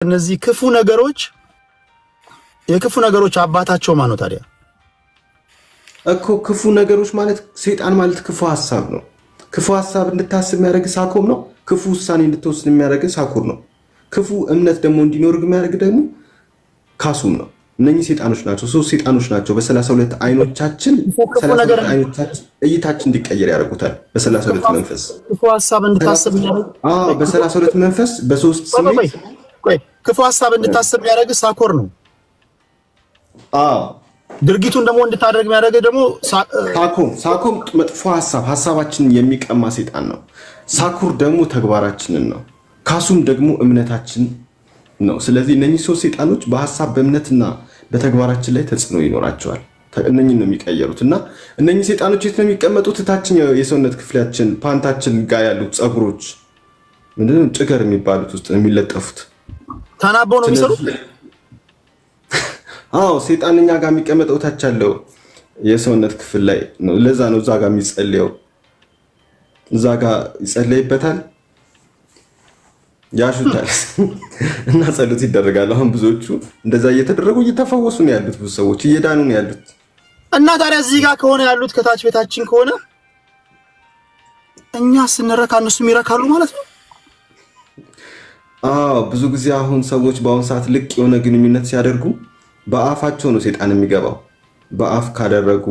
እነዚህ ክፉ ነገሮች አባታቸው ማን ነው ታዲያ? እኮ ክፉ ነገሮች ማለት ሰይጣን ማለት ክፉ ሐሳብ ነው። ክፉ ሐሳብ እንድታስብ የሚያደርግ ሳኮም ነው። ክፉ ውሳኔ እንድትወስድ የሚያደርግ ሳኩር ነው። ክፉ እምነት ደግሞ እንዲኖር የሚያደርግ ደግሞ ካሱም ነው። እነኚህ ሰይጣኖች ናቸው። ሶስት ሰይጣኖች ናቸው። በ32 አይኖቻችን 32 አይኖቻችን እይታችን እንዲቀየር ያደርጉታል። በ32 መንፈስ ክፉ ሐሳብ እንድታስብ ያደርግ በ32 መንፈስ በሶስት ስሜት ክፉ ሐሳብ እንድታስብ ያደርግ ሳኮር ነው። ድርጊቱን ደግሞ እንድታደርግ የሚያደርግ ደግሞ ሳኮም መጥፎ ሐሳባችንን የሚቀማ ሰይጣን ነው። ሳኩር ደግሞ ተግባራችንን ነው። ካሱም ደግሞ እምነታችን ነው። ስለዚህ እነኚህ ሶስት ሰይጣኖች በሐሳብ በእምነትና በተግባራችን ላይ ተጽዕኖ ይኖራቸዋል። እነኚህን ነው የሚቀየሩትና እነኚህ ሰይጣኖች የት ነው የሚቀመጡት? ታችኛው የሰውነት ክፍላችን ፓንታችን ጋር ያሉት ጸጉሮች ምንድነው ጭገር የሚባሉት ውስጥ ነው የሚለጠፉት። ተናበው ነው የሚሰሩት። ሰይጣንኛ ጋር የሚቀመጠው ታች ያለው የሰውነት ክፍል ላይ ነው። ለዛ ነው እዛ ጋር የሚጸልየው። እዛ ጋር ይጸልይበታል፣ ያሹታል እና ጸሎት ይደረጋል። አሁን ብዙዎቹ እንደዛ እየተደረጉ እየተፈወሱ ነው ያሉት። ብዙ ሰዎች እየዳኑ ነው ያሉት። እና ታዲያ እዚህ ጋር ከሆነ ያሉት ከታች ቤታችን ከሆነ እኛ ስንረካ እነሱም ይረካሉ ማለት ነው። ብዙ ጊዜ አሁን ሰዎች በአሁን ሰዓት ልቅ የሆነ ግንኙነት ሲያደርጉ በአፋቸው ነው ሰይጣን የሚገባው። በአፍ ካደረጉ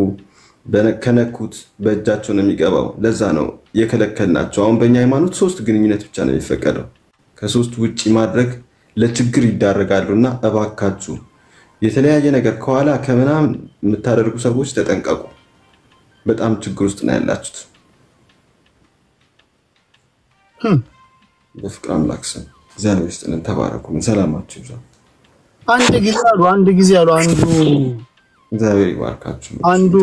ከነኩት በእጃቸው ነው የሚገባው። ለዛ ነው የከለከልናቸው። አሁን በእኛ ሃይማኖት 3 ግንኙነት ብቻ ነው የሚፈቀደው። ከ3 ውጪ ማድረግ ለችግር ይዳረጋሉና እባካችሁ የተለያየ ነገር ከኋላ ከምናምን የምታደርጉ ሰዎች ተጠንቀቁ። በጣም ችግር ውስጥ ነው ያላችሁት። በፍቅር አምላክ ስም እግዚአብሔር ይስጥልን። ተባረኩ። ሰላማችሁ ይብዛ። አንድ ጊዜ ያሉ እግዚአብሔር ይባርካችሁ። አንዱ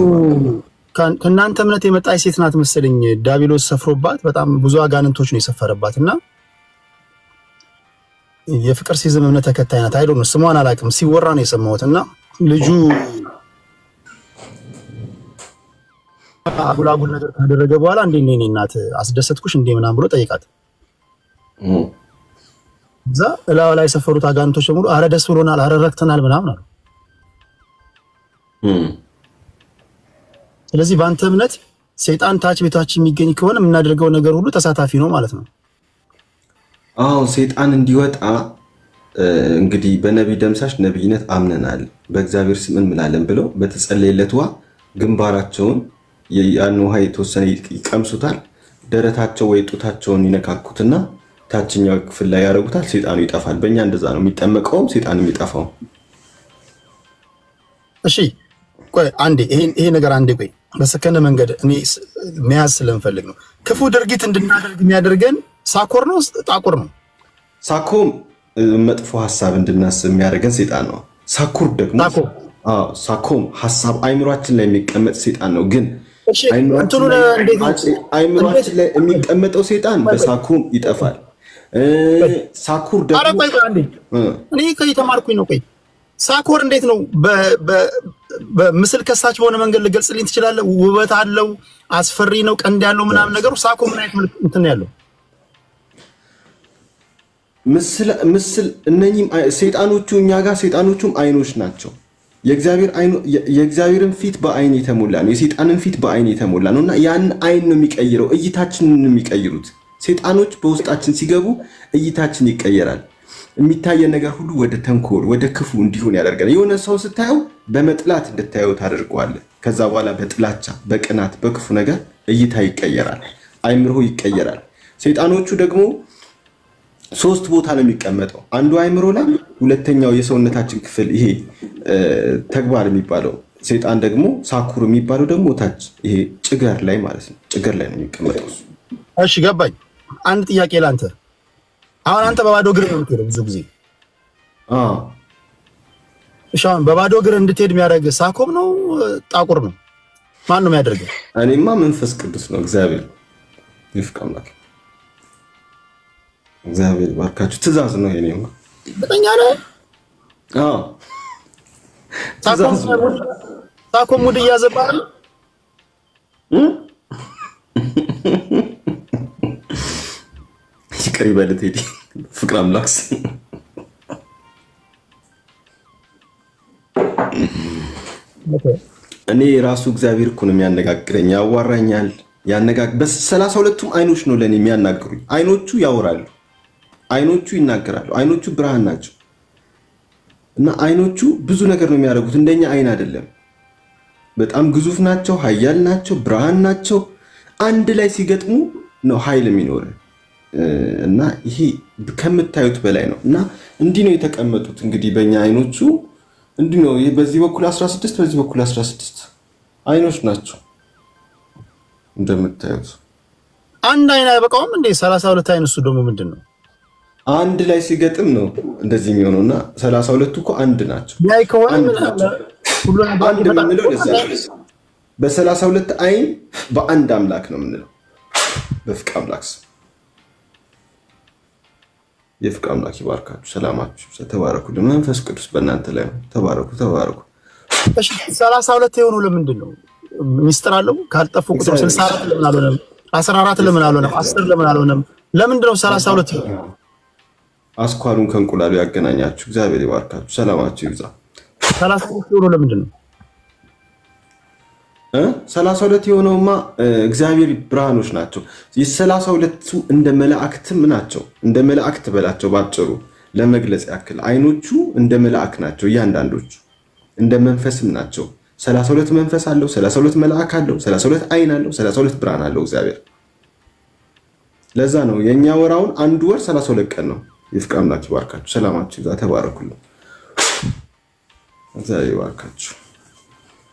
ከእናንተ እምነት የመጣ ሴት ናት መሰለኝ። ዳቢሎስ ሰፍሮባት በጣም ብዙ አጋንንቶች ነው የሰፈረባትና የፍቅር ሲዝም እምነት ተከታይ ናት። አይዶ ነው ስሟን አላውቅም፣ ሲወራ ነው የሰማሁትና ልጁ አጉላጉል ነገር ካደረገ በኋላ እንዴ እኔ እናት አስደሰትኩሽ እንዴ ምናምን ብሎ ጠይቃት። እዛ እላው ላይ ሰፈሩት አጋንንቶች በሙሉ አረ ደስ ብሎናል፣ አረ ረክተናል ምናምን አሉ። ስለዚህ በአንተ እምነት ሰይጣን ታች ቤታችን የሚገኝ ከሆነ የምናደርገው ነገር ሁሉ ተሳታፊ ነው ማለት ነው። ሰይጣን እንዲወጣ እንግዲህ በነቢይ ደምሳሽ ነቢይነት አምነናል፣ በእግዚአብሔር ስም እንምላለን ብለው በተጸለየለት ውሃ ግንባራቸውን ያን ውሃ የተወሰነ ይቀምሱታል። ደረታቸው ወይ ጡታቸውን ይነካኩትና ታችኛው ክፍል ላይ ያረጉታል። ሰይጣኑ ይጠፋል። በእኛ እንደዛ ነው የሚጠመቀውም ሰይጣን የሚጠፋው። እሺ ቆይ አንዴ ይሄ ነገር አንዴ ቆይ በሰከነ መንገድ እኔ መያዝ ስለምፈልግ ነው። ክፉ ድርጊት እንድናደርግ የሚያደርገን ሳኮር ነው ጣቁር ነው? ሳኮም መጥፎ ሐሳብ እንድናስብ የሚያደርገን ሰይጣን ነው። ሳኩር ደግሞ ሳኮም ሐሳብ አይምሯችን ላይ የሚቀመጥ ሰይጣን ነው። ግን አይምሯችን ላይ የሚቀመጠው ሰይጣን በሳኮም ይጠፋል። ሳኩር ደግሞ አረ ቆይ አንዴ እኔ ከተማርኩኝ ነው። ቆይ ሳኮር እንዴት ነው በምስል ከሳች በሆነ መንገድ ልገልጽልኝ ትችላለህ? ውበት አለው፣ አስፈሪ ነው፣ ቀንድ ያለው ምናምን ነገሩ ሳኮ ምን አይነት መልክ እንትን ያለው ምስል እነኚህም ሰይጣኖቹ እኛ ጋር ሰይጣኖቹም አይኖች ናቸው። የእግዚአብሔርን ፊት በአይን የተሞላ ነው፣ የሰይጣንን ፊት በአይን የተሞላ ነውና ያን አይን ነው የሚቀይረው፣ እይታችንን ነው የሚቀይሩት። ሰይጣኖች በውስጣችን ሲገቡ እይታችን ይቀየራል። የሚታየን ነገር ሁሉ ወደ ተንኮል ወደ ክፉ እንዲሆን ያደርጋል። የሆነ ሰው ስታየው በመጥላት እንድታየው ታደርገዋለህ። ከዛ በኋላ በጥላቻ በቅናት በክፉ ነገር እይታ ይቀየራል፣ አይምሮ ይቀየራል። ሰይጣኖቹ ደግሞ 3 ቦታ ነው የሚቀመጠው። አንዱ አይምሮ ላይ፣ ሁለተኛው የሰውነታችን ክፍል ይሄ ተግባር የሚባለው ሰይጣን ደግሞ ሳኩር የሚባለው ደግሞ ታች ይሄ ጭገር ላይ ማለት ነው። ጭገር ላይ ነው የሚቀመጠው። እሺ ገባኝ። አንድ ጥያቄ ላንተ። አሁን አንተ በባዶ እግር ነው የምትሄደው ብዙ ጊዜ። እሺ አሁን በባዶ እግር እንድትሄድ የሚያደርግ ሳኮም ነው ጣቁር ነው? ማን ነው የሚያደርገው? እኔማ መንፈስ ቅዱስ ነው። እግዚአብሔር ይፍቀምላክ። እግዚአብሔር ባርካችሁ። ትእዛዝ ነው የኔማ። በጠኛ ነው። ሳኮም ሙድ እያዘባል ይቅር ይበል ቴዲ። ፍቅር አምላክ እኔ ራሱ እግዚአብሔር እኮ ነው የሚያነጋግረኝ፣ ያዋራኛል፣ በ32ቱም አይኖች ነው ለኔ የሚያናግሩኝ። አይኖቹ ያወራሉ፣ አይኖቹ ይናገራሉ፣ አይኖቹ ብርሃን ናቸው እና አይኖቹ ብዙ ነገር ነው የሚያደርጉት። እንደኛ አይን አይደለም። በጣም ግዙፍ ናቸው፣ ኃያል ናቸው፣ ብርሃን ናቸው። አንድ ላይ ሲገጥሙ ነው ኃይል የሚኖር እና ይሄ ከምታዩት በላይ ነው እና እንዲህ ነው የተቀመጡት። እንግዲህ በእኛ አይኖቹ እንዲህ ነው። በዚህ በኩል 16 በዚህ በኩል 16 አይኖች ናቸው እንደምታዩት። አንድ አይን አይበቃውም እንዴ? 32 አይን እሱ ደግሞ ምንድነው? አንድ ላይ ሲገጥም ነው እንደዚህ የሚሆነውና 32ቱ እኮ አንድ ናቸው። ያይ ከሆነ ሁሉ አንድ የምንለው ለዛ በ32 አይን በአንድ አምላክ ነው የምንለው። በፍቅር አምላክ የፍቅር አምላክ ይባርካችሁ፣ ሰላማችሁ ተባረኩ። መንፈስ ቅዱስ በእናንተ ላይ ነው። ተባረኩ ተባረኩ። እሺ 32 የሆነው ለምንድን ነው? ሚስጥር አለው? ካልጠፉ ቁጥር 64 ለምን አልሆነም? 14 ለምን አልሆነም? 10 ለምን አልሆነም? ለምንድን ነው 32? አስኳሉን ከእንቁላሉ ያገናኛችሁ። እግዚአብሔር ይባርካችሁ፣ ሰላማችሁ ይብዛ። 32 የሆነው ለምንድን ነው? 32 የሆነውማ እግዚአብሔር ብርሃኖች ናቸው። የ32ቱ እንደ መላእክትም ናቸው። እንደ መላእክት በላቸው ባጭሩ ለመግለጽ ያክል አይኖቹ እንደ መላእክ ናቸው። እያንዳንዶቹ እንደ መንፈስም ናቸው። 32 መንፈስ አለው፣ 32 መልአክ አለው፣ 32 አይን አለው፣ 32 ብርሃን አለው እግዚአብሔር። ለዛ ነው የኛ ወራውን አንድ ወር 32 ቀን ነው። የፍቅር አምላክ ይባርካችሁ፣ ሰላማችሁ ይብዛ፣ ተባረኩልኝ። እግዚአብሔር ይባርካችሁ።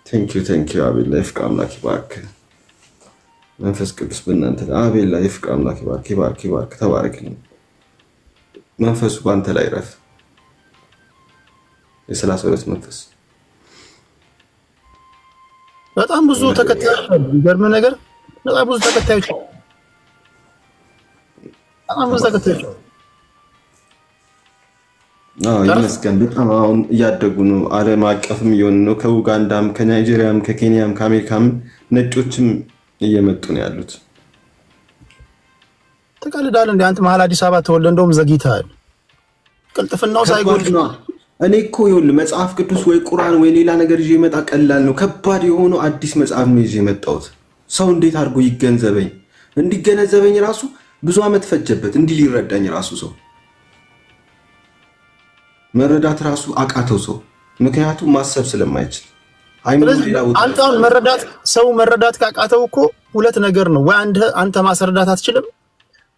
ቴንክ ዩ አቤላ። የፍቅር አምላክ ይባርክ፣ መንፈስ ቅዱስ በእናንተ ላይ። አቤላ የፍቅር አምላክ ይባርክ፣ ተባረክልኝ። መንፈሱ ባንተ ላይ ረፍ። የ32 መንፈስ በጣም ብዙ ተከታዮች አሉ። የሚገርም ነገር በጣም ብዙ ተከታዮች አሉ። ይመስገን። በጣም አሁን እያደጉ ነው። ዓለም አቀፍም እየሆኑ ነው። ከኡጋንዳም፣ ከናይጄሪያም፣ ከኬንያም፣ ከአሜሪካም ነጮችም እየመጡ ነው ያሉት። ተቀልዳለህ እንደ አንተ መሀል አዲስ አበባ ተወልደ እንደውም ዘግይተሃል። ቅልጥፍናው ሳይጎል ነው። እኔ እኮ ይኸውልህ መጽሐፍ ቅዱስ ወይ ቁርአን ወይ ሌላ ነገር ይዤ መጣ ቀላል ነው። ከባድ የሆነው አዲስ መጽሐፍ ነው ይዤ መጣሁት። ሰው እንዴት አድርጎ ይገንዘበኝ? እንዲገነዘበኝ ራሱ ብዙ አመት ፈጀበት። እንዲህ ሊረዳኝ ራሱ ሰው መረዳት ራሱ አቃተው ሰው፣ ምክንያቱም ማሰብ ስለማይችል። አንተን መረዳት ካቃተው እኮ ሁለት ነገር ነው። ወይ አንተ ማስረዳት አትችልም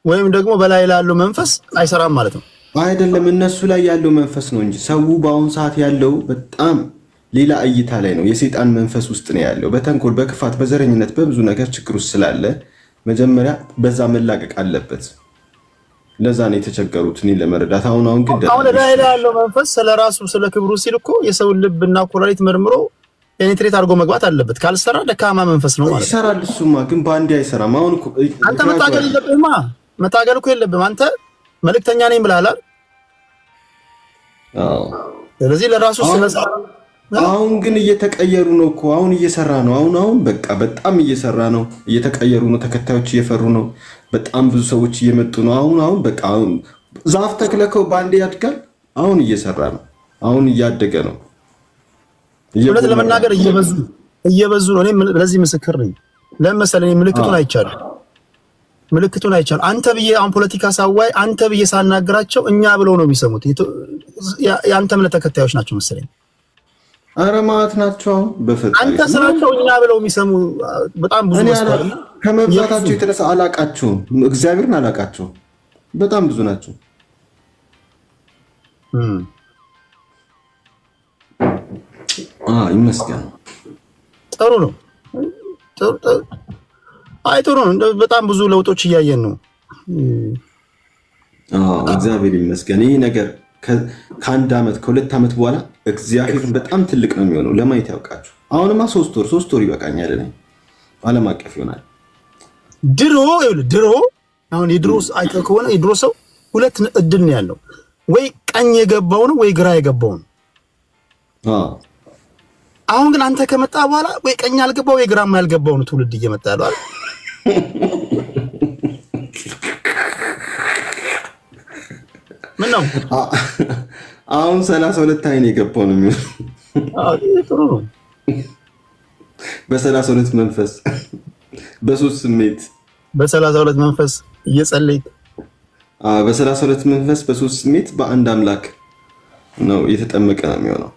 ወይም ደግሞ በላይ ያለው መንፈስ አይሰራም ማለት ነው። አይደለም እነሱ ላይ ያለው መንፈስ ነው እንጂ ሰው በአሁን ሰዓት ያለው በጣም ሌላ እይታ ላይ ነው። የሰይጣን መንፈስ ውስጥ ነው ያለው። በተንኮል፣ በክፋት፣ በዘረኝነት በብዙ ነገር ችግር ውስጥ ስላለ መጀመሪያ በዛ መላቀቅ አለበት። ለዛ ነው የተቸገሩት እኔ ለመረዳት። አሁን ግን ላይ ያለው መንፈስ ስለራሱ ስለ ክብሩ ሲል እኮ የሰው ልብና ኩላሊት መርምሮ ፔኔትሬት አድርጎ መግባት አለበት። ካልሰራ ደካማ መንፈስ ነው ማለት ነው። ይሰራል እሱማ፣ ግን ባንዴ አይሰራም። አሁን አንተ መታገል እኮ የለብህም። አንተ መልእክተኛ ነኝ ብለሃል። ስለዚህ ለራሱ ስለሰራ አሁን ግን እየተቀየሩ ነው እኮ። አሁን እየሰራ ነው። አሁን በቃ በጣም እየሰራ ነው። እየተቀየሩ ነው። ተከታዮች እየፈሩ ነው። በጣም ብዙ ሰዎች እየመጡ ነው። አሁን በቃ ዛፍ ተክለከው ባንዴ ያድጋል። አሁን እየሰራ ነው። አሁን እያደገ ነው። እውነት ለመናገር እየበዙ ነው። እኔ ለዚህ ምስክር ነኝ። ለምሳሌ ምልክቱን አይቻል አንተ ብዬ አሁን ፖለቲካ ሳዋይ አንተ ብዬ ሳናግራቸው እኛ ብለው ነው የሚሰሙት። ያንተ እምነት ተከታዮች ናቸው መሰለኝ። ኧረ ማለት ናቸው። በፈጣሪ አንተ ስራቸው እኛ ብለው የሚሰሙ በጣም ብዙ መስዋዕት ከመብዛታቸው የተነሳ አላቃቸውም። እግዚአብሔርን አላቃቸውም። በጣም ብዙ ናቸው። ይመስገን። ጥሩ ነው። ጥሩ ነው። በጣም ብዙ ለውጦች እያየን ነው። እግዚአብሔር ይመስገን። ይሄ ነገር ከአንድ ዓመት ከሁለት ዓመት በኋላ እግዚአብሔርን በጣም ትልቅ ነው የሚሆነው። ለማየት ያውቃችሁ። አሁንማ 3 ወር ይበቃኛል። እኔ ዓለም አቀፍ ይሆናል። ድሮ አሁን የድሮ አይተህ ከሆነ የድሮ ሰው ሁለት እድል ነው ያለው። ወይ ቀኝ የገባው ነው ወይ ግራ የገባው ነው። አሁን ግን አንተ ከመጣ በኋላ ወይ ቀኝ ያልገባው ወይ ግራም ያልገባው ነው ትውልድ እየመጣ ያለው አይደል? ምን ነው አሁን 32 አይን የገባው ነው የሚሆነው። ጥሩ ነው። በ32 መንፈስ በ3 ስሜት በ32 መንፈስ እየጸለይክ በ32 መንፈስ በ3 ስሜት በአንድ አምላክ ነው የተጠመቀ ነው የሚሆነው።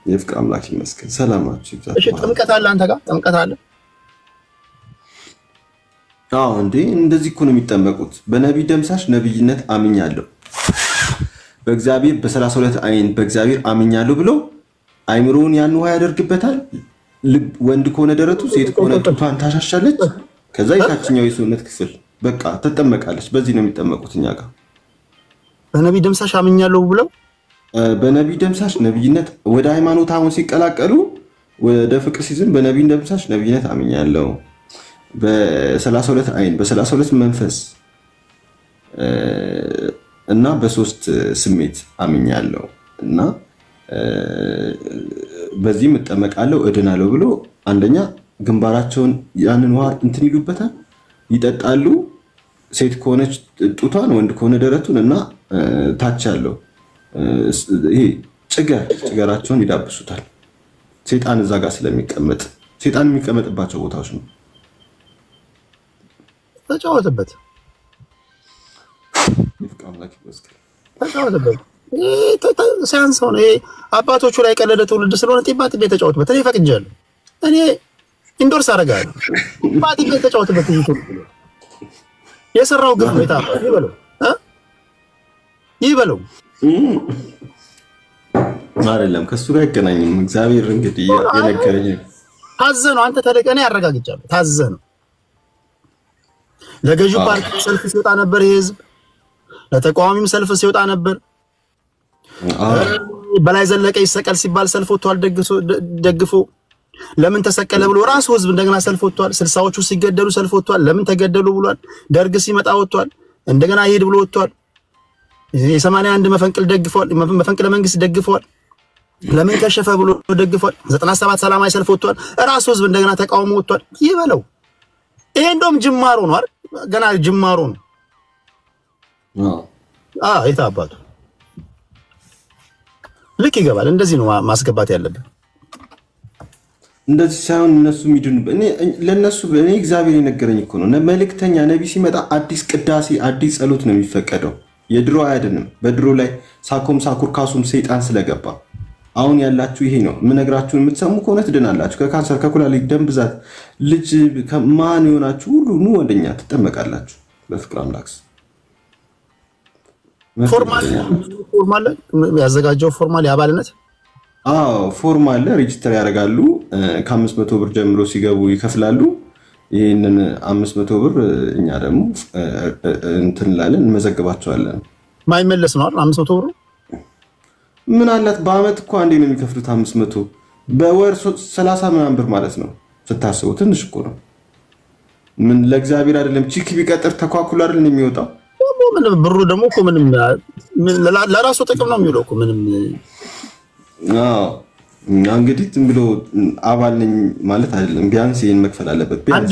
የፍቅር አምላክ ይመስገን። ሰላማችሁ ይብዛ። እሺ ጥምቀት አለ አንተ ጋር ጥምቀት አለ? እንዴ እንደዚህ እኮ ነው የሚጠመቁት። በነቢይ ደምሳሽ ነቢይነት አምኛለሁ፣ በእግዚአብሔር በ32 አይን በእግዚአብሔር አምኛለሁ ብሎ አይምሮውን ያን ውሃ ያደርግበታል። ወንድ ከሆነ ደረቱ፣ ሴት ከሆነ ጡቷን ታሻሻለች። ከዛ የታችኛው የሰውነት ክፍል በቃ ትጠመቃለች። በዚህ ነው የሚጠመቁት እኛ ጋር። በነቢይ ደምሳሽ አምኛለሁ ብለው በነቢይ ደምሳሽ ነቢይነት ወደ ሃይማኖት አሁን ሲቀላቀሉ ወደ ፍቅር ሲዝም በነቢይ ደምሳሽ ነቢይነት አምኛለሁ፣ በ32 አይን በ32 መንፈስ እና በ3 ስሜት አምኛለሁ እና በዚህም እጠመቃለሁ እድናለሁ ብሎ አንደኛ ግንባራቸውን ያንን ውሃ እንትን ይሉበታል፣ ይጠጣሉ። ሴት ከሆነች ጡቷን፣ ወንድ ከሆነ ደረቱን እና ታች ያለው ይሄ ጭገራቸውን ይዳብሱታል። ሴጣን እዛ ጋር ስለሚቀመጥ ሴጣን የሚቀመጥባቸው ቦታዎች ነው። ተጫወተበት ተጫወተበት። ሳያንስ ሆነ አባቶቹ ላይ ቀለደ ትውልድ ስለሆነ ጢባ ጢቤ ተጫወተበት። እኔ ፈቅጃለሁ። እኔ ኢንዶርስ አደርጋለሁ። ጢባ ጢቤ ተጫወተበት። የሰራው ግፍ ነው። ታባ ይበለው አይደለም ከሱ ጋር አይገናኝም። እግዚአብሔር እንግዲህ የነገረኝ ታዘ ነው። አንተ ተደቀነ ያረጋግጫለሁ። ታዘ ነው። ለገዢው ፓርቲ ሰልፍ ሲወጣ ነበር ህዝብ፣ ለተቃዋሚም ሰልፍ ሲወጣ ነበር። በላይ ዘለቀ ይሰቀል ሲባል ሰልፍ ወጥቷል ደግፎ። ለምን ተሰቀለ ብሎ ራሱ ህዝብ እንደገና ሰልፍ ወጥቷል። 60ዎቹ ሲገደሉ ሰልፍ ወጥቷል። ለምን ተገደሉ ብሏል። ደርግ ሲመጣ ወጥቷል። እንደገና ይሄድ ብሎ ወጥቷል። የ81 መፈንቅል ደግፏል። መፈንቅለ መንግስት ደግፏል። ለምን ከሸፈ ብሎ ደግፏል። 97 ሰላማዊ ሰልፍ ወጥቷል። ራሱ ህዝብ እንደገና ተቃውሞ ወጥቷል። ይበለው። ይሄ እንደውም ጅማሮ ነው አይደል? ገና ጅማሮ ነው። የታባቱ ልክ ይገባል። እንደዚህ ነው ማስገባት ያለብን። እንደዚህ ሳይሆን እነሱ ሚዱን ለነሱ እኔ እግዚአብሔር የነገረኝ እኮ ነው። መልእክተኛ ነብይ ሲመጣ አዲስ ቅዳሴ አዲስ ጸሎት ነው የሚፈቀደው። የድሮ አይደለም። በድሮ ላይ ሳኮም ሳኩር ካሱም ሰይጣን ስለገባ አሁን ያላችሁ ይሄ ነው የምነግራችሁን። የምትሰሙ ከሆነ ትድናላችሁ። ከካንሰር፣ ከኩላሊት፣ ደም ብዛት፣ ልጅ ከማን የሆናችሁ ሁሉ ኑ ወደኛ ትጠመቃላችሁ በፍቅር አምላክ። ፎርማል ያዘጋጀው ፎርማል የአባልነት ፎርማል ሬጂስተር ያደርጋሉ። ከ500 ብር ጀምሮ ሲገቡ ይከፍላሉ። ይህንን 500 ብር እኛ ደግሞ እንትን እንላለን እንመዘግባቸዋለን። ማይመለስ ነው አይደል? 500 ብር ምን አላት? በአመት እኮ አንዴ ነው የሚከፍሉት 500። በወር 30 ምናምን ብር ማለት ነው። ስታስቡ ትንሽ እኮ ነው። ምን ለእግዚአብሔር አይደለም ቺክ ቢቀጥር ተኳኩሎ አይደል የሚወጣው? ምንም ብሩ ደግሞ እኮ ምንም ለራሱ ጥቅም ነው የሚውለው እኮ ምንም። እንግዲህ ዝም ብሎ አባል ነኝ ማለት አይደለም። ቢያንስ ይሄን መክፈል አለበት። ቢያንስ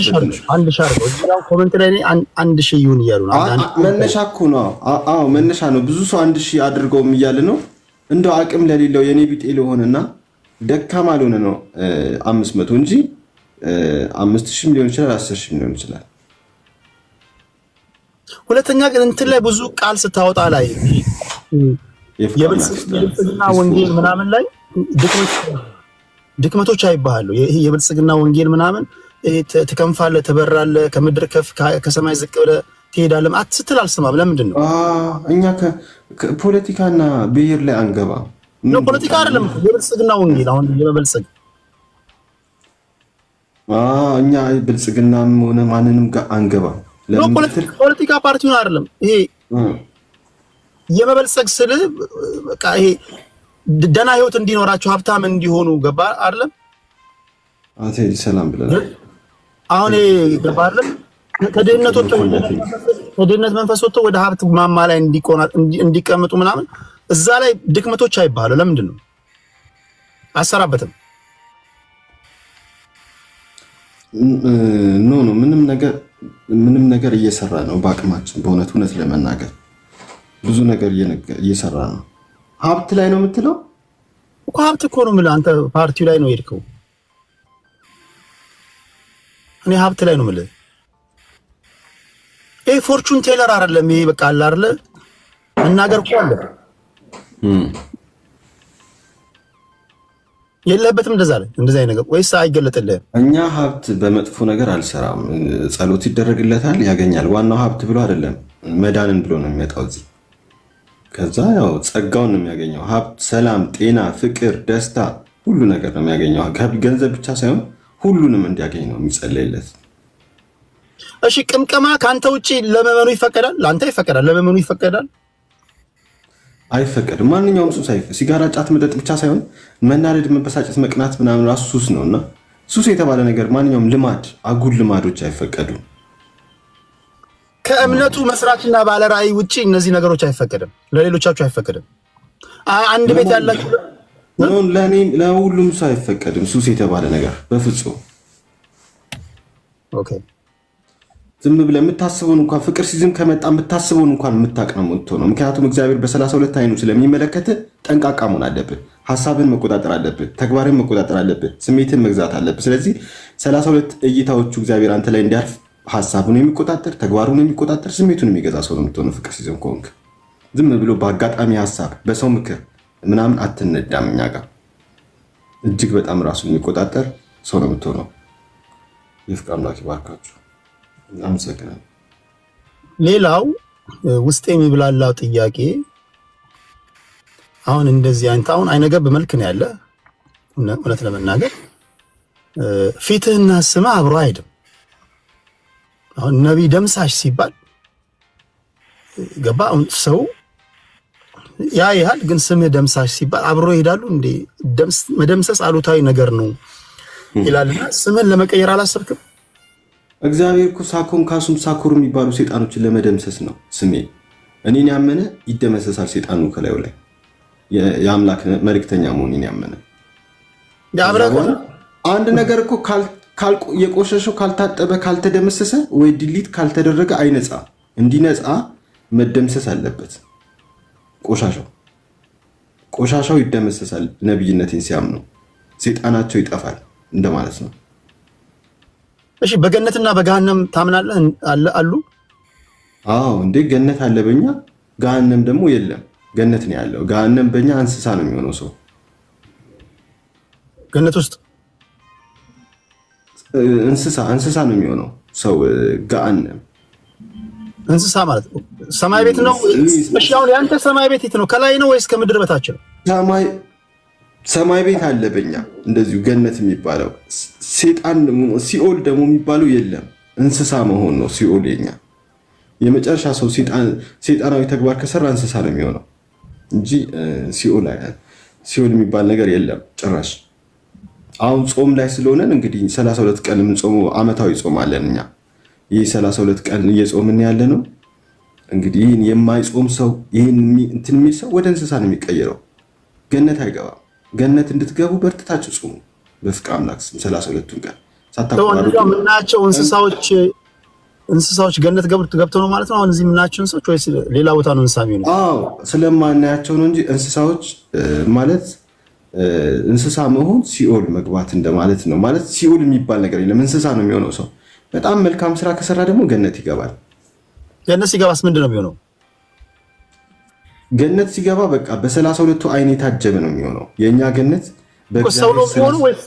አንድ ሻር ነው። እዚያው ኮሜንት ላይ 1000 ይሁን እያሉ ነው። መነሻ እኮ ነው። መነሻ ነው። ብዙ ሰው 1000 አድርገውም እያለ ነው። እንደው አቅም ለሌለው የኔ ቢጤ ለሆነና ደካማ ለሆነ ነው 500 እንጂ 5000 ሊሆን ይችላል 10000 ሊሆን ይችላል። ሁለተኛ ግን እንትን ላይ ብዙ ቃል ስታወጣ ላይ የብልጽግና ወንጌል ምናምን ላይ ድክመቶች አይባሉ። ይሄ የብልጽግና ወንጌል ምናምን ትከንፋለህ፣ ትበራለህ፣ ከምድር ከፍ ከሰማይ ዝቅ ብለህ ትሄዳለህ አትስትል አልሰማም። ለምንድን ነው እኛ ከፖለቲካና ብሔር ላይ አንገባ ነው? ፖለቲካ አይደለም የብልጽግና ወንጌል አሁን የበልጽግ እኛ ብልጽግናም ሆነ ማንንም ጋር አንገባ። ፖለቲካ ፓርቲውን አይደለም ይሄ የመበልጸግ ስል በቃ ይሄ ደና ህይወት እንዲኖራቸው ሀብታም እንዲሆኑ ገባ አይደለም? አቴዲ ሰላም ብለናል። አሁን ገባ አይደለም? ከድህነት መንፈስ ወጥቶ ወደ ሀብት ማማ ላይ እንዲቀመጡ ምናምን እዛ ላይ ድክመቶች አይባሉ። ለምንድን ነው አሰራበትም? ኖ ምንም ነገር እየሰራ ነው በአቅማችን። በእውነት ለመናገር ብዙ ነገር እየሰራ ነው። ሀብት ላይ ነው የምትለው? እኮ ሀብት እኮ ነው የምልህ። አንተ ፓርቲው ላይ ነው የሄድከው፣ እኔ ሀብት ላይ ነው የምልህ። ይሄ ፎርቹን ቴለር አይደለም። ይሄ በቃ አለ አይደለ መናገር እኮ አለ የለበትም እንደዛ ላይ እንደዛ ነገር ወይስ አይገለጥልህም? እኛ ሀብት በመጥፎ ነገር አልሰራም። ጸሎት ይደረግለታል ያገኛል። ዋናው ሀብት ብሎ አይደለም መዳንን ብሎ ነው የሚመጣው እዚህ። ከዛ ያው ጸጋውን ነው የሚያገኘው። ሀብት፣ ሰላም፣ ጤና፣ ፍቅር፣ ደስታ ሁሉ ነገር ነው የሚያገኘው። ገንዘብ ብቻ ሳይሆን ሁሉንም እንዲያገኝ ነው የሚጸለይለት። እሺ ቅምቀማ ካንተ ውጪ ለመመኑ ይፈቀዳል? ላንተ ይፈቀዳል? ለመመኑ ይፈቀዳል? አይፈቀድም። ማንኛውም ሱስ ሲጋራ፣ ጫት፣ መጠጥ ብቻ ሳይሆን መናደድ፣ መበሳጨት፣ መቅናት ምናምን ራሱ ሱስ ነውና ሱስ የተባለ ነገር ማንኛውም ልማድ፣ አጉል ልማዶች አይፈቀዱም። ከእምነቱ መስራችና ባለ ራእይ ውጪ እነዚህ ነገሮች አይፈቀድም። ለሌሎቻችሁ አይፈቀድም። አንድ ቤት ያላችሁ ነው ለኔ ለሁሉም ሰው አይፈቀድም ሱስ የተባለ ነገር በፍጹም። ኦኬ ዝም ብለህ የምታስበውን እንኳን ፍቅር ሲዝም ከመጣ የምታስበውን እንኳን የምታቅነው ነው። ምክንያቱም እግዚአብሔር በ32 አይኑ ስለሚመለከት ጠንቃቃ መሆን አለብህ። ሐሳብን መቆጣጠር አለብህ። ተግባርን መቆጣጠር አለብህ። ስሜትን መግዛት አለብህ። ስለዚህ 32 እይታዎቹ እግዚአብሔር አንተ ላይ እንዲያርፍ ሐሳቡን የሚቆጣጠር ተግባሩን የሚቆጣጠር ስሜቱን የሚገዛ ሰው ነው የምትሆነው። ፍቅር ሲዝም ከሆንክ ዝም ብሎ በአጋጣሚ ሐሳብ በሰው ምክር ምናምን አትነዳም። እኛ ጋር እጅግ በጣም ራሱን የሚቆጣጠር ሰው ነው የምትሆነው። ይፍቅር አምላክ ይባርካችሁ። አመሰግናለሁ። ሌላው ውስጥ የሚብላላው ጥያቄ አሁን እንደዚህ አሁን አይነገብ መልክ ነው ያለ። እውነት ለመናገር ፊትህና ስምህ አብሮ አይደለም። አሁን ነብይ ደምሳሽ ሲባል ገባ ሰው ያያል፣ ግን ስምህ ደምሳሽ ሲባል አብሮ ይሄዳሉ እንዴ? መደምሰስ አሉታዊ ነገር ነው ይላልና ስምህን ለመቀየር አላሰብክም? እግዚአብሔር እኮ ሳኮን ካሱም ሳኮር የሚባሉ ሰይጣኖችን ለመደምሰስ ነው ስሜ። እኔን ያመነ ይደመሰሳል ሰይጣኑ ከላዩ ላይ የአምላክ መልእክተኛ መሆኔን ያመነ። አንድ ነገር እኮ የቆሸሸው ካልታጠበ ካልተደመሰሰ ወይ ዲሊት ካልተደረገ አይነጻ። እንዲነጻ መደምሰስ አለበት። ቆሻሻው ይደመሰሳል። ነብይነቴን ሲያምኑ ሰይጣናቸው ይጠፋል እንደማለት ነው። እሺ በገነትና በገሃነም ታምናለህ? አሉ? አዎ እንዴ ገነት አለ በእኛ፣ ገሃነም ደግሞ የለም። ገነት ነው ያለው። ገሃነም በእኛ እንስሳ ነው የሚሆነው ሰው። ገነት ውስጥ እንስሳ ነው የሚሆነው ሰው። ገሃነም እንስሳ ማለት ሰማይ ቤት ነው። እሺ አሁን ያንተ ሰማይ ቤት የት ነው? ከላይ ነው ወይስ ከምድር በታች ነው? ሰማይ ቤት አለ በእኛ እንደዚሁ ገነት የሚባለው። ሰይጣን ደግሞ ሲኦል ደግሞ የሚባለው የለም። እንስሳ መሆን ነው ሲኦል። የኛ የመጨረሻ ሰው ሰይጣናዊ ተግባር ከሰራ እንስሳ ነው የሚሆነው እንጂ ሲኦል የሚባል ነገር የለም ጭራሽ። አሁን ጾም ላይ ስለሆነን እንግዲህ 32 ቀን የምንጾመው ዓመታዊ ጾም አለን እኛ። ይህ 32 ቀን እየጾምን ያለ ነው። እንግዲህ ይህን የማይጾም ሰው ይህን እንትን የሚል ሰው ወደ እንስሳ ነው የሚቀየረው። ገነት አይገባም። ገነት እንድትገቡ በርትታችሁ ጾሙ በፍቅር አምላክ ስም 32 ቀን ሳታቋርጡ። ምናቸው እንስሳዎች ገነት ገብተው ነው ማለት ነው። አሁን እዚህ ምናቸው እንስሳዎች ወይስ ሌላ ቦታ ነው እንስሳ የሚሆነው? አዎ ስለማናያቸው ነው እንጂ እንስሳዎች ማለት እንስሳ መሆን ሲኦል መግባት እንደማለት ነው። ማለት ሲኦል የሚባል ነገር የለም። እንስሳ ነው የሚሆነው ሰው። በጣም መልካም ስራ ከሰራ ደግሞ ገነት ይገባል። ገነት ሲገባስ ምንድን ነው የሚሆነው? ገነት ሲገባ በቃ በ32ቱ አይን የታጀበ ነው የሚሆነው። የኛ ገነት ሰው ነው የሚሆነው ወይስ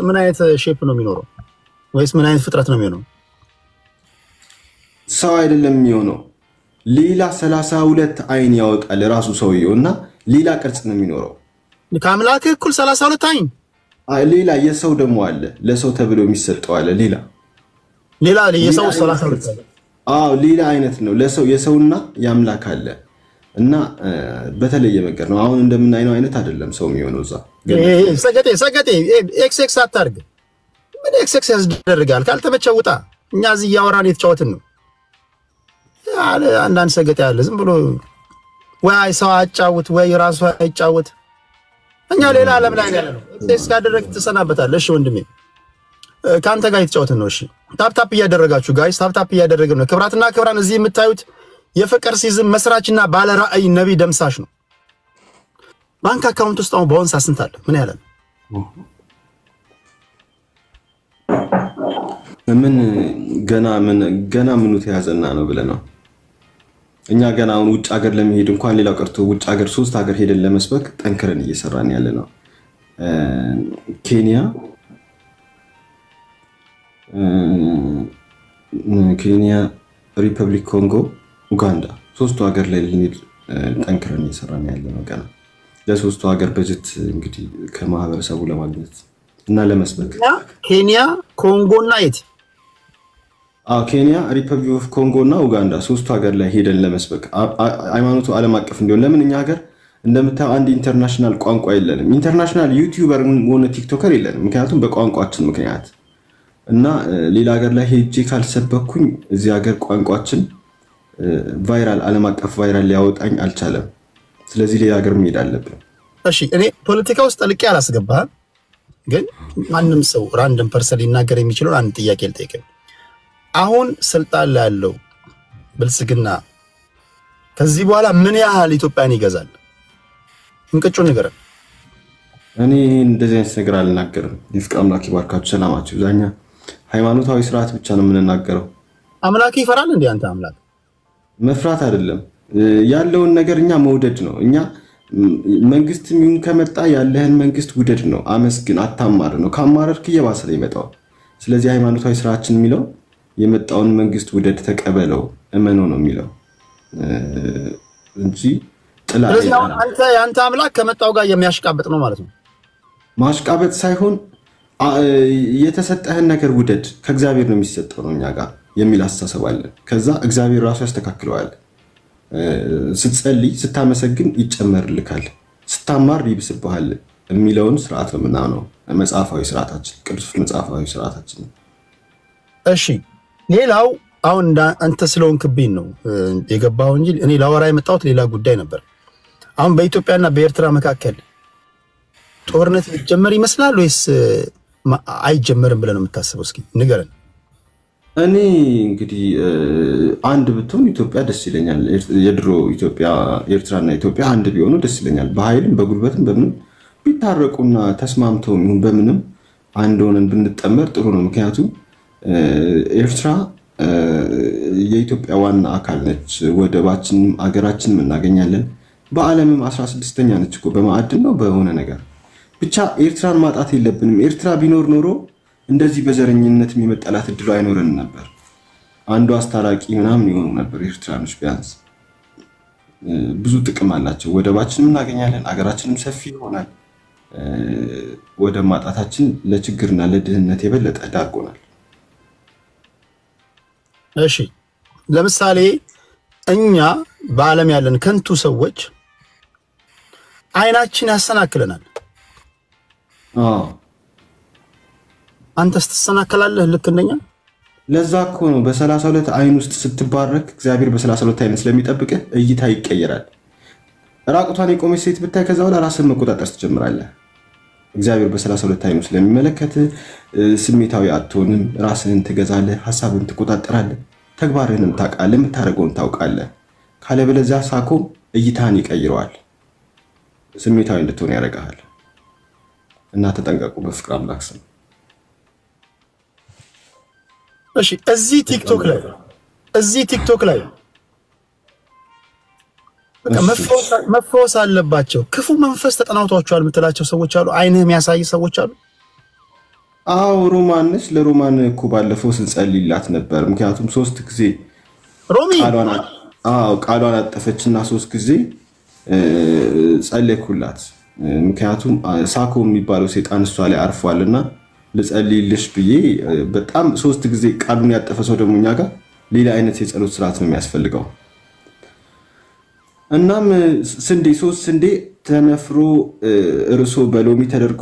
ምን አይነት ሼፕ ነው የሚኖረው? ወይስ ምን አይነት ፍጥረት ነው የሚሆነው? ሰው አይደለም የሚሆነው። ሌላ 32 አይን ያወጣል ራሱ ሰውየውና ሌላ ቅርጽ ነው የሚኖረው። ከአምላክ እኩል 32 አይን ሌላ የሰው ደግሞ አለ። ለሰው ተብሎ የሚሰጠው አለ ሌላ የሰው 32 አይን። አዎ ሌላ አይነት ነው። ለሰው የሰውና የአምላክ አለ እና በተለየ መንገድ ነው። አሁን እንደምናይነው አይነት አይደለም ሰው የሚሆነው እዛ። ሰገጤ ኤክስ አታርግ። ምን ኤክስ ያስደርጋል? ካልተመቸ ውጣ። እኛ እዚህ እያወራን የተጫወትን ነው። አንዳንድ ሰገጤ ያለ ዝም ብሎ ወይ ሰው አጫውት ወይ ራሱ አይጫውት። እኛ ሌላ ዓለም ላይ ያለ ነው። ኤክስ ካደረግ ትሰናበታለህ። እሺ ወንድሜ ካንተ ጋር የተጫወትን ነው። እሺ ታፕ እያደረጋችሁ ጋይስ ታፕ እያደረግን ነው። ክብራትና ክብራን እዚህ የምታዩት የፍቅር ሲዝም መስራችና ባለ ራእይ ነብይ ደምሳሽ ነው። ባንክ አካውንት ውስጥ አሁን በአሁን ሳስንት አለ ምን ያለ ምን ገና ምኑ ተያዘና ነው ብለ ነው እኛ ገና አሁን ውጭ ሀገር ለመሄድ እንኳን ሌላው ቀርቶ ውጭ ሀገር 3 ሀገር ሄደን ለመስበክ ጠንክረን እየሰራን ያለ ነው ኬንያ ሪፐብሊክ ኮንጎ ኡጋንዳ 3 ሀገር ላይ ልንሄድ ጠንክረን እየሰራን ያለ ነው ገና ለሶስቱ ሀገር በጀት እንግዲህ ከማህበረሰቡ ለማግኘት እና ለመስበክ ኬንያ ኮንጎና የት ኬንያ ሪፐብሊክ ኦፍ ኮንጎና ኡጋንዳ 3 ሀገር ላይ ሄደን ለመስበክ ሃይማኖቱ ዓለም አቀፍ እንዲሆን ለምን እኛ ሀገር እንደምታው አንድ ኢንተርናሽናል ቋንቋ የለንም ኢንተርናሽናል ዩቲዩበር ሆነ ቲክቶከር የለንም ምክንያቱም በቋንቋችን ምክንያት እና ሌላ ሀገር ላይ ሄጄ ካልሰበኩኝ እዚህ ሀገር ቋንቋችን ቫይራል ዓለም አቀፍ ቫይራል ሊያወጣኝ አልቻለም ስለዚህ ሌላ ሀገር መሄድ አለብን እሺ እኔ ፖለቲካ ውስጥ ጠልቄ አላስገባህም ግን ማንንም ሰው ራንደም ፐርሰን ሊናገር የሚችለው አንድ ጥያቄ ልጠይቅ አሁን ስልጣን ላይ ያለው ብልጽግና ከዚህ በኋላ ምን ያህል ኢትዮጵያን ይገዛል እንቅጩ ነገር እኔ እንደዚህ አይነት ነገር አልናገርም ይፍቅ አምላክ ይባርካችሁ ሰላማችሁ ዛኛ ሃይማኖታዊ ስርዓት ብቻ ነው የምንናገረው አምላክ ይፈራል እንዴ አንተ አምላክ መፍራት አይደለም ያለውን ነገር እኛ መውደድ ነው እኛ መንግስት ምን ከመጣ ያለህን መንግስት ውደድ ነው አመስግን አታማር ነው ካማረርክ እየባሰ ይመጣው ስለዚህ ሃይማኖታዊ ስርዓችን የሚለው የመጣውን መንግስት ውደድ ተቀበለው እመኖ ነው የሚለው እንጂ ጥላዬ አንተ አምላክ ከመጣው ጋር የሚያሽቃበጥ ነው ማለት ነው ማሽቃበጥ ሳይሆን የተሰጠህን ነገር ውደድ ከእግዚአብሔር ነው የሚሰጠው ነው እኛ ጋር የሚል አስተሳሰብ አለ ከዛ እግዚአብሔር ራሱ ያስተካክለዋል ስትጸልይ ስታመሰግን ይጨመርልካል ስታማር ይብስብሃል የሚለውን ስርዓት ነው ምናምን መጽሐፋዊ ስርዓታችን ቅዱስ መጽሐፋዊ ስርዓታችን እሺ ሌላው አሁን አንተ ስለሆንክብኝ ነው የገባው እንጂ እኔ ላወራ የመጣሁት ሌላ ጉዳይ ነበር አሁን በኢትዮጵያና በኤርትራ መካከል ጦርነት ሊጀመር ይመስላል ወይስ አይጀመርም ብለን የምታስበው እስኪ ንገረን እኔ እንግዲህ አንድ ብትሆን ኢትዮጵያ ደስ ይለኛል የድሮ ኢትዮጵያ ኤርትራና ኢትዮጵያ አንድ ቢሆኑ ደስ ይለኛል በኃይልም በጉልበትም በምንም ቢታረቁና ተስማምተው በምንም አንድ ሆነን ብንጠመር ጥሩ ነው ምክንያቱም ኤርትራ የኢትዮጵያ ዋና አካል ነች ወደባችንም አገራችንም እናገኛለን በአለምም 16ኛ ነች እኮ በማዕድን ነው በሆነ ነገር ብቻ ኤርትራን ማጣት የለብንም ኤርትራ ቢኖር ኖሮ እንደዚህ በዘረኝነት የሚመጣላት እድሉ አይኖርም ነበር አንዱ አስታራቂ ምናምን ይሆኑ ነበር ኤርትራኖች ቢያንስ ብዙ ጥቅም አላቸው ወደባችንም እናገኛለን አገራችንም ሰፊ ይሆናል ወደ ማጣታችን ለችግርና ለድህነት የበለጠ ዳርጎናል እሺ ለምሳሌ እኛ በአለም ያለን ከንቱ ሰዎች አይናችን ያሰናክለናል አንተስ ተሰናከላለህ ልክ እንደኛ ለዛ እኮ ነው በ32 አይን ውስጥ ስትባረክ እግዚአብሔር በ32 አይን ስለሚጠብቅህ እይታ ይቀየራል ራቁቷን የቆመች ሴት ብታይ ከዛው ራስን መቆጣጠር ትጀምራለህ እግዚአብሔር በ32 አይን ስለሚመለከት ስሜታዊ አትሆንም ራስህን ትገዛለህ ሐሳብን ትቆጣጠራለህ ተግባርህንም ታውቃለህ የምታረገውን ታውቃለህ ካለበለዚያ ሳኮም እይታን ይቀይረዋል ስሜታዊ እንድትሆን ያደርጋል እና ተጠንቀቁ በፍቅር አምላክ ስም እሺ እዚህ ቲክቶክ ላይ በቃ መፈወስ አለባቸው ክፉ መንፈስ ተጠናውቷቸዋል የምትላቸው ሰዎች አሉ አይንህ የሚያሳይ ሰዎች አሉ አው ሮማንስ ለሮማን እኮ ባለፈው ስንጸልይላት ነበር ምክንያቱም 3 ጊዜ ሮሚ ቃሏን አጠፈችና 3 ጊዜ ጸለይኩላት ምክንያቱም ሳኮ የሚባለው ሰይጣን እሷ ላይ አርፏልና ለጸልይልሽ ብዬ በጣም 3 ጊዜ ቃሉን ያጠፈ ሰው ደሞኛ ጋር ሌላ አይነት የጸሎት ስርዓት ነው የሚያስፈልገው እናም ስንዴ 3 ስንዴ ተነፍሮ እርሶ በሎሚ ተደርጎ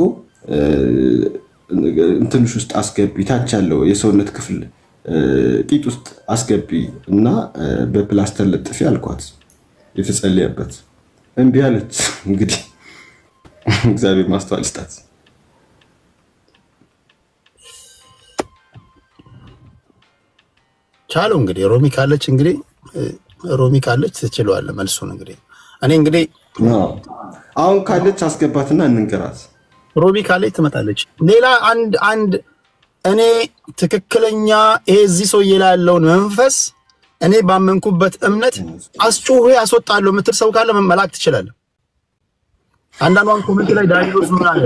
እንትንሽ ውስጥ አስገቢ ታች ያለው የሰውነት ክፍል ጢጥ ውስጥ አስገቢ እና በፕላስተር ለጥፊ አልኳት የተጸለየበት እንዴ አለች እንግዲህ እግዚአብሔር ማስተዋል ይስጣት ቻለው እንግዲህ ሮሚ ካለች ትችላለህ መልሱን እንግዲህ እኔ እንግዲህ አሁን ካለች አስገባትና እንንገራት። ሮቢ ካለች ትመጣለች። ሌላ አንድ እኔ ትክክለኛ ይሄ እዚህ ሰውዬ ላይ ያለውን መንፈስ እኔ ባመንኩበት እምነት አስጮሁ ያስወጣለሁ የምትል ሰው ካለ መላክ ትችላለህ። አንዳንዷን ኮሜንት ላይ ዳኒሎስ ምን አለ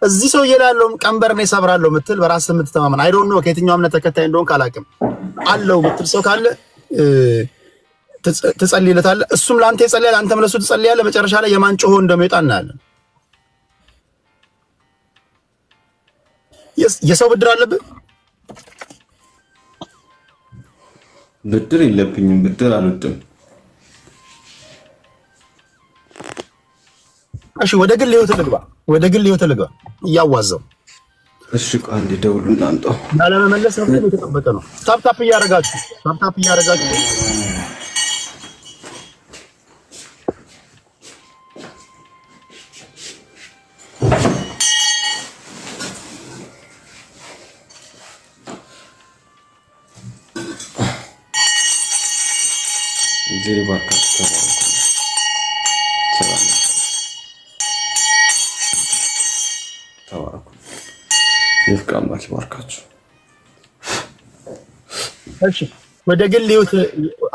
እዚህ ሰውዬ ላይ ያለውን ቀንበር ነው ሰብራለሁ የምትል በራስ የምትተማመን አይ ዶንት ኖ ከየትኛው እምነት ተከታይ እንደሆን ካላቅም አለው የምትል ሰው ካለ ትጸልይለታለህ። እሱም ላንተ ይጸልያል፣ አንተም ለሱ ትጸልያለህ። መጨረሻ ላይ የማን ጮሆ እንደሚወጣ እናያለን። የሰው ብድር አለብህ? ብድር የለብኝም። ብድር አልወድም። እሺ ወደ ግል ህይወት ልግባ እያዋዛው። እሺ ቃል ደውሉና አንተው ያለመመለስ ነው የተጠበቀ ነው። ታፕ እያደረጋችሁ ዜሪ ባርካችሁ ተባረኩ። ይፍቃማች ባርካችሁ። እሺ ወደ ግል ህይወት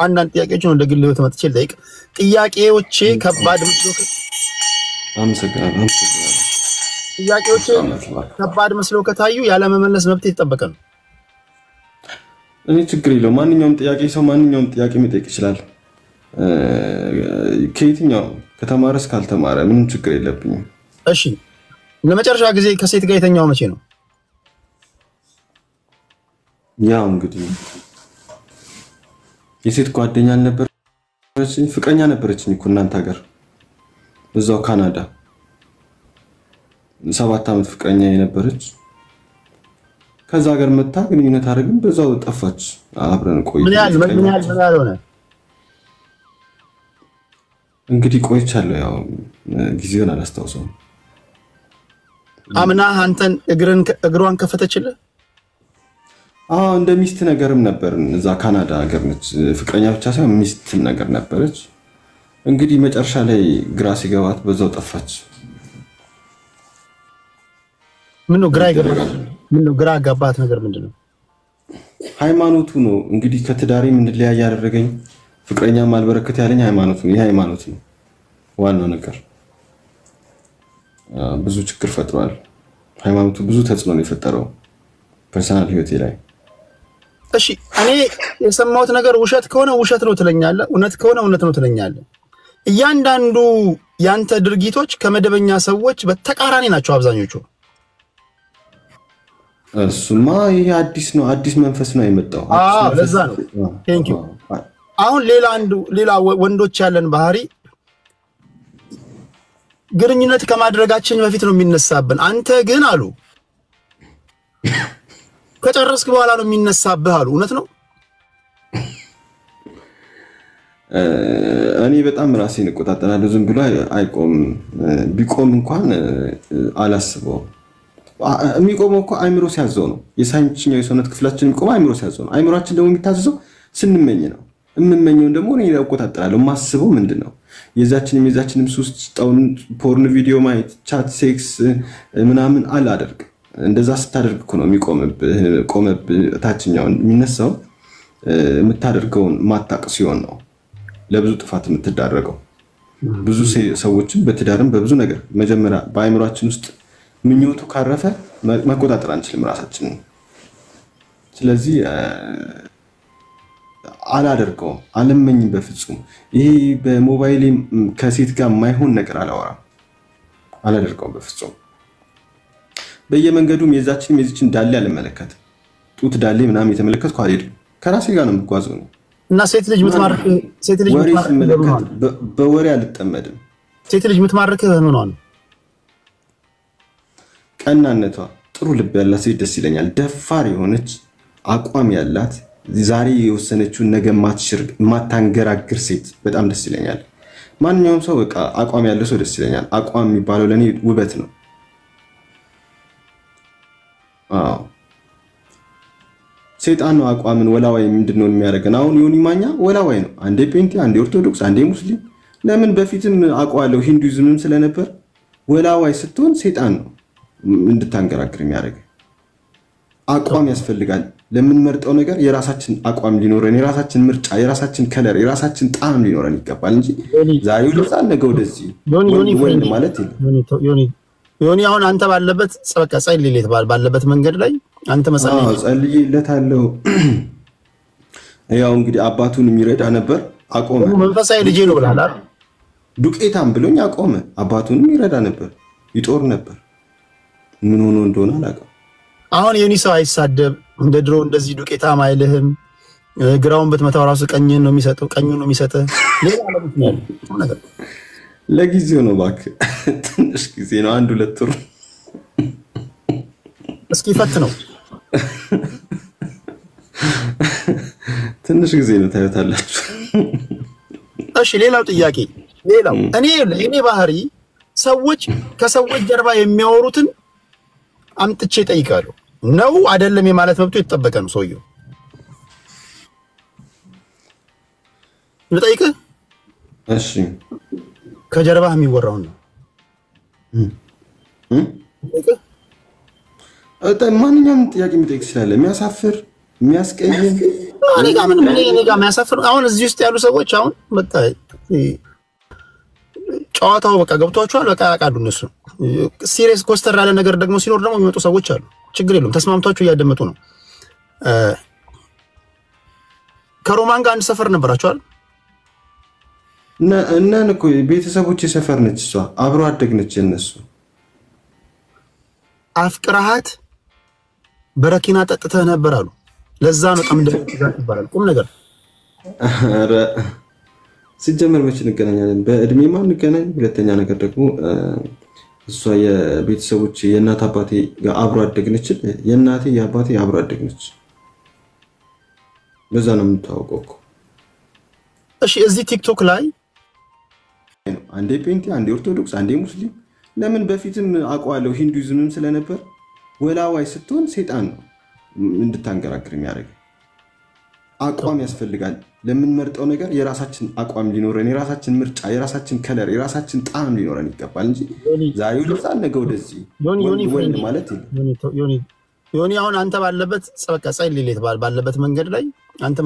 አንዳንድ ጥያቄዎችን ወደ ግል ህይወት መጥቼ ልጠይቅ። ጥያቄዎቼ ከባድ መስሎ ከታዩ ያለመመለስ መብት የተጠበቀ ነው። እኔ ችግር የለው። ማንኛውም ጥያቄ ሰው ማንኛውም ጥያቄ መጠየቅ ይችላል። ከየትኛው ከተማረ እስካልተማረ ምንም ችግር የለብኝም። እሺ ለመጨረሻ ጊዜ ከሴት ጋር የተኛው መቼ ነው? ያው እንግዲህ የሴት ጓደኛ አልነበረችኝ፣ ፍቅረኛ ነበረችኝ እኮ እናንተ ሀገር እዛው ካናዳ 7 ዓመት ፍቅረኛ የነበረች ከዛ ሀገር መጣ ግንኙነት አደረግን፣ በዛው ጠፋች። አብረን ቆይተን ምን ያህል ሆነ? እንግዲህ ቆይቻለሁ። ያው ጊዜውን አላስታውሰውም። አምና አንተን እግሯን ከፈተችልህ? እንደ ሚስት ነገርም ነበር። እዛ ካናዳ ሀገር ነች። ፍቅረኛ ብቻ ሳይሆን ሚስት ነገር ነበረች። እንግዲህ መጨረሻ ላይ ግራ ሲገባት በዛው ጠፋች። ምነው ግራ ያጋባት ነገር ምንድነው? ሃይማኖቱ ነው እንግዲህ። ከትዳሬ ምን ለያይ ያደረገኝ ፍቅረኛ ማልበረከት ያለኝ ሃይማኖቱ ነው። ይሄ ሃይማኖት ነው ዋናው ነገር። ብዙ ችግር ፈጥሯል ሃይማኖቱ። ብዙ ተጽዕኖ ነው የፈጠረው ፐርሰናል ህይወቴ ላይ። እሺ እኔ የሰማሁት ነገር ውሸት ከሆነ ውሸት ነው ትለኛለህ፣ እውነት ከሆነ እውነት ነው ትለኛለህ። እያንዳንዱ ያንተ ድርጊቶች ከመደበኛ ሰዎች በተቃራኒ ናቸው አብዛኞቹ። እሱማ ይሄ አዲስ ነው፣ አዲስ መንፈስ ነው የመጣው። ለዛ ነው። ቴንክ ዩ። አሁን ሌላ ወንዶች ያለን ባህሪ ግንኙነት ከማድረጋችን በፊት ነው የሚነሳብን። አንተ ግን አሉ ከጨረስክ በኋላ ነው የሚነሳብህ አሉ። እውነት ነው? እኔ በጣም ራሴን እቆጣጠራለሁ። ዝም ብሎ አይቆምም። ቢቆም እንኳን አላስበው። የሚቆመው እኮ አይምሮ ሲያዘው ነው። የሳይንስኛው የሰውነት ክፍላችን የሚቆመው አይምሮ ሲያዘው ነው። አይምሮአችን ደግሞ የሚታዘዘው ስንመኝ ነው። የምመኘውን ደግሞ እኔ እቆጣጠራለሁ። ማስበው ምንድነው የዛችንም ሱስ ጣውን ፖርን ቪዲዮ ማየት፣ ቻት፣ ሴክስ ምናምን አላደርግ። እንደዛ ስታደርግ እኮ ነው ቆመብህ ታችኛው የሚነሳው። የምታደርገውን ማታቅ ሲሆን ነው ለብዙ ጥፋት የምትዳረገው። ብዙ ሰዎችን በትዳርም በብዙ ነገር መጀመሪያ በአይምሮአችን ውስጥ ምኞቱ ካረፈ መቆጣጠር አንችልም ራሳችንን። ስለዚህ አላደርገውም፣ አልመኝም በፍጹም። ይሄ በሞባይል ከሴት ጋር የማይሆን ነገር አላደርገውም በፍጹም። በየመንገዱም የዚችን ዳሌ አልመለከትም። ጡት ዳሌ ምናምን የተመለከትኩ አልሄድም። ከራሴ ጋር ነው የምጓዘው ነው። እና ሴት ልጅ በወሬ አልጠመድም። ሴት ልጅ የምትማርከው ምን ነው? ቀናነቷ፣ ጥሩ ልብ ያላት ሴት ደስ ይለኛል። ደፋር የሆነች አቋም ያላት፣ ዛሬ የወሰነችውን ነገ ማታንገራግር ሴት በጣም ደስ ይለኛል። ማንኛውም ሰው በቃ አቋም ያለው ሰው ደስ ይለኛል። አቋም የሚባለው ለኔ ውበት ነው። ሰይጣን ነው አቋምን ወላዋይ ምንድነው የሚያደርገን? አሁን ዮኒ ማኛ ወላዋይ ነው። አንዴ ፔንቴ፣ አንዴ ኦርቶዶክስ፣ አንዴ ሙስሊም ለምን በፊትም አውቀዋለሁ ሂንዱይዝምም ስለነበር ወላዋይ ስትሆን ሰይጣን ነው እንድታንገራግር የሚያደርግ አቋም ያስፈልጋል። ለምን መርጠው ነገር የራሳችን አቋም ሊኖረን የራሳችን ምርጫ የራሳችን ከለር የራሳችን ጣዕም ሊኖረን ይገባል እንጂ ዛሬ ወደዛ ነገ ወደዚህ ወይ ማለት ዮኒ አሁን አንተ ባለበት በቃ ጸልይለት ባለበት መንገድ ላይ አንተ ጸልይለታለሁ። ያው እንግዲህ አባቱን የሚረዳ ነበር አቆመ። መንፈሳዊ ልጅ ነው ብለሃል አይደል? ዱቄታም ብሎኝ አቆመ። አባቱንም ይረዳ ነበር ይጦር ነበር። ምን ሆኖ እንደሆነ አላውቅም። አሁን ዮኒ ሰው አይሳደብ እንደ ድሮ እንደዚህ ዱቄታም አይልህም። ግራውን ብትመታው ራሱ ቀኝን ነው የሚሰጠው ቀኙን ነው የሚሰጠው። ሌላ ነገር ለጊዜው ነው እባክህ ትንሽ ጊዜ ነው 1-2 ወር እስኪ ፈት ነው ትንሽ ጊዜ ነው ታዩታላችሁ። እሺ ሌላው ጥያቄ እኔ ባህሪ ሰዎች ከሰዎች ጀርባ የሚያወሩትን አምጥቼ ጠይቃለሁ ነው አይደለም የማለት መብቱ የተጠበቀ ነው። ሰውየው ልጠይቅህ እሺ ከጀርባህ የሚወራው ነው ማንኛውም ጥያቄ የሚጠይቅ ይችላል። የሚያሳፍር የሚያስቀይም እኔ ጋር የሚያሳፍር አሁን እዚህ ውስጥ ያሉ ሰዎች አሁን በቃ ጨዋታው በቃ ገብቷቸዋል። በቃ ያውቃሉ እነሱ ሲሪየስ ኮስተር ያለ ነገር ደግሞ ሲኖር ደግሞ የሚመጡ ሰዎች አሉ። ችግር የለውም ተስማምቷቸው እያደመጡ ነው። ከሮማን ጋር አንድ ሰፈር ነበራቸዋል እናን እኮ ቤተሰቦች የሰፈር ነች እሷ አብሮ አደግነች የነሱ አፍቅራሃት በረኪና ጠጥተህ ነበር አሉ። ለዛ ነው ጠምደህ ይባላል። ቁም ነገር አረ ሲጀመር መች እንገናኛለን? በእድሜማ እንገናኝ። ሁለተኛ ነገር ደግሞ እሷ የቤተሰቦች የእናት አባቴ ጋር አብሮ አደግነች። የእናቴ የአባቴ አብሮ አደግነች። በዛ ነው የምታውቀው እኮ። እሺ እዚህ ቲክቶክ ላይ አንዴ ፔንቴ አንዴ ኦርቶዶክስ አንዴ ሙስሊም ለምን በፊትም አውቀዋለሁ ሂንዱይዝምም ስለነበር ወላዋይ ስትሆን ሰይጣን ነው እንድታንገራግር የሚያደርግ አቋም ያስፈልጋል። ለምን መርጠው ነገር የራሳችን አቋም ሊኖረን የራሳችን ምርጫ የራሳችን ከለር የራሳችን ጣዕም ሊኖረን ይገባል እንጂ ዛሬ ወደዛ ነገ ወደዚህ ወይ ማለት ዮኒ አሁን አንተ ባለበት በቃ ጸልይለት ባለበት መንገድ ላይ አንተ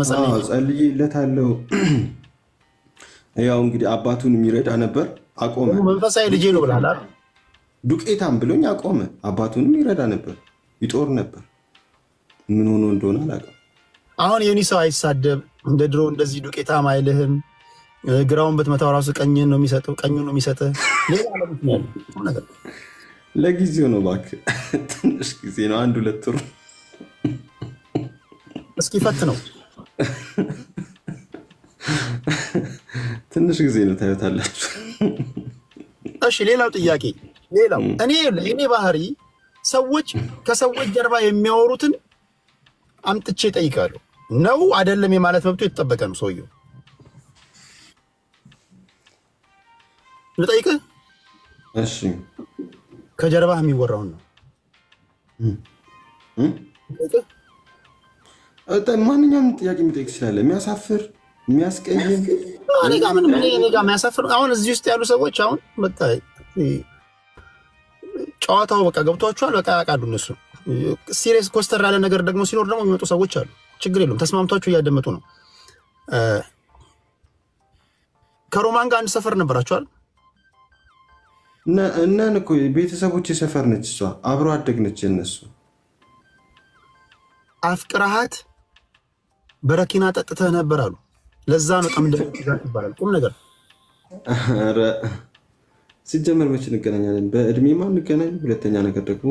ጸልይለታለሁ። ያው እንግዲህ አባቱን የሚረዳ ነበር አቆመ። መንፈሳዊ ልጅ ነው ብለሃል አይደል? ዱቄታም ብሎኝ አቆመ። አባቱንም ይረዳ ነበር ይጦር ነበር። ምን ሆኖ እንደሆነ አላውቅም። አሁን ዮኒ ሰው አይሳደብ እንደ ድሮ እንደዚህ ዱቄታም አይልህም። ግራውን ብትመታው ራሱ ቀኝን ነው የሚሰጠው ቀኙን ነው የሚሰጠው። ሌላ ነገር ለጊዜው ነው እባክህ ትንሽ ጊዜ ነው 1-2 ወር እስኪ ፈት ነው ትንሽ ጊዜ ነው ታዩታላችሁ። እሺ ሌላው ጥያቄ እኔ ባህሪ ሰዎች ከሰዎች ጀርባ የሚያወሩትን አምጥቼ ጠይቃለሁ ነው አይደለም የማለት መብቱ የተጠበቀ ነው። ሰውየው ልጠይቅህ እሺ ከጀርባህ የሚወራው ነው ማንኛውም ጥያቄ የሚጠይቅ ይችላል። የሚያሳፍር የሚያስቀይም እኔ ጋር የሚያሳፍር አሁን እዚህ ውስጥ ያሉ ሰዎች አሁን በቃ ጨዋታው በቃ ገብቷቸዋል። በቃ ያውቃሉ እነሱ ሲሪየስ ኮስተር ያለ ነገር ደግሞ ሲኖር ደግሞ የሚመጡ ሰዎች አሉ። ችግር የለውም ተስማምቷቸው እያደመጡ ነው። ከሮማን ጋር አንድ ሰፈር ነበራቸዋል እናን እኮ ቤተሰቦች የሰፈር ነች እሷ አብሮ አደግነች የነሱ አፍቅራሃት በረኪና ጠጥተህ ነበር አሉ። ለዛ ነው ጠምደህ ይባላል። ቁም ነገር አረ ሲጀመር መች እንገናኛለን? በእድሜማ እንገናኝ። ሁለተኛ ነገር ደግሞ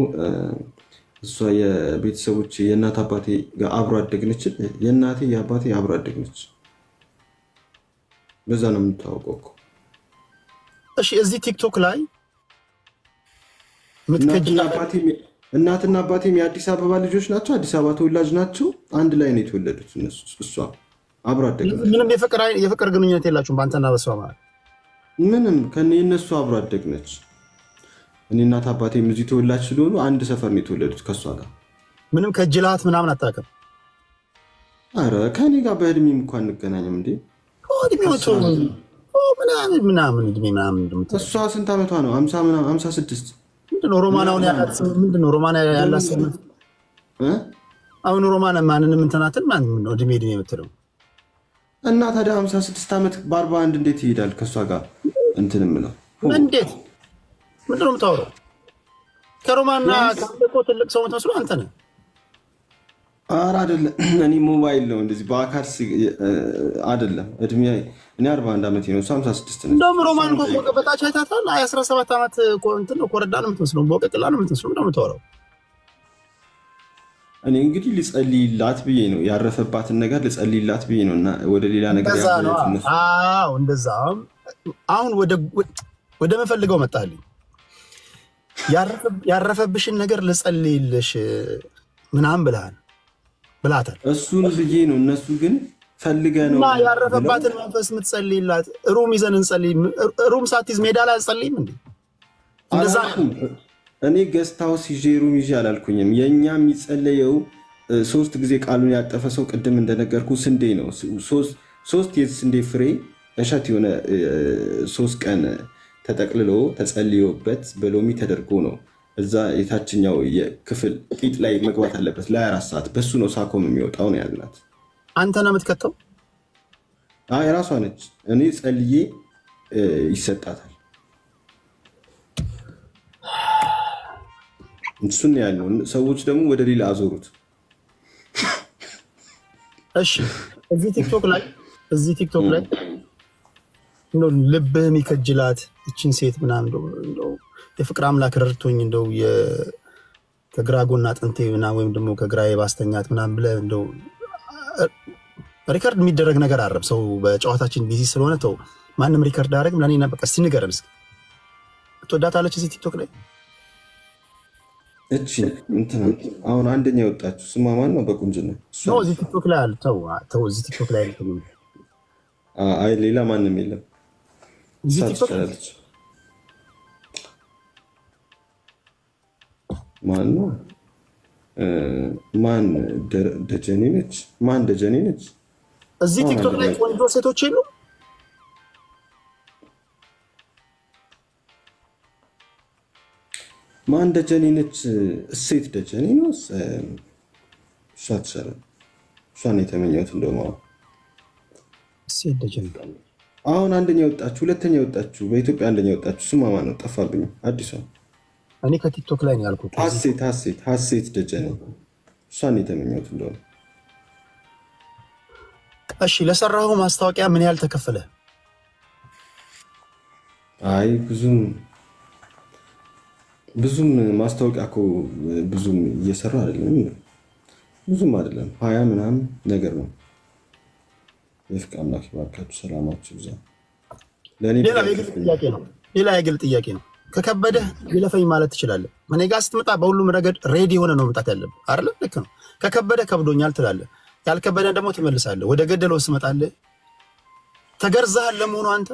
እሷ የቤተሰቦች የእናት አባቴ ጋር አብሮ አደግነች። የእናቴ የአባቴ አብሮ አደግነች። በዛ ነው የምታውቀው እኮ። እሺ እዚህ ቲክቶክ ላይ እናትና አባቴም የአዲስ አበባ ልጆች ናቸው። አዲስ አበባ ተወላጅ ናቸው። አንድ ላይ ነው የተወለዱት እነሱ። እሷ አብሮ አደግነች። ምንም የፍቅር ግንኙነት የላችሁም በአንተና በሷ ማለት? ምንም የእነሱ አብሮ አደግነች። እኔ እናት አባቴም እዚህ ተወላጅ ስለሆኑ አንድ ሰፈር ነው የተወለዱት ከሷ ጋር። ምንም ከጅላት ምናምን አታውቅም? አረ ከኔ ጋር በእድሜም እንኳን እንገናኝም እንዴ? ምናምን እድሜ ምናምን እሷ ስንት ዓመቷ ነው? 50 ምናምን 56 ምንድነው ሮማናውን ያላት ምንድነው ሮማና ያላት አሁን ሮማና ማንንም እንትናትን ማን ነው እድሜ የምትለው እና ታዲያ 56 ዓመት በ41 እንዴት ይሄዳል ከሷ ጋር እንትንም ነው እንዴት ምንድነው የምታወራው? ከሮማና ከአንተኮ ትልቅ ሰው የምትመስለው አንተ ነህ። ኧረ አይደለም እኔ ሞባይል ነው እንደዚህ በአካል አይደለም እድሜ እኔ 41 ዓመት ነው 56 ነው። እንደውም ሮማን እኮ በታች አይታታል 17 ዓመት እኮ እንትን ነው ኮረዳ ነው የምትመስለው በቀቅላ ነው የምትመስለው ነው የምታወራው። እኔ እንግዲህ ልጸልይላት ብዬ ነው ያረፈባትን ነገር ልጸልይላት ብዬ ነውና ወደ ሌላ ነገር ያለው አዎ እንደዛ አሁን ወደ መፈልገው መጣልኝ ያረፈብሽን ነገር ልጸልይልሽ ምናምን ብላታል እሱን ብዬ ነው እነሱ ግን ፈልገህ ነው እና ያረፈባትን መንፈስ የምትጸልይላት ሩም ይዘን እንጸልይ ሩም ሳትይዝ ሜዳ ላይ አትጸልይም እንዴ እንደዛ እኔ ገስታውስ ይዤ ሩም ይዤ አላልኩኝም የኛ የሚጸለየው 3 ጊዜ ቃሉን ያጠፈ ሰው ቅድም እንደነገርኩ ስንዴ ነው 3 የስንዴ ፍሬ እሸት የሆነ 3 ቀን ተጠቅልሎ ተጸልዮበት በሎሚ ተደርጎ ነው እዛ የታችኛው የክፍል ቂጥ ላይ መግባት አለበት ለ24 ሰዓት በሱ ነው ሳኮም የሚወጣው ነው ያልናት። አንተ ነው የምትከተው? አይ ራሷ ነች። እኔ ጸልዬ ይሰጣታል። እሱን ያለው ሰዎች ደግሞ ወደ ሌላ አዞሩት። እሺ እዚህ ቲክቶክ ላይ እንደው ልብህ የሚከጅላት እቺን ሴት ምናምን እንደው የፍቅር አምላክ ረድቶኝ እንደው ከግራጎና አጥንቴ ምናምን ወይም ደግሞ ከግራዬ ባስተኛት ምናምን ብለህ እንደው ሪከርድ የሚደረግ ነገር አረብ ሰው በጨዋታችን ቢዚ ስለሆነ ተው ማንም ሪከርድ አደረግም ለኔ በቃ እስቲ ንገረን እስኪ ትወዳታለች እዚህ ቲክቶክ ላይ እቺ እንትና አሁን አንደኛ ወጣችሁ ስማ ማን ነው በቁንጅና ነው እዚህ ቲክቶክ ላይ አለ ተው እዚህ ቲክቶክ ላይ ነው አይ ሌላ ማንም የለም እዚህ ቲክቶክ ማን ደጀኔ ነች እዚህ ቲክቶክ ላይ ቆንጆ ሴቶች የሉ ማን ደጀኔ ነች እሴት ደጀኔ ነው እሷን የተመኘሁት እንደውም እሴት ደጀኔ አሁን አንደኛ ወጣችሁ ሁለተኛ ወጣችሁ በኢትዮጵያ አንደኛ ወጣችሁ ስማ ማን ነው ጠፋብኝ አዲሷ እኔ ከቲክቶክ ላይ ነው ያልኩት ሀሴት ደጀኔ እሷን የተመኘሁት እንደውም እሺ ለሰራው ማስታወቂያ ምን ያህል ተከፈለ? አይ ብዙም ማስታወቂያ እኮ ብዙም እየሰራ አይደለም ብዙም አይደለም 20 ምናምን ነገር ነው። የፍቅር አምላክ ይባርካችሁ ሰላማችሁ ይብዛ። ለኔ ሌላ የግል ጥያቄ ነው ከከበደ ይለፈኝ ማለት ትችላለህ። እኔ ጋር ስትመጣ በሁሉም ረገድ ሬዲ ሆነ ነው መምጣት ያለብህ አይደል? ልክ ነው። ከከበደ ከብዶኛል ትላለህ ያልከበደ ደግሞ ትመልሳለህ። ወደ ገደለው ስመጣለህ ተገርዘሃል ለመሆኑ አንተ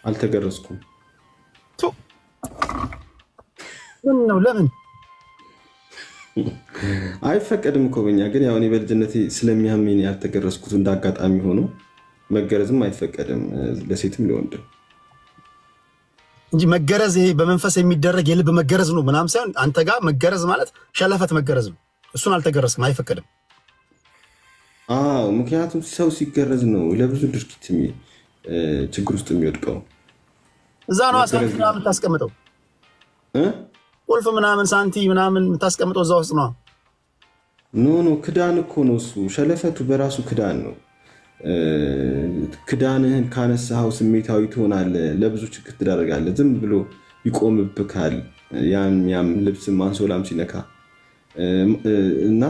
አልተገረዝኩም ነው ለምን አይፈቀድም እኮ በእኛ ግን ያው እኔ በልጅነቴ ስለሚያመኝ ያልተገረዝኩት እንዳጋጣሚ ሆኖ መገረዝም አይፈቀድም ለሴትም ለወንድም እንጂ መገረዝ ይሄ በመንፈስ የሚደረግ የልብ መገረዝ ነው ምናምን ሳይሆን አንተ ጋር መገረዝ ማለት ሸለፈት መገረዝ ነው። እሱን አልተገረዝክም አይፈቀድም። ምክንያቱም ሰው ሲገረዝ ነው ለብዙ ድርጊት ችግር ውስጥ የሚወድቀው። እዛ ነው ሳንቲ ምናምን ታስቀምጠው ቁልፍ ምናምን ሳንቲ ምናምን ታስቀምጠው እዛ ውስጥ ነው። ኖ ክዳን እኮ ነው እሱ ሸለፈቱ በራሱ ክዳን ነው። ክዳንህን ካነሳው ስሜታዊ ትሆናለህ ለብዙ ችግር ትዳረጋለህ። ዝም ብሎ ይቆምብካል ያም ልብስም አንሶላም ሲነካ እና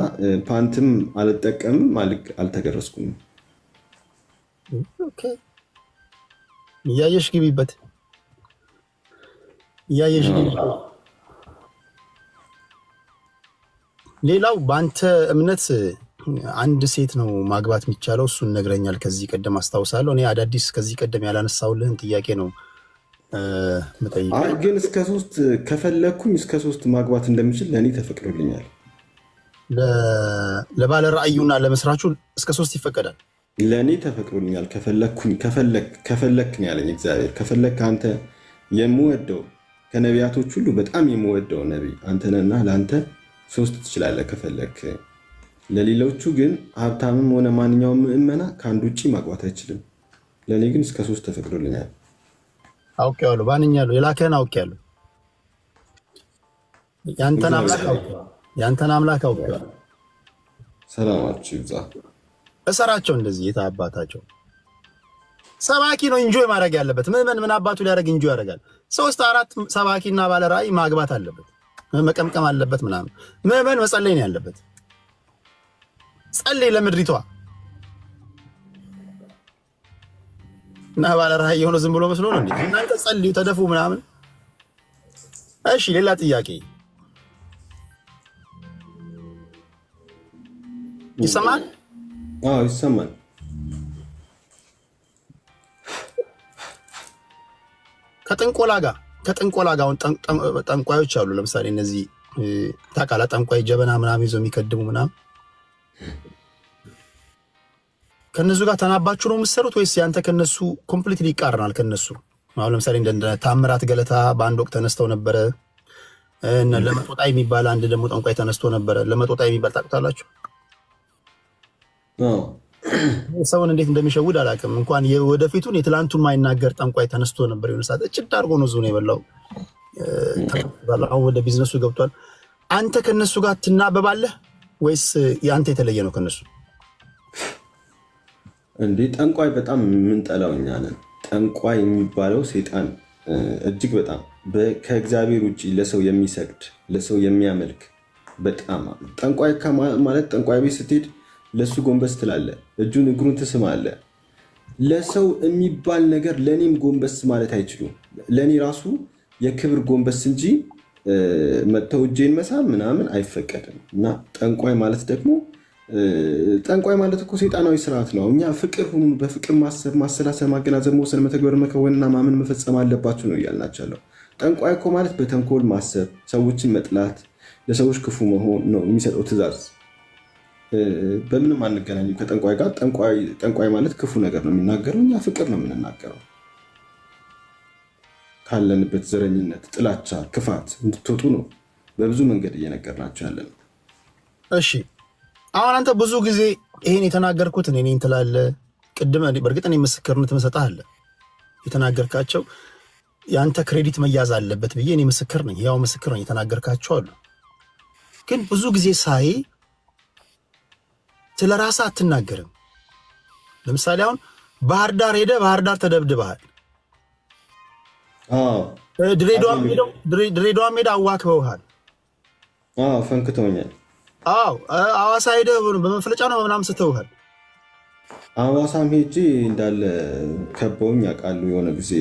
ፓንትም አልጠቀምም አልተገረዝኩም። ኦኬ ያየሽ ግቢበት ያየሽ ግቢበት። ሌላው በአንተ እምነት አንድ ሴት ነው ማግባት የሚቻለው እሱን ነግረኛል ከዚህ ቀደም አስታውሳለሁ። እኔ አዳዲስ ከዚህ ቀደም ያላነሳውልህን ጥያቄ ነው መጠየቅ። ግን እስከ 3 ከፈለኩኝ እስከ 3 ማግባት እንደምችል ለኔ ተፈቅዶልኛል። ለባለ ራእዩና ለመስራቹ እስከ 3 ይፈቀዳል። ለኔ ተፈቅዶልኛል። ከፈለክ ነው ያለኝ እግዚአብሔር። ከፈለክ አንተ የምወደው ከነቢያቶች ሁሉ በጣም የምወደው ነብይ አንተ ነህና ለአንተ 3 ትችላለህ ከፈለክ። ለሌሎቹ ግን ሀብታምም ሆነ ማንኛውም ምእመና ከአንድ ውጪ ማግባት አይችልም። ለኔ ግን እስከ 3 ተፈቅዶልኛል። አውቄዋለሁ፣ ባንኛለሁ፣ የላከህን አውቄያለሁ። ያንተን አምላክ አውቄዋለሁ። ሰላማችሁ ይብዛ። እሰራቸው እንደዚህ የታባታቸው ሰባኪ ነው ኢንጆይ ማድረግ ያለበት። ምን አባቱ ሊያደርግ ኢንጆይ ያደርጋል? 3 4 ሰባኪና ባለ ራእይ ማግባት አለበት፣ መቀምቀም አለበት ምናምን። ምዕመን መጸለይ ነው ያለበት። ጸልይ ለምድሪቷ እና ባለ ራእይ የሆነ ዝም ብሎ መስሎ ነው እንዴ? እናንተ ጸልዩ ተደፉ ምናምን። እሺ ሌላ ጥያቄ ይሰማል? አዎ ይሰማል። ከጥንቆላ ጋር አሁን ጠንቋዮች አሉ። ለምሳሌ እነዚህ ታውቃለህ፣ ጠንቋይ ጀበና ምናምን ይዞ የሚከድሙ ምናምን። ከነሱ ጋር ተናባችሁ ነው የምትሰሩት ወይስ ያንተ ከነሱ ኮምፕሊትሊ ይቃረናል? ከነሱ አሁን ለምሳሌ እንደ ታምራት ገለታ በአንድ ወቅት ተነስተው ነበረ። ለመጦጣ የሚባል አንድ ደግሞ ጠንቋይ ተነስቶ ነበረ። ለመጦጣ የሚባል ታውቁታላችሁ? ሰውን እንዴት እንደሚሸውድ አላውቅም። እንኳን የወደፊቱን የትላንቱን ማይናገር ጠንቋይ ተነስቶ ነበር። የሆነ ሰዓት እጭድ አድርጎ ነው ዙን የበላው። አሁን ወደ ቢዝነሱ ገብቷል። አንተ ከነሱ ጋር ትናበባለህ ወይስ ያንተ የተለየ ነው ከነሱ? እንዴ ጠንቋይ በጣም የምንጠላው እኛ ነን። ጠንቋይ የሚባለው ሰይጣን እጅግ በጣም ከእግዚአብሔር ውጪ ለሰው የሚሰግድ ለሰው የሚያመልክ በጣም ጠንቋይ ማለት ጠንቋይ ቤት ስትሄድ ለሱ ጎንበስ ትላለህ፣ እጁን እግሩን ትስማለህ። ለሰው የሚባል ነገር ለኔም ጎንበስ ማለት አይችሉም። ለኔ ራሱ የክብር ጎንበስ እንጂ መተው እጄን መሳም ምናምን አይፈቀድም። እና ጠንቋይ ማለት ደግሞ ጠንቋይ ማለት እኮ ሰይጣናዊ ስርዓት ነው። እኛ ፍቅር ሁኑ፣ በፍቅር ማሰብ፣ ማሰላሰል፣ ማገናዘብ፣ መወሰን፣ መተግበር፣ መከወንና ማመን መፈጸም አለባችሁ ነው እያልናቸው። ጠንቋይ እኮ ማለት በተንኮል ማሰብ፣ ሰዎችን መጥላት፣ ለሰዎች ክፉ መሆን ነው የሚሰጠው ትእዛዝ። በምንም አንገናኝም ከጠንቋይ ጋር። ጠንቋይ ማለት ክፉ ነገር ነው የሚናገረው፣ እኛ ፍቅር ነው የምንናገረው። ካለንበት ዘረኝነት፣ ጥላቻ፣ ክፋት እንድትወጡ ነው በብዙ መንገድ እየነገርናቸው ያለን። እሺ አሁን አንተ ብዙ ጊዜ ይሄን የተናገርኩት እኔ ነኝ ትላለህ። ቅድም በእርግጥ እኔ ምስክርነት መሰጣለሁ። የተናገርካቸው ያንተ ክሬዲት መያዝ አለበት ብዬ እኔ ምስክር ነኝ፣ ያው ምስክር ነኝ። የተናገርካቸው አሉ። ግን ብዙ ጊዜ ሳይ ስለራስህ አትናገርም። ለምሳሌ አሁን ባህር ዳር ሄደህ ባህር ዳር ተደብድበሃል። ድሬዳዋ ሄደህ አዋክበውሃል። ፈንክተውኛል። አዋሳ ሄደህ በመፍለጫ ነው ምናምን ስተውሃል። አዋሳም ሄጄ እንዳለ ከበውኝ ያውቃሉ። የሆነ ጊዜ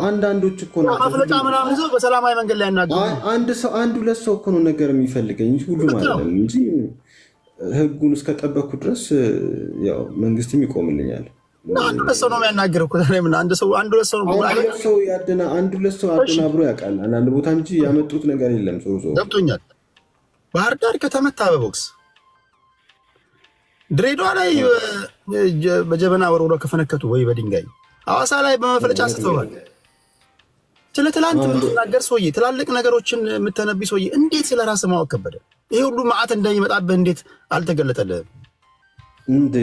አንዳንዶች እኮ ነው መፍለጫ ምናምን ይዘው በሰላማዊ መንገድ ላይ ያናገሩ። አንድ ሁለት ሰው እኮ ነው ነገር የሚፈልገኝ ሁሉ ማለት ነው እንጂ ህጉን እስከጠበቅኩ ድረስ ያው መንግስትም ይቆምልኛል። አንድ ሁለት ሰው ነው የሚያናገረው እኮ ታዲያ ምን አንድ ሁለት ሰው አብሮ ያውቃል አንዳንድ ቦታ እንጂ ያመጡት ነገር የለም። ገብቶኛል። ባህር ዳር ከተመታ በቦክስ ድሬዳዋ ላይ በጀበና ወርውሮ ከፈነከቱ ወይ በድንጋይ አዋሳ ላይ በመፍለጫ ስተዋል። ስለ ትላንት የምትናገር ሰውዬ፣ ትላልቅ ነገሮችን የምትነብይ ሰውዬ እንዴት ስለራስ ማወቅ ከበደ? ይሄ ሁሉ መዓት እንደሚመጣብህ እንዴት አልተገለጠልህም እንዴ?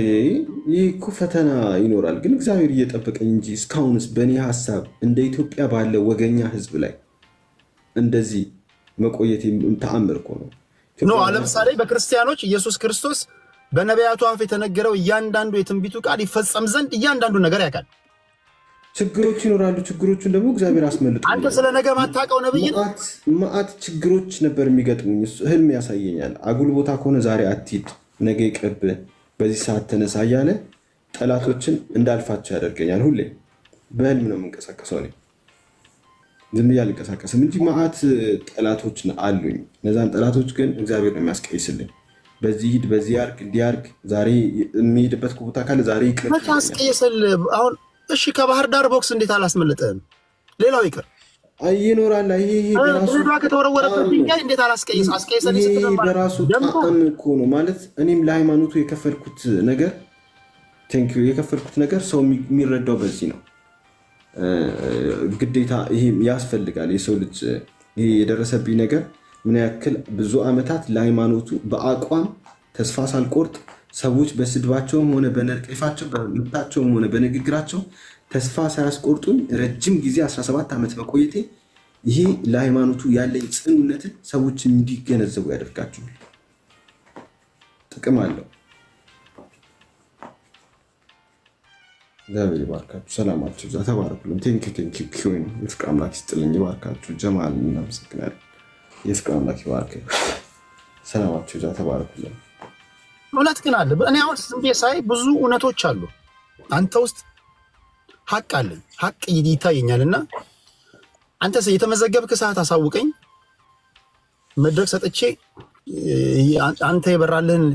ይህ እኮ ፈተና ይኖራል፣ ግን እግዚአብሔር እየጠበቀኝ እንጂ እስካሁንስ በእኔ ሀሳብ እንደ ኢትዮጵያ ባለ ወገኛ ህዝብ ላይ እንደዚህ መቆየት ተአምር እኮ ነው። ለምሳሌ በክርስቲያኖች ኢየሱስ ክርስቶስ በነቢያቱ አፍ የተነገረው እያንዳንዱ የትንቢቱ ቃል ይፈጸም ዘንድ እያንዳንዱ ነገር ያውቃል። ችግሮች ይኖራሉ። ችግሮቹን ደግሞ እግዚአብሔር አስመልጦ አንተ ስለ ነገ ማታውቀው ነብይ መዓት ችግሮች ነበር የሚገጥሙኝ። ህልም ያሳየኛል። አጉል ቦታ ከሆነ ዛሬ አትሂድ፣ ነገ ይቅርብህ፣ በዚህ ሰዓት ተነሳ እያለ ጠላቶችን እንዳልፋቸው ያደርገኛል። ሁሌ በህልም ነው የምንቀሳቀሰው። እኔ ዝም ብዬ አልንቀሳቀስም እንጂ መዓት ጠላቶች አሉኝ። እነዛን ጠላቶች ግን እግዚአብሔር ነው የሚያስቀይስልኝ። በዚህ ሂድ፣ በዚህ ያርግ፣ እንዲያርግ፣ ዛሬ የሚሄድበት ቦታ ካለ ዛሬ ይቅር አስቀይስል። አሁን እሺ ከባህር ዳር ቦክስ እንዴት አላስመለጠህም? ሌላው ይቅር ይኖራል። ይሄ በራሱ ከተወረወረበት ድንጋይ እንዴት አስቀይሰን ይሄ በራሱ ጣዕም እኮ ነው ማለት እኔም ለሃይማኖቱ የከፈልኩት ነገር የከፈልኩት ነገር ሰው የሚረዳው በዚህ ነው። ግዴታ ይሄ ያስፈልጋል። የሰው ልጅ ይሄ የደረሰብኝ ነገር ምን ያክል ብዙ ዓመታት ለሃይማኖቱ በአቋም ተስፋ ሳልቆርጥ ሰዎች በስድባቸውም ሆነ በነቀፋቸው በምታቸውም ሆነ በንግግራቸው ተስፋ ሳያስቆርጡኝ ረጅም ጊዜ 17 ዓመት መቆየቴ ይሄ ለሃይማኖቱ ያለኝ ጽኑነትን ሰዎች እንዲገነዘቡ ያደርጋቸዋል። ጥቅም አለው። እግዚአብሔር ይባርካችሁ። ሰላማችሁ ዛ ተባረኩልኝ። ቴንክ ዩ ኪዩን የፍቅር አምላክ ይስጥልኝ። ይባርካችሁ። ጀማል እናመሰግናለን። የፍቅር አምላክ ይባርካችሁ። ሰላማችሁ ዛ ተባረኩልኝ። እውነት ግን አለ። እኔ አሁን ዝም ብዬ ሳይ ብዙ እውነቶች አሉ። አንተ ውስጥ ሐቅ አለኝ፣ ሐቅ ይታየኛልና አንተ የተመዘገብክ ሰዓት አሳውቀኝ። መድረክ ሰጥቼ አንተ የበራልህን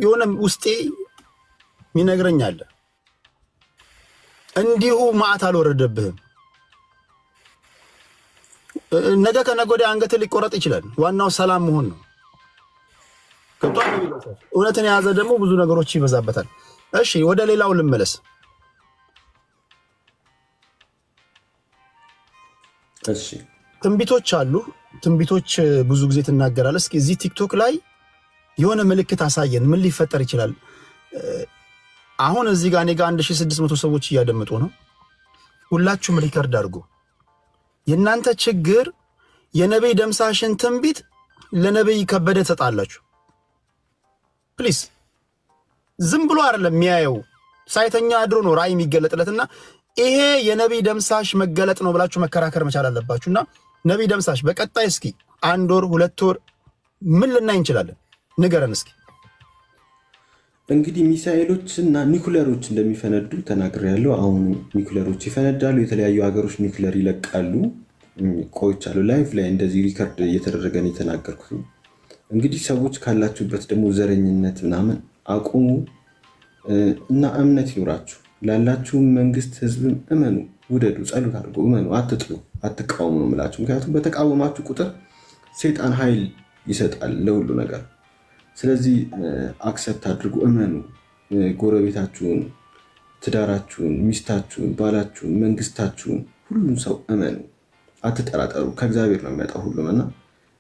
የሆነ ውስጤ የሚነግረኝ አለ። እንዲሁ ማዕት አልወረደብህም። ነገ ከነገ ወዲያ አንገትህ ሊቆረጥ ይችላል። ዋናው ሰላም መሆን ነው። እውነትን የያዘ ደግሞ ብዙ ነገሮች ይበዛበታል። እሺ ወደ ሌላው ልመለስ። እሺ ትንቢቶች አሉ። ትንቢቶች ብዙ ጊዜ ትናገራለህ። እስኪ እዚህ ቲክቶክ ላይ የሆነ ምልክት አሳየን። ምን ሊፈጠር ይችላል? አሁን እዚህ ጋር እኔ ጋር 1600 ሰዎች እያደመጡ ነው። ሁላችሁም ሪከርድ አድርጉ። የእናንተ ችግር የነብይ ደምሳሽን ትንቢት ለነብይ ከበደ ተጣላችሁ። ፕሊዝ ዝም ብሎ አይደለም የሚያየው፣ ሳይተኛ አድሮ ነው ራእይ የሚገለጥለትና ይሄ የነብይ ደምሳሽ መገለጥ ነው ብላችሁ መከራከር መቻል አለባችሁና ነብይ ደምሳሽ በቀጣይ እስኪ 1 ወር 2 ወር ምን ልናይ እንችላለን? ንገረን እስኪ። እንግዲህ ሚሳኤሎች እና ኒኩለሮች እንደሚፈነዱ ተናግሬያለሁ። አሁን ኒኩለሮች ይፈነዳሉ። የተለያዩ ሀገሮች ኒኩለር ይለቃሉ። ቆይቻለሁ ላይቭ ላይ እንደዚህ ሪከርድ እየተደረገ ነው የተናገርኩት። እንግዲህ ሰዎች ካላችሁበት ደግሞ ዘረኝነት ምናምን አቁሙ እና እምነት ይኖራችሁ። ላላችሁ መንግስት ህዝብም እመኑ፣ ውደዱ፣ ጸሎት አድርጉ፣ እመኑ፣ አትጥሉ፣ አትቃወሙ ነው የምላችሁ። ምክንያቱም በተቃወማችሁ ቁጥር ሰይጣን ኃይል ይሰጣል ለሁሉ ነገር። ስለዚህ አክሰፕት አድርጉ፣ እመኑ። ጎረቤታችሁን፣ ትዳራችሁን፣ ሚስታችሁን፣ ባላችሁን፣ መንግስታችሁን፣ ሁሉም ሰው እመኑ፣ አትጠራጠሩ። ከእግዚአብሔር ነው የሚመጣው ሁሉምና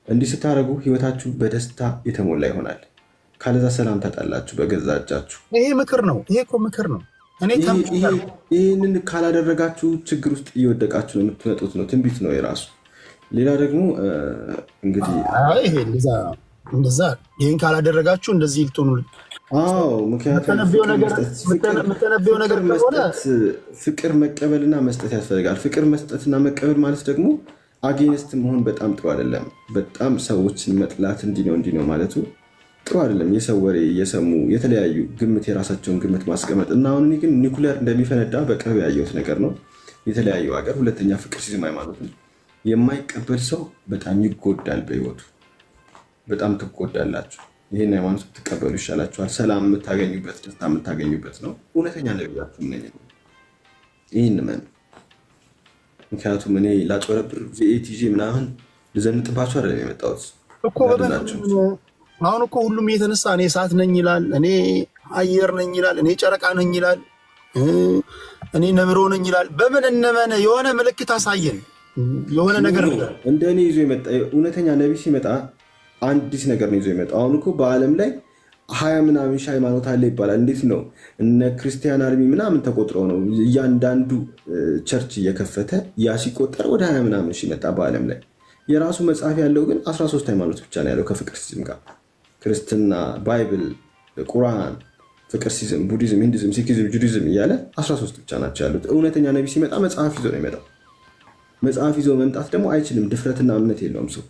እንዲህ ስታደርጉ ህይወታችሁ በደስታ የተሞላ ይሆናል። ካለዛ ሰላም ታጣላችሁ በገዛ እጃችሁ። ይሄ ምክር ነው። ይሄ እኮ ምክር ነው። ይህንን ካላደረጋችሁ ችግር ውስጥ እየወደቃችሁ ነው የምትመጡት ነው። ትንቢት ነው የራሱ። ሌላ ደግሞ እንግዲህ እንደዛ ይሄን ካላደረጋችሁ እንደዚህ ልትሆኑ። ምክንያቱም ፍቅር መቀበልና መስጠት ያስፈልጋል። ፍቅር መስጠትና መቀበል ማለት ደግሞ አጌንስት መሆን በጣም ጥሩ አይደለም። በጣም ሰዎችን መጥላት እንዲህ ነው ማለቱ ጥሩ አይደለም። የሰው ወሬ እየሰሙ የተለያዩ ግምት የራሳቸውን ግምት ማስቀመጥ እና አሁን ግን ኒኩለር እንደሚፈነዳ በቅርብ ያየሁት ነገር ነው። የተለያዩ ሀገር ሁለተኛ ፍቅር ሲዝም ሃይማኖት ነው የማይቀበል ሰው በጣም ይጎዳል በህይወቱ። በጣም ትጎዳላችሁ። ይሄን ሃይማኖት ትቀበሉ ይሻላችኋል። ሰላም የምታገኙበት ደስታ የምታገኙበት ነው። እውነተኛ ነብያችሁ ነኝ ይሄን ማን ምክንያቱም እኔ ላጭበረብር ቪኤቲጂ ምናምን ልዘንጥባችሁ አይደለም የመጣሁት እኮ አሁን እኮ ሁሉም የተነሳ እኔ እሳት ነኝ ይላል፣ እኔ አየር ነኝ ይላል፣ እኔ ጨረቃ ነኝ ይላል፣ እኔ ነብሮ ነኝ ይላል። በምን እነመነ የሆነ ምልክት አሳየን። የሆነ ነገር እንደኔ ይዞ የመጣ እውነተኛ ነብይ ሲመጣ አዲስ ነገር ነው ይዞ የመጣው። አሁን እኮ በዓለም ላይ 20 ምናምን ሺህ ሃይማኖት አለ ይባላል። እንዴት ነው እነ ክርስቲያን አርሚ ምናምን ተቆጥረው ነው እያንዳንዱ ቸርች እየከፈተ ያ ሲቆጠር ወደ 20 ምናምን ሺህ መጣ በዓለም ላይ። የራሱ መጽሐፍ ያለው ግን 13 ሃይማኖት ብቻ ነው ያለው ከፍቅር ሲዝም ጋር። ክርስትና፣ ባይብል፣ ቁርአን፣ ፍቅር ሲዝም፣ ቡዲዝም፣ ሂንዱይዝም፣ ሲኪዝም፣ ጁዲዝም እያለ 13 ብቻ ናቸው ያሉት። እውነተኛ ነብይ ሲመጣ መጽሐፍ ይዞ ነው የሚመጣው። መጽሐፍ ይዞ መምጣት ደግሞ አይችልም፣ ድፍረትና እምነት የለውም ሰው።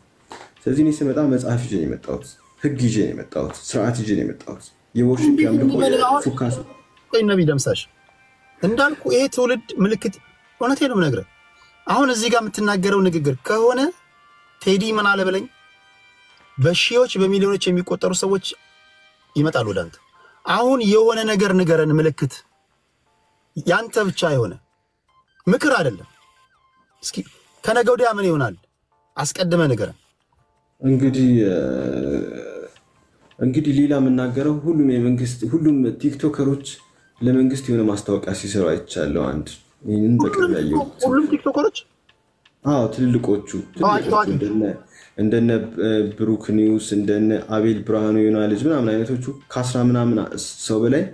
ስለዚህ እኔ ስመጣ መጽሐፍ ይዤ ነው የመጣሁት፣ ህግ ይዤ ነው የመጣሁት፣ ስርዓት ይዤ ነው የመጣሁት። የወርሺፕ ያምልኮ ፉካስ ቆይ ነብይ ደምሳሽ እንዳልኩ ይሄ ትውልድ ምልክት እውነቴን ነው የምነግርህ። አሁን እዚህ ጋር የምትናገረው ንግግር ከሆነ ቴዲ ምን አለ በለኝ፣ በሺዎች በሚሊዮኖች የሚቆጠሩ ሰዎች ይመጣሉ ወደ አንተ። አሁን የሆነ ነገር ንገረን፣ ምልክት ያንተ ብቻ የሆነ ምክር አይደለም። እስኪ ከነገ ወዲያ ምን ይሆናል? አስቀድመ ነገር እንግዲህ ሌላ የምናገረው ሁሉም ቲክቶከሮች ለመንግስት የሆነ ማስታወቂያ ሲሰሩ አይቻለሁ። አንድ ይሄንን በቅርብ ያየሁት ሁሉም ቲክቶከሮች ትልልቆቹ እንደነ ብሩክ ኒውስ እንደነ አቤል ብርሃኑ የሆነ ልጅ ምናምን አይነቶቹ ከ10 ምናምን ሰው በላይ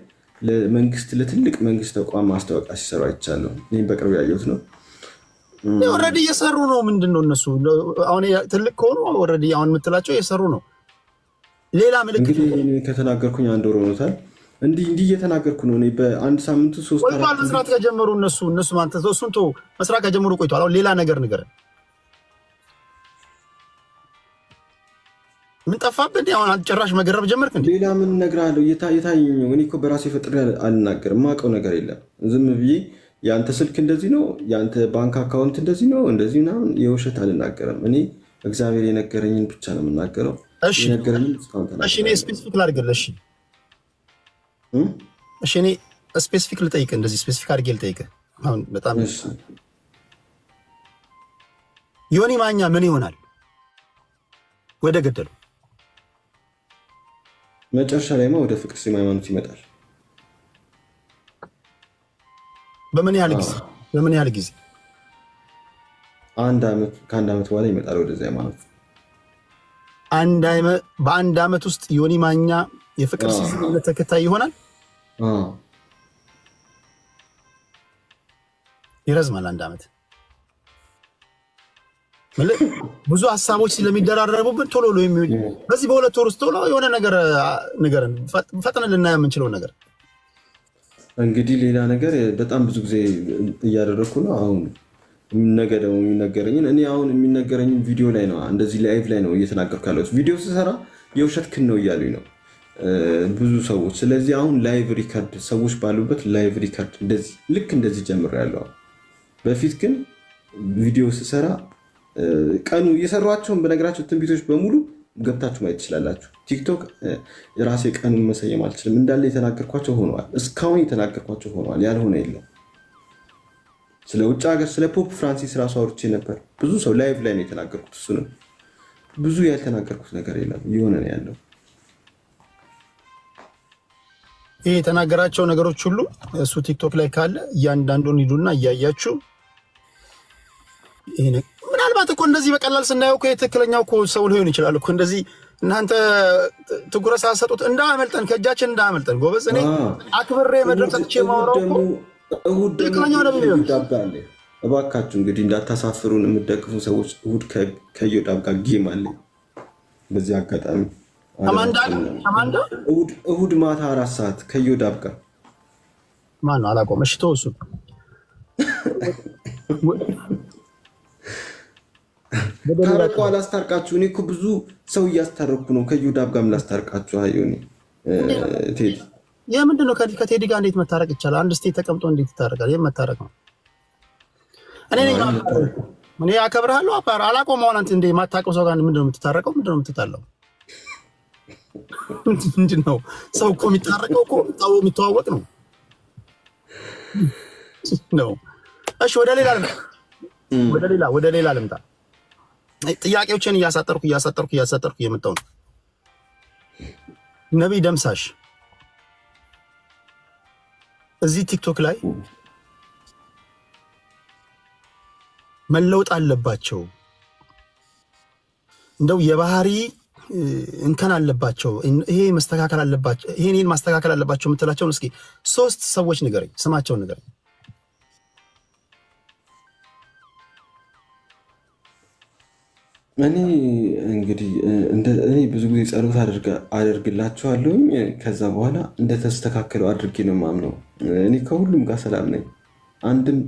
ለትልቅ መንግስት ተቋም ማስታወቂያ ሲሰሩ አይቻለሁ። ይሄን በቅርብ ያየሁት ነው። ኦሬዲ እየሰሩ ነው። ምንድነው እነሱ አሁን ትልቅ ከሆኑ ኦሬዲ አሁን የምትላቸው እየሰሩ ነው። ሌላ ምልክት እንግዲህ ከተናገርኩኝ አንድ ወር ሆኖታል። እንዲህ እየተናገርኩ ነው። እኔ በአንድ ሳምንቱ 3-4 መስራት ከጀመሩ እነሱ ማለት ነው። እሱን ተው መስራት ከጀመሩ ቆይቷል። አሁን ሌላ ነገር ንገረን። ምን ጠፋብህ? አሁን ጭራሽ መገረብ ጀመርክ እንዴ? ሌላ ምን እነግርሃለሁ? የታየኝ ነው። እኔ እኮ በራሴ ፈጥሬ አልናገርም። የማውቀው ነገር የለም። ዝም ብዬ ያንተ ስልክ እንደዚህ ነው፣ ያንተ ባንክ አካውንት እንደዚህ ነው፣ እንደዚህ ምናምን የውሸት አልናገርም። እኔ እግዚአብሔር የነገረኝን ብቻ ነው የምናገረው። የነገረኝን እስካሁን ተናግሬ። እሺ እኔ ስፔሲፊክ ላድርግልህ። እሺ እኔ ስፔሲፊክ ልጠይቅህ፣ እንደዚህ ስፔሲፊክ አድርጌ ልጠይቅህ። አሁን በጣም ዮኒ ማኛ ምን ይሆናል? ወደ ገደሉ መጨረሻ ላይማ ወደ ፍቅር ሲም ሃይማኖት ይመጣል። በምን ያህል ጊዜ? ከአንድ ዓመት በኋላ ይመጣል ወደዚያ ሃይማኖት። በአንድ ዓመት ውስጥ ዮኒ ማኛ የፍቅር ሲም ተከታይ ይሆናል። ይረዝማል አንድ ዓመት። ብዙ ሀሳቦች ስለሚደራረቡብን ቶሎ የሚሆን በዚህ በሁለት ወር ውስጥ ቶሎ የሆነ ነገር ፈጥነን ልናየው የምንችለው ነገር። እንግዲህ ሌላ ነገር በጣም ብዙ ጊዜ እያደረኩ ነው። አሁን ነገ ደግሞ የሚነገረኝን እኔ አሁን የሚነገረኝን ቪዲዮ ላይ ነው፣ እንደዚህ ላይቭ ላይ ነው እየተናገርኩ ያለሁት። ቪዲዮ ስሰራ የውሸት ክን ነው እያሉኝ ነው ብዙ ሰዎች። ስለዚህ አሁን ላይቭ ሪከርድ ሰዎች ባሉበት ላይቭ ሪከርድ እንደዚህ ልክ እንደዚህ ጀምሬያለሁ። በፊት ግን ቪዲዮ ስሰራ ቀኑ እየሰሯቸውን በነገራቸው ትንቢቶች በሙሉ ገብታችሁ ማየት ትችላላችሁ። ቲክቶክ የራሴ ቀኑን መሰየም አልችልም። እንዳለ የተናገርኳቸው ሆነዋል። እስካሁን የተናገርኳቸው ሆነዋል። ያልሆነ የለም። ስለ ውጭ ሀገር ስለ ፖፕ ፍራንሲስ ራሱ አውርቼ ነበር። ብዙ ሰው ላይቭ ላይ ነው የተናገርኩት። እሱንም ብዙ ያልተናገርኩት ነገር የለም። እየሆነ ነው ያለው። ይሄ የተናገራቸው ነገሮች ሁሉ እሱ ቲክቶክ ላይ ካለ እያንዳንዱን ሂዱና እያያችሁ ይሄ ምናልባት እኮ እንደዚህ በቀላል ስናየው እኮ የትክክለኛው እኮ ሰው ሊሆን ይችላል እኮ። እንደዚህ እናንተ ትኩረት ሳትሰጡት እንዳመልጠን ከእጃችን እንዳመልጠን ጎበዝ። እኔ አክብሬ መድረክ ሰጥቼ ማውራው እኮ እሁድ ትክክለኛው ነብይ ነው። እባካችሁ እንግዲህ እንዳታሳፍሩን የምትደግፉ ሰዎች እሁድ ከዮዳብ ጋር ጌም አለ። በዚህ አጋጣሚ አማንዳ እሁድ ማታ 4 ሰዓት ከዮዳብ ጋር ማነው አላቆም። እሺ ተወሱ ታረቁ አላስታርቃችሁ። እኔ እኮ ብዙ ሰው እያስታረኩ ነው። ከዮዳብ ጋር ላስታርቃችሁ። አይዮኒ ቴዲ የምንድን ነው ከቴዲ ጋር እንዴት መታረቅ ይቻላል? አንድ ስቴት ተቀምጦ እንዴት ይታረቃል? ይሄ መታረቅ ነው። እኔ አከብርሃለሁ አላቆም። አሁን አንተ እንደ የማታውቀው ሰው ጋር ምንድን ነው የምትታረቀው? ምንድን ነው የምትጣላው? ምንድን ነው ሰው እኮ የሚታረቀው እኮ የሚተዋወቅ ነው ነው። እሺ ወደ ሌላ ልምጣ። ጥያቄዎችን እያሳጠርኩ እየመጣሁ ነው። ነብይ ደምሳሽ እዚህ ቲክቶክ ላይ መለውጥ አለባቸው፣ እንደው የባህሪ እንከን አለባቸው፣ ይሄ ማስተካከል አለባቸው የምትላቸውን እስኪ 3 ሰዎች ንገረኝ፣ ስማቸውን ንገረኝ። እኔ እንግዲህ እኔ ብዙ ጊዜ ጸሎት አደርግላቸዋለሁ። ከዛ በኋላ እንደተስተካከለው አድርጌ ነው የማምነው። እኔ ከሁሉም ጋር ሰላም ነኝ። አንድም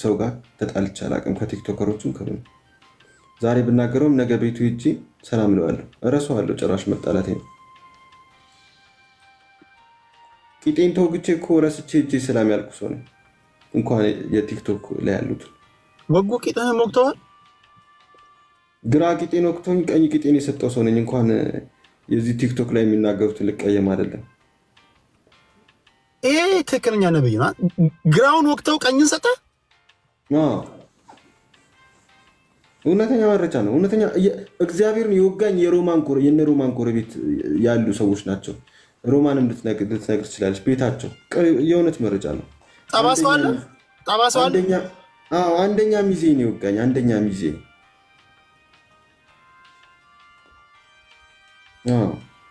ሰው ጋር ተጣልቼ አላውቅም። ከቲክቶከሮቹም ከምን ዛሬ ብናገረውም ነገ ቤቱ ሄጄ ሰላም እለዋለሁ። እረሳዋለሁ ጭራሽ መጣላቴ ነው። ቂጤን ተወግቼ እኮ ረስቼ ሄጄ ሰላም ያልኩ ሰው ነኝ። እንኳን የቲክቶክ ላይ ያሉት ወጉ ቂጤን ወቅተዋል። ግራ ቂጤን ወቅቶኝ ቀኝ ቂጤን የሰጠው ሰው ነኝ። እንኳን የዚህ ቲክቶክ ላይ የሚናገሩትን ልቀየም አይደለም። ይሄ ትክክለኛ ነብይ ነው። ግራውን ወቅተው ቀኝን ሰጠ። እውነተኛ መረጃ ነው። እውነተኛ እግዚአብሔርን የወጋኝ የነ ሮማን ጎረቤት ያሉ ሰዎች ናቸው። ሮማንም ልትነግር ትችላለች። ቤታቸው የእውነት መረጃ ነው። አንደኛ ሚዜ ነው የወጋኝ። አንደኛ ሚዜ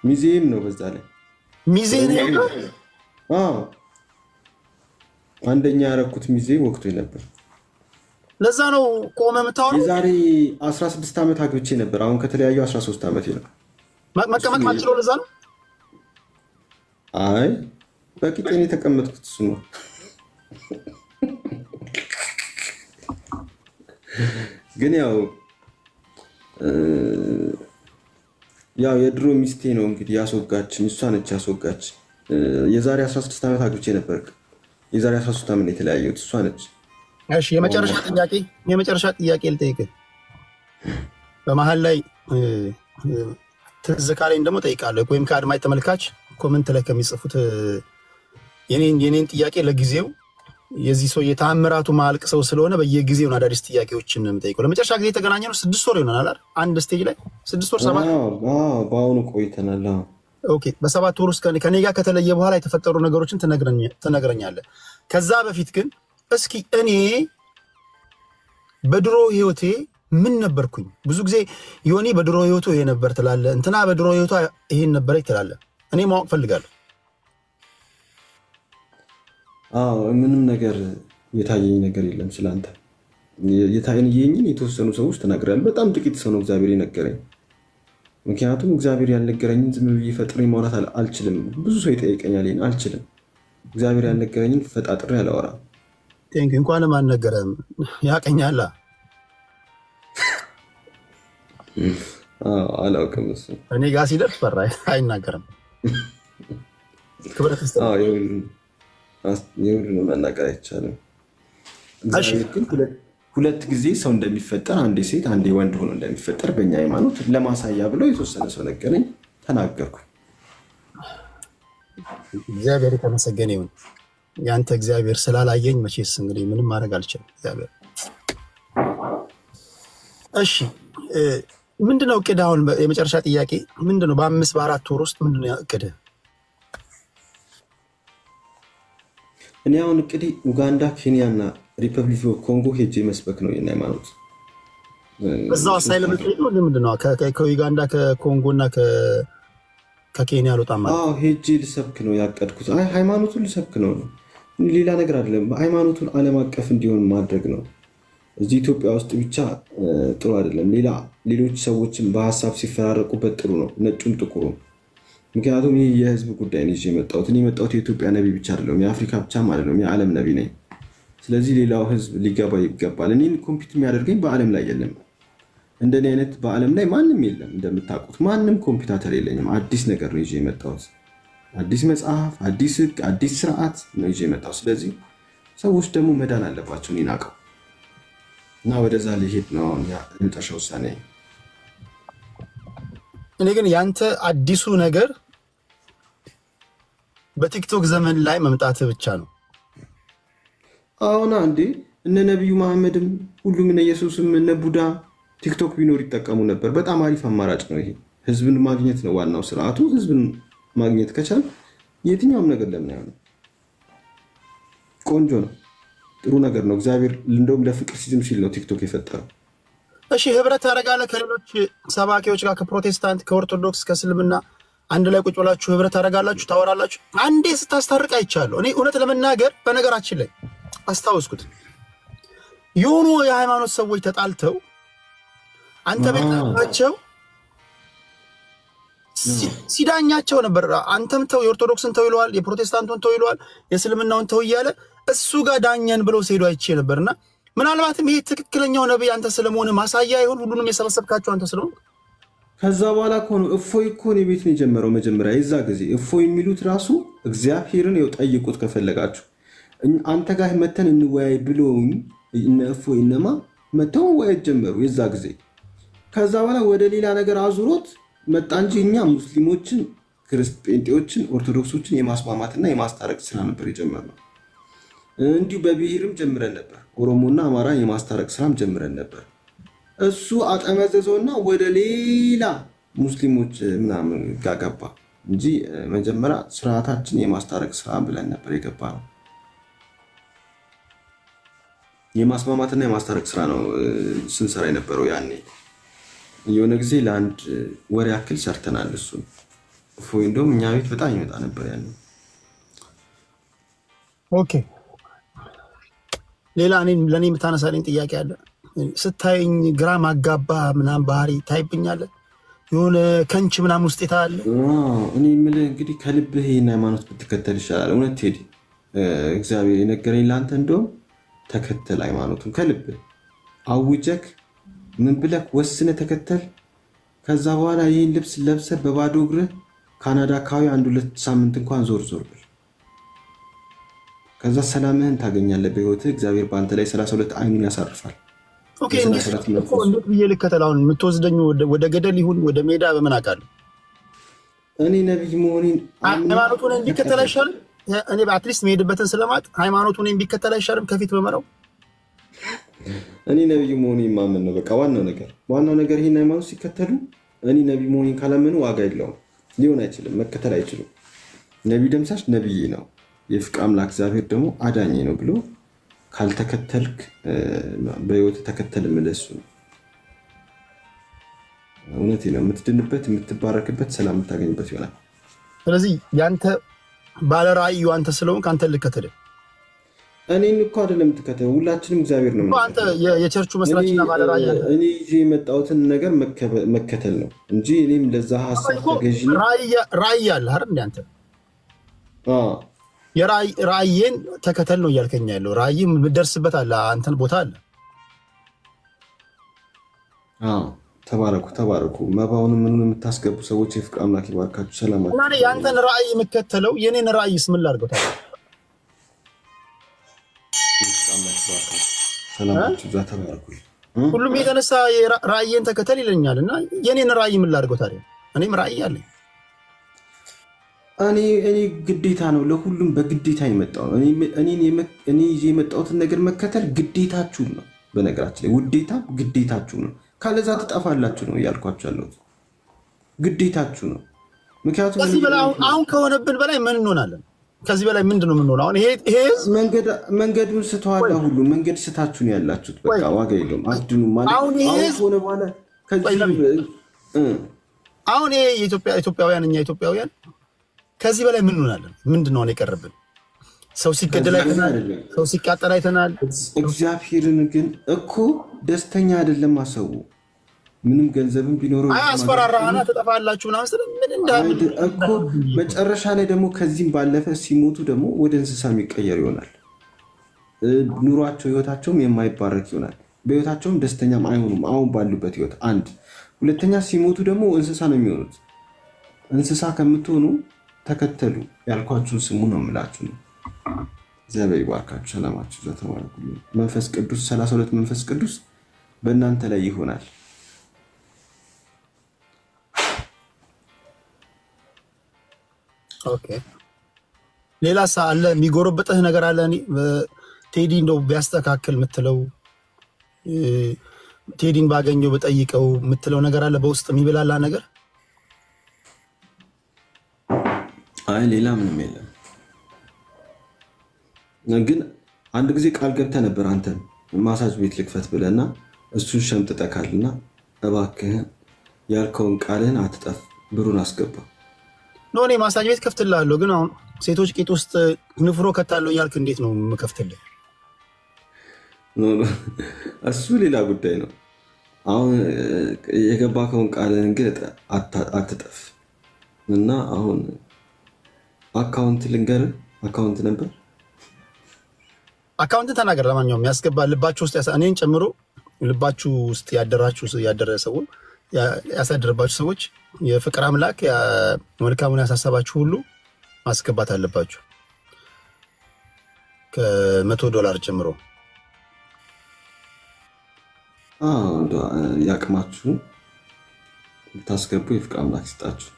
ሚዜም ነው። በዛ ላይ ሚዜ ነው። አንደኛ ያረኩት ሚዜ ወቅቱ ነበር። ለዛ ነው ቆመ የምታወራው። የዛሬ 16 ዓመት አግብቼ ነበር። አሁን ከተለያዩ 13 ዓመት ነው። መቀመጥ ማችለው ለዛ ነው። አይ በቂጤን የተቀመጥኩት እሱ ነው። ግን ያው የድሮ ሚስቴ ነው እንግዲህ ያስወጋችኝ። እሷ ነች ያስወጋች። የዛሬ 16 ዓመት አግብቼ ነበር። የዛሬ 13 ዓመት የተለያየሁት እሷ ነች። እሺ የመጨረሻ ጥያቄ ልጠይቅህ። በመሀል ላይ ትዝ ካለኝ ደግሞ ጠይቃለሁ። ወይም ከአድማጭ ተመልካች ኮመንት ላይ ከሚጽፉት የኔን ጥያቄ ለጊዜው የዚህ ሰው የተአምራቱ ማልቅ ሰው ስለሆነ በየጊዜው አዳዲስ ጥያቄዎችን የምጠይቀው። ለመጨረሻ ጊዜ የተገናኘነው 6 ወር ይሆናል አይደል? አንድ ስቴጅ ላይ 6 ወር 7 በአሁኑ ቆይተናል። ኦኬ። በ7 ወር ውስጥ ከኔ ጋር ከተለየ በኋላ የተፈጠሩ ነገሮችን ትነግረኛለህ። ከዛ በፊት ግን እስኪ እኔ በድሮ ህይወቴ ምን ነበርኩኝ? ብዙ ጊዜ ዮኒ በድሮ ህይወቱ ይሄ ነበር ትላለህ፣ እንትና በድሮ ህይወቷ ይሄን ነበር ትላለህ። እኔ ማወቅ ፈልጋለሁ። ምንም ነገር የታየኝ ነገር የለም ስላንተ። የታየኝን የተወሰኑ ሰዎች ተናግረዋል። በጣም ጥቂት ሰው ነው እግዚአብሔር የነገረኝ። ምክንያቱም እግዚአብሔር ያልነገረኝን ዝም ብዬ ፈጥሬ ማውራት አልችልም። ብዙ ሰው ይጠይቀኛል፣ አልችልም። እግዚአብሔር ያልነገረኝን ፈጣጥሬ አላወራም። እንኳንም አልነገረም ያቀኛላ። አላውቅም። እሱ እኔ ጋር ሲደርስ ፈራ አይናገርም። ክብረት እስቲ የሁሉንም መናገር አይቻልም። እግዚአብሔር ግን ሁለት ጊዜ ሰው እንደሚፈጠር አንዴ ሴት አንዴ ወንድ ሆኖ እንደሚፈጠር በእኛ ሃይማኖት ለማሳያ ብለው የተወሰነ ሰው ነገረኝ፣ ተናገርኩ። እግዚአብሔር የተመሰገነ ይሁን። ያንተ እግዚአብሔር ስላላየኝ መቼስ እንግዲህ ምንም ማድረግ አልችልም። እግዚአብሔር እሺ። ምንድነው እቅድ? አሁን የመጨረሻ ጥያቄ ምንድነው? በ5 በ4 ወር ውስጥ ምንድነው እቅድ? እኔ አሁን እቅዴ ኡጋንዳ፣ ኬንያ እና ሪፐብሊክ ኦፍ ኮንጎ ሄጄ መስበክ ነው የኔ ሃይማኖት። እዛው አሳይለም ነው ምንድነው? ከኡጋንዳ ከኮንጎ እና ከኬንያ አልወጣም ማለት ሄጄ ልሰብክ ነው ያቀድኩት። ሃይማኖቱን ልሰብክ ነው፣ ሌላ ነገር አይደለም። ሃይማኖቱን ዓለም አቀፍ እንዲሆን ማድረግ ነው። እዚህ ኢትዮጵያ ውስጥ ብቻ ጥሩ አይደለም። ሌሎች ሰዎችን በሀሳብ ሲፈራረቁበት ጥሩ ነው፣ ነጩም ጥቁሩ። ምክንያቱም ይህ የህዝብ ጉዳይ ነው። የመጣሁት የኢትዮጵያ ነቢ ብቻ አይደለም፣ የአፍሪካ ብቻም አይደለም፣ የዓለም ነቢ ነኝ። ስለዚህ ሌላው ህዝብ ሊገባ ይገባል። እኔን ኮምፒት የሚያደርገኝ በዓለም ላይ የለም። እንደኔ አይነት በዓለም ላይ ማንም የለም። እንደምታውቁት ማንም ኮምፒውተር የለኝም። አዲስ ነገር ነው ይዤ የመጣሁት። አዲስ መጽሐፍ፣ አዲስ ህግ፣ አዲስ ስርዓት ነው ይዤ የመጣሁት። ስለዚህ ሰዎች ደግሞ መዳን አለባቸው እኔን አውቀው እና ወደዛ ሊሄድ ነው የመጨረሻ ውሳኔ። እኔ ግን ያንተ አዲሱ ነገር በቲክቶክ ዘመን ላይ መምጣት ብቻ ነው። አሁን አንዴ እነ ነብዩ መሐመድም ሁሉም እነ ኢየሱስም እነ ቡዳ ቲክቶክ ቢኖር ይጠቀሙ ነበር። በጣም አሪፍ አማራጭ ነው ይሄ። ህዝብን ማግኘት ነው ዋናው ስርዓቱ። ህዝብን ማግኘት ከቻል የትኛውም ነገር ለምን አይሆንም? ቆንጆ ነው፣ ጥሩ ነገር ነው። እግዚአብሔር እንደውም ለፍቅር ሲል ነው ቲክቶክ የፈጠረው። እሺ ህብረት ታደርጋለህ ከሌሎች ሰባኪዎች ጋር፣ ከፕሮቴስታንት፣ ከኦርቶዶክስ፣ ከእስልምና አንድ ላይ ቁጭ ብላችሁ ህብረት ታደርጋላችሁ፣ ታወራላችሁ? አንዴ ስታስታርቅ አይቻለሁ እኔ እውነት ለመናገር። በነገራችን ላይ አስታውስኩት የሆኑ የሃይማኖት ሰዎች ተጣልተው አንተ ቤት ናቸው ሲዳኛቸው ነበር። አንተም ተው የኦርቶዶክስን ተው ይለዋል፣ የፕሮቴስታንቱን ተው ይለዋል፣ የእስልምናውን ተው እያለ እሱ ጋር ዳኛን ብለው ሲሄዱ አይቼ ነበርና ምናልባትም ይሄ ትክክለኛው ነብይ አንተ ስለመሆነ ማሳያ ይሆን? ሁሉንም የሰበሰብካቸው አንተ ስለሆነ ከዛ በኋላ እኮ ነው እፎይ እኮ ነው ቤት ነው የጀመረው። መጀመሪያ የዛ ጊዜ እፎይ የሚሉት ራሱ እግዚአብሔርን ጠይቁት ከፈለጋችሁ አንተ ጋር መተን እንወያይ ብሎኝ እነ እፎይ እነማ መተው ወያይ ጀመሩ የዛ ጊዜ። ከዛ በኋላ ወደ ሌላ ነገር አዙሮት መጣ እንጂ እኛ ሙስሊሞችን፣ ክርስቲያኖችን፣ ኦርቶዶክሶችን የማስማማትና የማስታረቅ ስራ ነበር የጀመርነው። እንዲሁ በብሔርም ጀምረን ነበር። ኦሮሞና አማራ የማስታረቅ ስራም ጀምረን ነበር። እሱ አጠመዘዘውና ወደ ሌላ ሙስሊሞች ምናምን ጋገባ እንጂ መጀመሪያ ስርዓታችን የማስታረቅ ስራ ብለን ነበር የገባነው። የማስማማትና የማስታረቅ ስራ ነው ስንሰራ የነበረው ያኔ። የሆነ ጊዜ ለአንድ ወር ያክል ሰርተናል። እሱ እፎይ እንደውም እኛ ቤት በጣም ይመጣ ነበር ያኔ። ኦኬ ሌላ ለኔ የምታነሳልኝ ጥያቄ አለ? ስታየኝ ግራ ማጋባ ምናምን ባህሪ ታይብኛለህ? የሆነ ከንች ምናምን ውስጥ ይታል? እኔ የምልህ እንግዲህ ከልብህ ይሄን ሃይማኖት ብትከተል ይሻላል። እውነት ቴዲ እግዚአብሔር የነገረኝ ለአንተ እንደውም ተከተል ሃይማኖቱን ከልብህ አውጀክ ምን ብለክ ወስነህ ተከተል። ከዛ በኋላ ይህን ልብስ ለብሰህ በባዶ እግርህ ካናዳ አካባቢ 1-2 ሳምንት እንኳን ዞር በል። ከዛ ሰላምህን ታገኛለህ በህይወትህ። እግዚአብሔር በአንተ ላይ 32 አይኑን ያሳርፋል። ኦኬ እንዴት ብዬ ልከተል? አሁን የምትወስደኝ ወደ ገደል ይሁን ወደ ሜዳ በምን አውቃለሁ? እኔ ነብይ መሆኔን ሃይማኖቱን እንዲከተል አይሻልም? እኔ በአትሊስት መሄድበትን ስለማት ሃይማኖቱን እንዲከተል አይሻልም ከፊት በመራው? እኔ ነብይ መሆኔን ማመን ነው በቃ ዋናው ነገር ይሄን ሃይማኖት ሲከተሉ እኔ ነብይ መሆኔን ካላመኑ ዋጋ የለውም። ሊሆን አይችልም፣ መከተል አይችሉም። ነብይ ደምሳሽ ነብይ ነው፣ የፍቅር አምላክ እግዚአብሔር ደግሞ አዳኝ ነው ብሎ ካልተከተልክ በህይወት ተከተል ምለሱ ነው። እውነቴ ነው። የምትድንበት የምትባረክበት ሰላም የምታገኝበት ይሆናል። ስለዚህ ያንተ ባለ ራእዩ አንተ ስለሆንክ አንተ ልከተል። እኔን እኮ አይደለም የምትከተለው፣ ሁላችንም እግዚአብሔር ነው። አንተ የቸርቹ መስራችና ባለ ራእይ አንተ። እኔ ይዤ የመጣሁትን ነገር መከተል ነው እንጂ እኔም ለዛ ሐሳብ ተገዢ ነው። ራእይ አለ አይደል እንዴ አንተ? የራእይን ተከተል ነው እያልከኝ ያለው። ራእይ የምትደርስበት አለ አንተን ቦታ አለ። ተባረኩ። መባውን ምኑን የምታስገቡ ሰዎች የፍቅር አምላክ ይባርካችሁ። ሰላም አለይኩም። እና ያንተን ራእይ የምከተለው የኔን ራእይስ ምን ላድርገው ታዲያ? ሰላማችሁ ዛ ተባረኩ። ሁሉም የተነሳ ራእይን ተከተል ይለኛል እና የኔን ራእይ ምን ላድርገው ታዲያ? እኔም ራእይ አለኝ። እኔ ግዴታ ነው፣ ለሁሉም በግዴታ የመጣው ነው። እኔ ይዤ የመጣሁትን ነገር መከተል ግዴታችሁ ነው። በነገራችን ላይ ውዴታ ግዴታችሁ ነው። ካለዛ ትጠፋላችሁ ነው እያልኳችሁ ያለሁት። ግዴታችሁ ነው። ምክንያቱም ከዚህ በላይ አሁን ከሆነብን በላይ ምን እንሆናለን? ከዚህ በላይ ምንድነው የምንሆነው? አሁን ይሄ መንገዱን ስተዋላ ሁሉ መንገድ ስታችሁ ነው ያላችሁት። በቃ ዋጋ የለውም። አድኑ ማለት አሁን ሆነ በኋላ አሁን ይሄ ኢትዮጵያውያን እኛ ኢትዮጵያውያን ከዚህ በላይ ምን እንሆናለን? ምንድነው የቀረብን? ሰው ሲገደል አይተናል፣ ሰው ሲቃጠል አይተናል። እግዚአብሔርን ግን እኮ ደስተኛ አይደለም አሰቡ። ምንም ገንዘብም ቢኖረው አስፈራራና ተጠፋላችሁ ምናምን ስለ ምን እንዳምን እኮ መጨረሻ ላይ ደግሞ ከዚህም ባለፈ ሲሞቱ ደግሞ ወደ እንስሳ የሚቀየር ይሆናል። ኑሯቸው ህይወታቸውም የማይባረክ ይሆናል። በህይወታቸውም ደስተኛም አይሆኑም አሁን ባሉበት ህይወት። አንድ ሁለተኛ ሲሞቱ ደግሞ እንስሳ ነው የሚሆኑት። እንስሳ ከምትሆኑ ተከተሉ ያልኳችሁን ስሙ ነው የምላችሁ ነው። እግዚአብሔር ይባርካችሁ። ሰላማችሁ ዘተባረኩ። መንፈስ ቅዱስ 32 መንፈስ ቅዱስ በእናንተ ላይ ይሆናል። ኦኬ ሌላ አለ የሚጎረበጥህ ነገር አለ? ቴዲ እንደው ቢያስተካክል የምትለው ቴዲን ባገኘው በጠይቀው የምትለው ነገር አለ? በውስጥ የሚበላላ ነገር? አይ ሌላ ምንም የለም። ግን አንድ ጊዜ ቃል ገብተህ ነበር አንተን ማሳጅ ቤት ልክፈት ብለና እሱን ሸምጥጠካልና እባክህ ያልከውን ቃልህን አትጠፍ፣ ብሩን አስገባ። እኔ ማሳጅ ቤት ከፍትልሃለሁ፣ ግን አሁን ሴቶች ቂጥ ውስጥ ንፍሮ ከታለው እያልክ እንዴት ነው የምከፍትልህ? እሱ ሌላ ጉዳይ ነው። አሁን የገባከውን ቃልህን ግን አትጠፍ እና አሁን አካውንት ልንገርህ። አካውንት ነበር አካውንትን ተናገር። ለማንኛውም ያስገባ ልባችሁ ውስጥ እኔን ጨምሮ ልባችሁ ውስጥ ያደረ ሰው ያሳደረባችሁ ሰዎች የፍቅር አምላክ መልካሙን ያሳሰባችሁ ሁሉ ማስገባት አለባችሁ። $100 ጀምሮ ያቅማችሁ ታስገቡ። የፍቅር አምላክ ይስጣችሁ።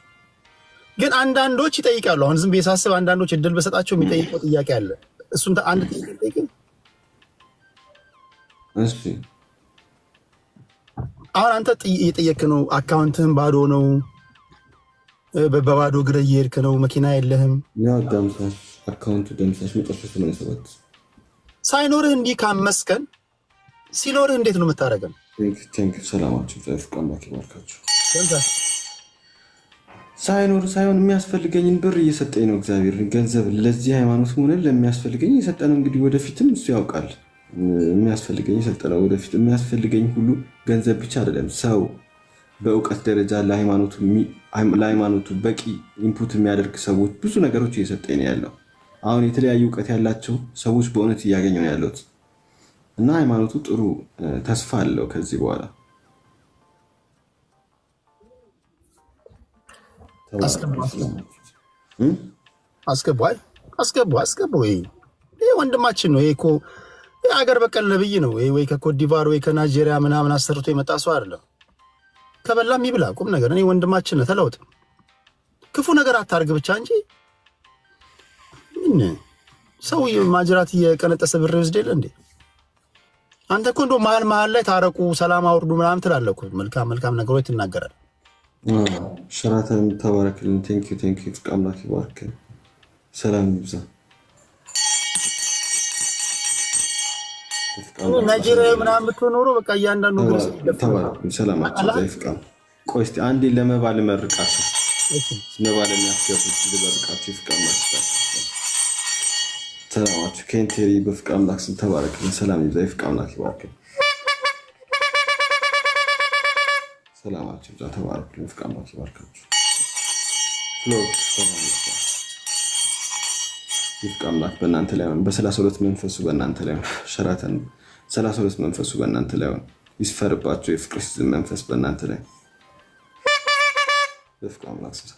ግን አንዳንዶች ይጠይቃሉ። አሁን ዝም ብዬ ሳስብ አንዳንዶች እድል በሰጣቸው የሚጠይቀው ጥያቄ አለ። እሱን አንድ ጥያቄ ጠይቅ። እሺ አሁን አንተ እየጠየክ ነው። አካውንትህን ባዶ ነው፣ በባዶ እግር እየሄድክ ነው፣ መኪና የለህም። ያው ደምሳሽ አካውንቱ ደምሳሽ መጨረሻ 87 ሳይኖርህ እንዲህ ካመስከን ሲኖርህ እንዴት ነው የምታደርገው? ቴንክ ሰላማችሁ ዘፍቃማኪ ባርካችሁ። ሳይሆን የሚያስፈልገኝን ብር እየሰጠኝ ነው እግዚአብሔር። ገንዘብ ለዚህ ሃይማኖት ሆነ ለሚያስፈልገኝ እየሰጠነው እንግዲህ ወደፊትም እሱ ያውቃል። የሚያስፈልገኝ እየሰጠነው ወደፊት የሚያስፈልገኝ ሁሉ ገንዘብ ብቻ አይደለም። ሰው በእውቀት ደረጃ ለሃይማኖቱ በቂ ኢንፑት የሚያደርግ ሰዎች ብዙ ነገሮች እየሰጠኝ ነው ያለው። አሁን የተለያዩ እውቀት ያላቸው ሰዎች በእውነት እያገኙ ነው ያሉት እና ሃይማኖቱ ጥሩ ተስፋ አለው ከዚህ በኋላ። አስገቡ። ይሄ ወንድማችን ነው። ይሄ እኮ የሀገር በቀል ነብይ ነው። ይሄ ወይ ከኮት ዲቫር ወይ ከናይጄሪያ ምናምን አሰርቶ የመጣ ሰው አይደለም። ከበላም ይብላ ቁም ነገር። እኔ ወንድማችን ነው። ተለውጥ፣ ክፉ ነገር አታርግ ብቻ እንጂ ምን ሰው ማጅራት የቀነጠሰ ብር ይወስድ የለ እንዴ? አንተ እኮ እንደው መሀል ላይ ታረቁ፣ ሰላም አውርዱ ምናምን ትላለህ እኮ። መልካም ነገሮች ትናገራለህ። ሸራተን ተባረክልን። ቴንክ ዩ ፍቃምላክ ይባርክ። ሰላም ይብዛ። ናይጄሪያ ምናምን ብትኖር በቃ እያንዳንዱ ተባረክ። ሰላማችሁ ዘይፍቃም። ቆይ እስቲ አንዴ ለመባል መርቃችሁ መባል የሚያስገቡት ልበርቃችሁ ፍቃምላክ ሰላማችሁ ኬንቴሪ በፍቃምላክ ስም ተባረክልን። ሰላም ይብዛ። ፍቃምላክ ይባርክ። ሰላማችሁ ይብዛ። ተባረክልን። ፍቃምላክ ይባርካችሁ። ፍቃምላክ በእናንተ ላይ ሆነ። በ32 መንፈሱ በእናንተ ላይ ሆነ። ሸራተን 32 መንፈሱ በእናንተ ላይ ሆነ። ይስፈርባችሁ የፍቅር ሲዝም መንፈስ በእናንተ ላይ በፍቃምላክ ስም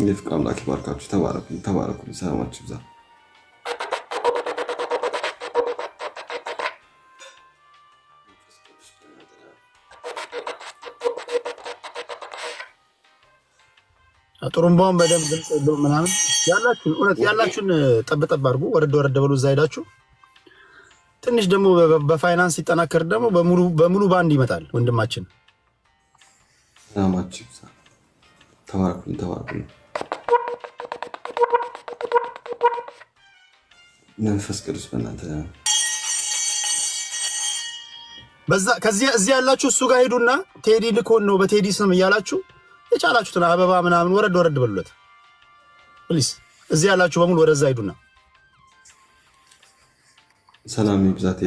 የፍቃምላክ ይባርካችሁ። ተባረኩ። ሰላማችሁ ይብዛ። ጥሩምባውን በደንብ ግልጽ ነው ምናምን ያላችሁን እውነት ያላችሁን ጠብጠብ አድርጉ። ወረድ በሉ እዛ ሄዳችሁ ትንሽ ደግሞ በፋይናንስ ሲጠናከር ደግሞ በሙሉ ባንድ ይመጣል ወንድማችን። ሰላማችሁ ይብዛ። ተባረኩ። መንፈስ ቅዱስ በእናንተ ከዚህ እዚህ ያላችሁ እሱ ጋር ሄዱና ቴዲ ልኮን ነው በቴዲ ስም እያላችሁ የቻላችሁትን አበባ ምናምን ወረድ በሉለት ፕሊስ። እዚህ ያላችሁ በሙሉ ወደዛ ሄዱና ሰላም ይብዛት።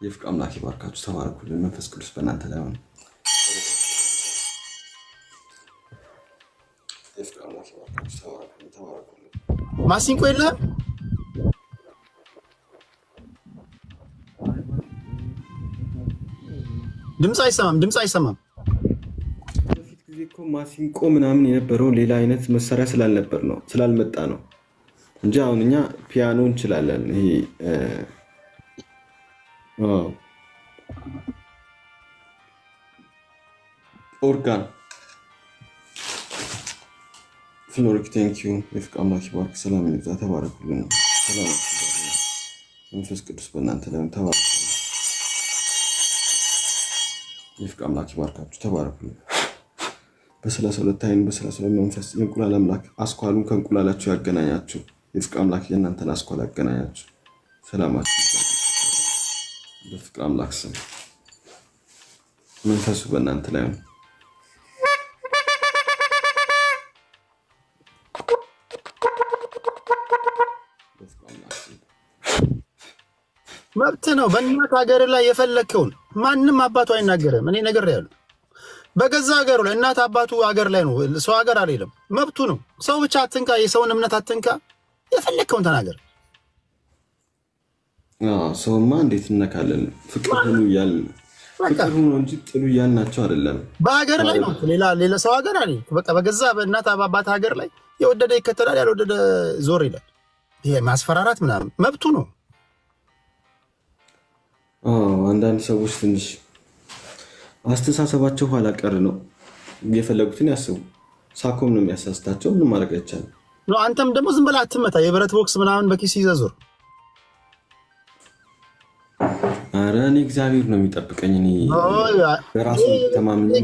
የፍቃምላክ ይባርካችሁ። ተባረኩልን። መንፈስ ቅዱስ በእናንተ ላይ ሆነ። የፍቃምላክ ይባርካችሁ። ተባረኩልን። ማሲንቆ የለህም? ድምጽ አይሰማም። በፊት ጊዜ እኮ ማሲንቆ ምናምን የነበረው ሌላ አይነት መሳሪያ ስላልመጣ ነው እንጂ አሁን እኛ ፒያኖ እንችላለን። ይሄ ኦርጋን ፍሎሪክ ቴንክ ዩ የፍቃምላክ ይባርክ። ሰላም ይብዛ። ተባረኩልን። ሰላም መንፈስ ቅዱስ በእናንተ ላይ ተባረኩ። የፍቃምላክ ይባርካችሁ። ተባረኩልን። በ32 አይን በ32 መንፈስ የእንቁላል አምላክ አስኳሉን ከእንቁላላችሁ ያገናኛችሁ። የፍቃምላክ የእናንተን አስኳል ያገናኛችሁ። ሰላማችሁ በፍቃምላክ ስም መንፈሱ በእናንተ ላይ ነው። መብት ነው። በእናት ሀገር ላይ የፈለከውን ማንም አባቱ አይናገርም። እኔ ነገር ያለው በገዛ ሀገሩ ላይ እናት አባቱ ሀገር ላይ ነው። ሰው ሀገር አይደለም። መብቱ ነው። ሰው ብቻ አትንካ፣ የሰውን እምነት አትንካ። የፈለከውን ተናገር። ሰውማ እንዴት እንነካለን? ፍቅር ሁኑ እያልን ፍቅር ሁኑ እንጂ ጥሉ እያልናቸው አይደለም። በሀገር ላይ ነው። ሌላ ሰው ሀገር አይደል። በቃ በገዛ በእናት አባት ሀገር ላይ የወደደ ይከተላል፣ ያልወደደ ዞር ይላል። ይሄ ማስፈራራት ምናምን መብቱ ነው። አንዳንድ ሰዎች ትንሽ አስተሳሰባቸው ኋላ ቀር ነው። የፈለጉትን ያስቡ። ሳኮም ነው የሚያሳስታቸው። ምንም ማድረግ አይቻልም። ነው። አንተም ደግሞ ዝም ብለህ አትመታ። የብረት ቦክስ ምናምን በኪስ ይዘዙር። ኧረ እኔ እግዚአብሔር ነው የሚጠብቀኝ። እኔ በራሱ ተማምኜ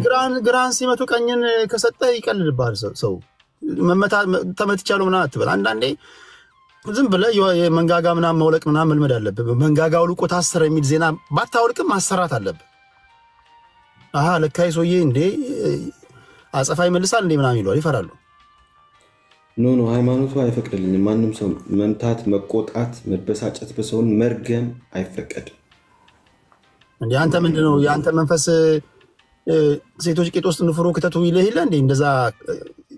ግራን ሲመቱ ቀኝን ከሰጠህ ይቀልልብሃል። ሰው መመታ ተመትቻለሁ ምናምን አትበል። አንዳንዴ ዝም ብለህ የመንጋጋ ምናምን መውለቅ ምናምን መልመድ አለብህ። መንጋጋው ልቆ ታሰረ የሚል ዜና ባታወልቅም ማሰራት አለብህ። አሃ ለካይ ሰውዬ እንዴ አጸፋ ይመልሳል እንዴ ምናምን ይሏል፣ ይፈራሉ። ኖ ሃይማኖቱ አይፈቅድልኝም። ማንም ሰው መምታት፣ መቆጣት፣ መበሳጨት፣ በሰውን መርገም አይፈቀድም። እንዴ አንተ ምንድነው ያንተ መንፈስ ሴቶች ቄጦስ ንፍሮ ከተቱ ይልህ ይለ እንዴ እንደዛ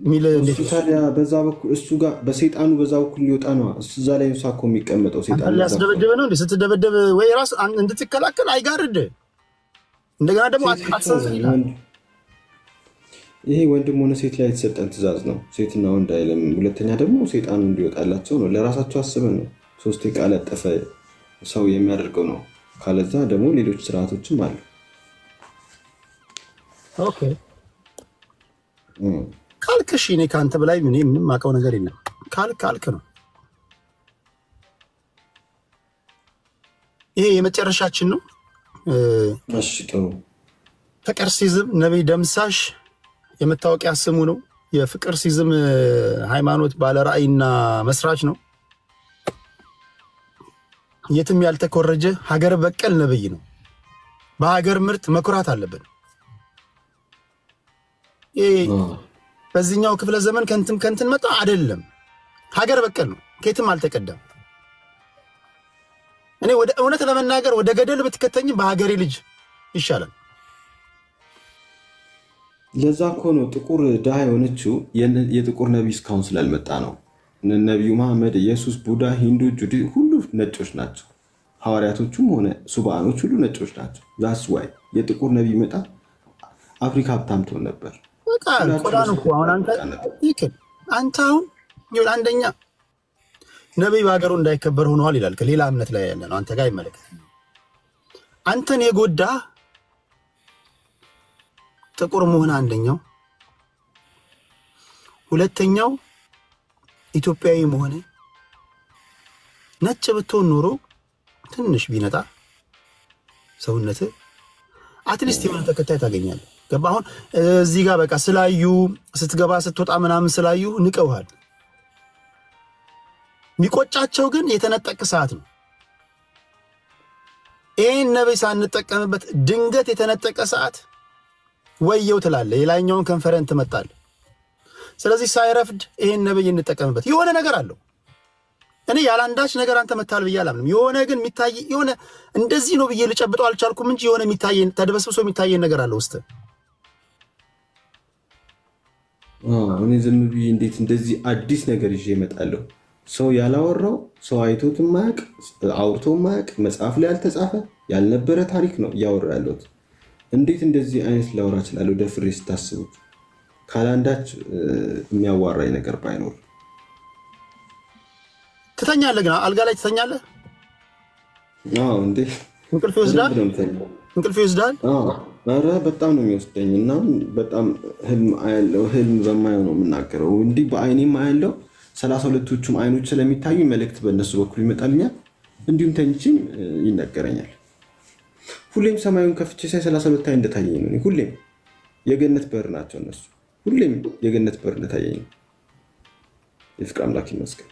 ሚል እንዴ ታዲያ በዛ በኩል እሱ ጋር በሰይጣኑ በዛ በኩል ሊወጣ ነው። እዛ ላይ ሳኮ የሚቀመጠው ሰይጣኑ ያስደበደበ ነው እንዴ? ስትደበደብ ወይ ራስ እንድትከላከል አይጋርድ። እንደገና ደግሞ አትሰንዝር። ይሄ ወንድም ሆነ ሴት ላይ የተሰጠን ትእዛዝ ነው። ሴትና ወንድ አይልም። ሁለተኛ ደግሞ ሰይጣኑ እንዲወጣላቸው ነው። ለራሳቸው አስበን ነው። ሶስት ቃል ያጠፈ ሰው የሚያደርገው ነው። ካለዛ ደግሞ ሌሎች ስርዓቶችም አሉ። ኦኬ ካልክሽ እኔ ካንተ በላይ ምንም አውቀው ነገር የለም። ካልክ ነው። ይሄ የመጨረሻችን ነው። እሺ ጥሩ። ፍቅር ሲዝም ነብይ ደምሳሽ የመታወቂያ ስሙ ነው። የፍቅር ሲዝም ሃይማኖት ባለ ራእይና መስራች ነው። የትም ያልተኮረጀ ሀገር በቀል ነብይ ነው። በሀገር ምርት መኩራት አለብን። በዚህኛው ክፍለ ዘመን ከንትን መጣ አይደለም። ሀገር በቀል ነው። ከየትም አልተቀዳም። እኔ ወደ እውነት ለመናገር ወደ ገደል ብትከተኝ በሀገሬ ልጅ ይሻላል። ለዛ እኮ ነው ጥቁር ድሃ የሆነችው የጥቁር ነቢይ እስካሁን ስላልመጣ ነው። ነቢዩ መሐመድ፣ ኢየሱስ፣ ቡዳ፣ ሂንዱ፣ ጁዲ ሁሉ ነጮች ናቸው። ሐዋርያቶቹም ሆነ ሱባኖች ሁሉ ነጮች ናቸው። ዛስ ዋይ የጥቁር ነቢይ መጣ አፍሪካ ሀብታም ትሆን ነበር። በቃ ቆዳን እኮ አሁን አንተ አሁን ይኸውልህ አንደኛ ነቢይ በሀገሩ እንዳይከበር ሆኗል ይላል። ከሌላ እምነት ላይ ያለ ነው። አንተ ጋር ይመለከት። አንተን የጎዳ ጥቁር መሆን አንደኛው፣ ሁለተኛው ኢትዮጵያዊ መሆን። ነጭ ብትሆን ኖሮ ትንሽ ቢነጣ ሰውነት አትሊስት የሆነ ተከታይ ታገኛለህ። ገባ? አሁን እዚህ ጋር በቃ ስላዩ ስትገባ ስትወጣ ምናምን ስላዩ ንቀውሃል። የሚቆጫቸው ግን የተነጠቀ ሰዓት ነው። ይሄን ነብይ ሳንጠቀምበት ድንገት የተነጠቀ ሰዓት ወየው ትላለህ። የላይኛውን ኮንፈረንስ ትመጣለህ። ስለዚህ ሳይረፍድ ይሄን ነብይ እንጠቀምበት። የሆነ ነገር አለው። እኔ ያላንዳች ነገር አንተ መታል ብዬ አላምንም። የሆነ ግን የሚታይ የሆነ እንደዚህ ነው ብዬ ልጨብጠው አልቻልኩም እንጂ የሆነ የሚታይ ተደበስብሶ የሚታይ ነገር አለ ውስጥ። እኔ ዝም ብዬ እንዴት እንደዚህ አዲስ ነገር ይዤ እመጣለሁ? ሰው ያላወራው ሰው አይቶት ማያቅ አውርቶ ማያቅ መጽሐፍ ላይ ያልተጻፈ ያልነበረ ታሪክ ነው እያወራ ያለሁት። እንዴት እንደዚህ አይነት ላወራ እችላለሁ? ደፍሬ ስታስቡት ካላንዳች የሚያዋራኝ ነገር ባይኖር። ትተኛለህ ግን አልጋ ላይ ትተኛለህ? አዎ እንዴ እንቅልፍ ይወስዳል? ኧረ በጣም ነው የሚወስደኝ። እና በጣም ህልም አያለው። ህልም በማየው ነው የምናገረው። እንዲህ በአይኔም አያለው። 32ቱም አይኖች ስለሚታዩ መልእክት በእነሱ በኩል ይመጣልኛል። እንዲሁም ተኝቼም ይነገረኛል። ሁሌም ሰማዩን ከፍቼ ሳይ 32 አይን እንደታየኝ ነው። ሁሌም የገነት በር ናቸው እነሱ። ሁሌም የገነት በር እንደታየኝ ነው። የፍቅር አምላክ ይመስገን።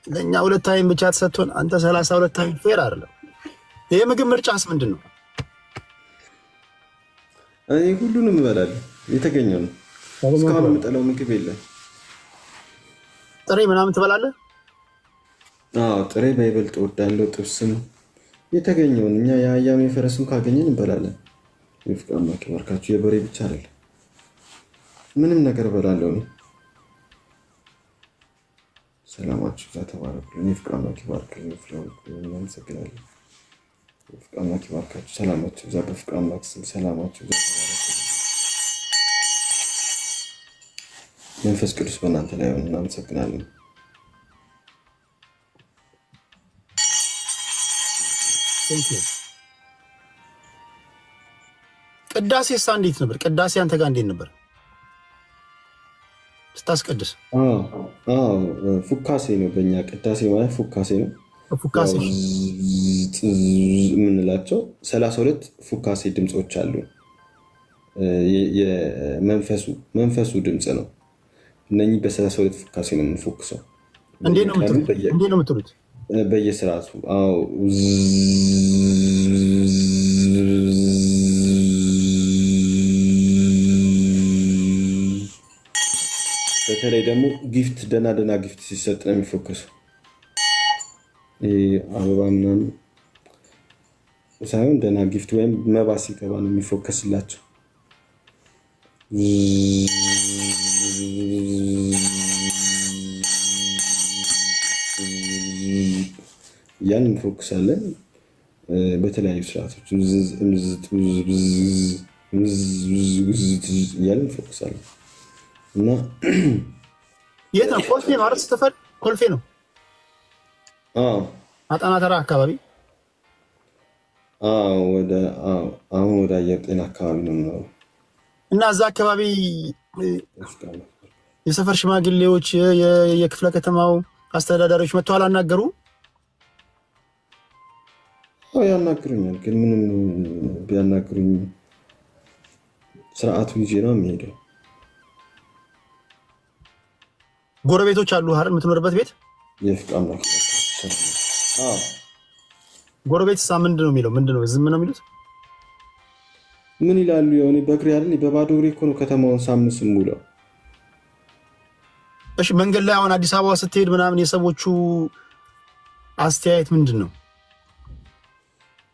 ለእኛ 2 አይን ብቻ ተሰጥቶን አንተ 32 አይን ፌር አይደለም። የምግብ ምርጫስ ምንድን ነው? እኔ ሁሉንም እበላለሁ። የተገኘው ነው። እስካሁን የምጠላው ምግብ የለም። ጥሬ ምናምን ትበላለህ? አዎ ጥሬ በይበልጥ እወዳለሁ። ጥብስም የተገኘውን እኛ የአህያም የፈረስም ካገኘን እንበላለን። የፍቅር አምላክ ይባርካችሁ። የበሬ ብቻ አይደለም ምንም ነገር እበላለሁ ነው። ሰላማችሁ ዛ ተባረኩልኝ። የፍቅር አምላክ ይባርክልኝ። እናመሰግናለን። የፍቅር አምላክ ይባርካችሁ። ሰላማችሁ ዛ በፍቅር አምላክ ስም ሰላማችሁ ዛ ተባረኩልኝ። መንፈስ ቅዱስ በእናንተ ላይ ሆኖ እናመሰግናለን። ቅዳሴ እንዴት ነበር? ቅዳሴ አንተ ጋር እንዴት ነበር? ስታስቀድስ? ፉካሴ ነው በእኛ ቅዳሴ ማለት ፉካሴ ነው። ፉካሴ የምንላቸው 32 ፉካሴ ድምጾች አሉ። የመንፈሱ ድምጽ ነው። እነኚህ በ32 ፉካሴ ነው የምንፎክሰው። እንዴት ነው የምትሉት? በየስርዓቱ በተለይ ደግሞ ጊፍት ደና ጊፍት ሲሰጥ ነው የሚፎከሰው። አበባ ምናምን ሳይሆን ደና ጊፍት ወይም መባ ሲገባ ነው የሚፎከስላቸው። ያን እንፎክሳለን በተለያዩ ስርዓቶች ያን እንፎክሳለን። እና የት ነው? ኮልፌ ነው አይደል? ስተፈል ኮልፌ ነው። አጣና ተራ አካባቢ። አሁን ወደ አየር ጤና አካባቢ ነው። እና እዛ አካባቢ የሰፈር ሽማግሌዎች የክፍለ ከተማው አስተዳዳሪዎች መጥተው አላናገሩ? ያናግሩኛል፣ ግን ምንም ቢያናግሩኝ ስርዓቱ ይዤ ነው የሚሄደው። ጎረቤቶች አሉ አይደል? የምትኖርበት ቤት የፍቃድ አምላክ ጎረቤትስ ምንድን ነው የሚለው? ምንድን ነው ዝም ነው የሚሉት? ምን ይላሉ? የሆነ በእግሬ አይደል በባዶ እግሬ እኮ ነው ከተማውን ሳምንት ሙሉ። እሺ መንገድ ላይ አሁን አዲስ አበባ ስትሄድ ምናምን የሰዎቹ አስተያየት ምንድን ነው?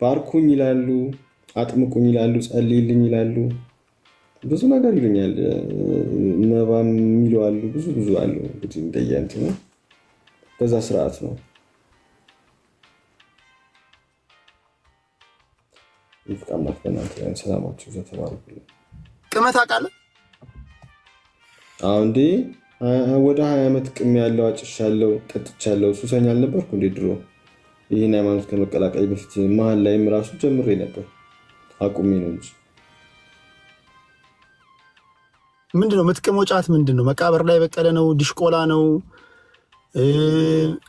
ባርኩኝ ይላሉ፣ አጥምቁኝ ይላሉ፣ ጸልይልኝ ይላሉ፣ ብዙ ነገር ይሉኛል። መባም የሚሉ አሉ፣ ብዙ አሉ። እንግዲህ እንደያንተ ነው፣ በዛ ስርዓት ነው። ይፍቃም ማፈናት ያን ሰላማችሁ ዘተባረኩልኝ። ቅመት አውቃለህ? አሁን እንዴ ወደ 20 ዓመት ቅም ያለው አጭሻለሁ፣ ጠጥቻለሁ። ሱሰኛ አልነበርኩ እንዴ ድሮ? ይሄን ሃይማኖት ከመቀላቀል በፊት መሀል ላይም ራሱ ጀምሬ ነበር፣ አቁሜ ነው እንጂ። ምንድነው የምትቀመው? ጫት ምንድነው? መቃብር ላይ በቀለ ነው? ዲሽቆላ ነው?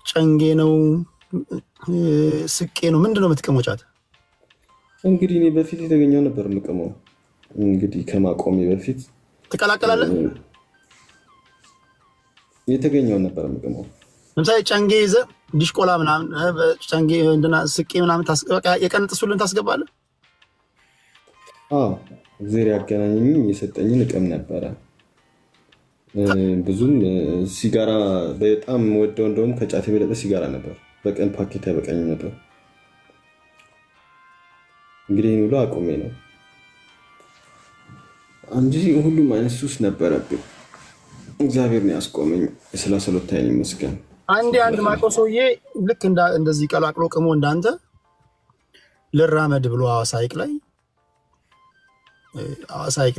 ጨንጌ ነው? ስቄ ነው? ምንድነው የምትቀመው ጫት? እንግዲህ እኔ በፊት የተገኘው ነበር የምቀመው። እንግዲህ ከማቆሜ በፊት ተቀላቀላለህ? የተገኘው ነበር የምቀመው። ለምሳሌ ጨንጌ ይዘህ ዲሽቆላ ምናምን ጨንጌ እንደና ስቄ ምናምን ታስቀበቃ የቀንጥሱልን ታስገባለህ? እግዚአብሔር ያገናኘኝ የሰጠኝን እቀም ነበረ። ብዙም ሲጋራ በጣም ወደው እንደውም ከጫት የበለጠ ሲጋራ ነበር። በቀን ፓኬት ያበቃኝ ነበር። እንግዲህ ሁሉ አቆሜ ነው እንጂ ሁሉም አይነት ሱስ ነበረብኝ። እግዚአብሔር ነው ያስቆመኝ። የ32 አይን ይመስገን። አንድ ማቆ ሰውዬ ልክ እንደዚህ ቀላቅሎ ቅሞ እንዳንተ ልራመድ ብሎ ሐዋሳይቅ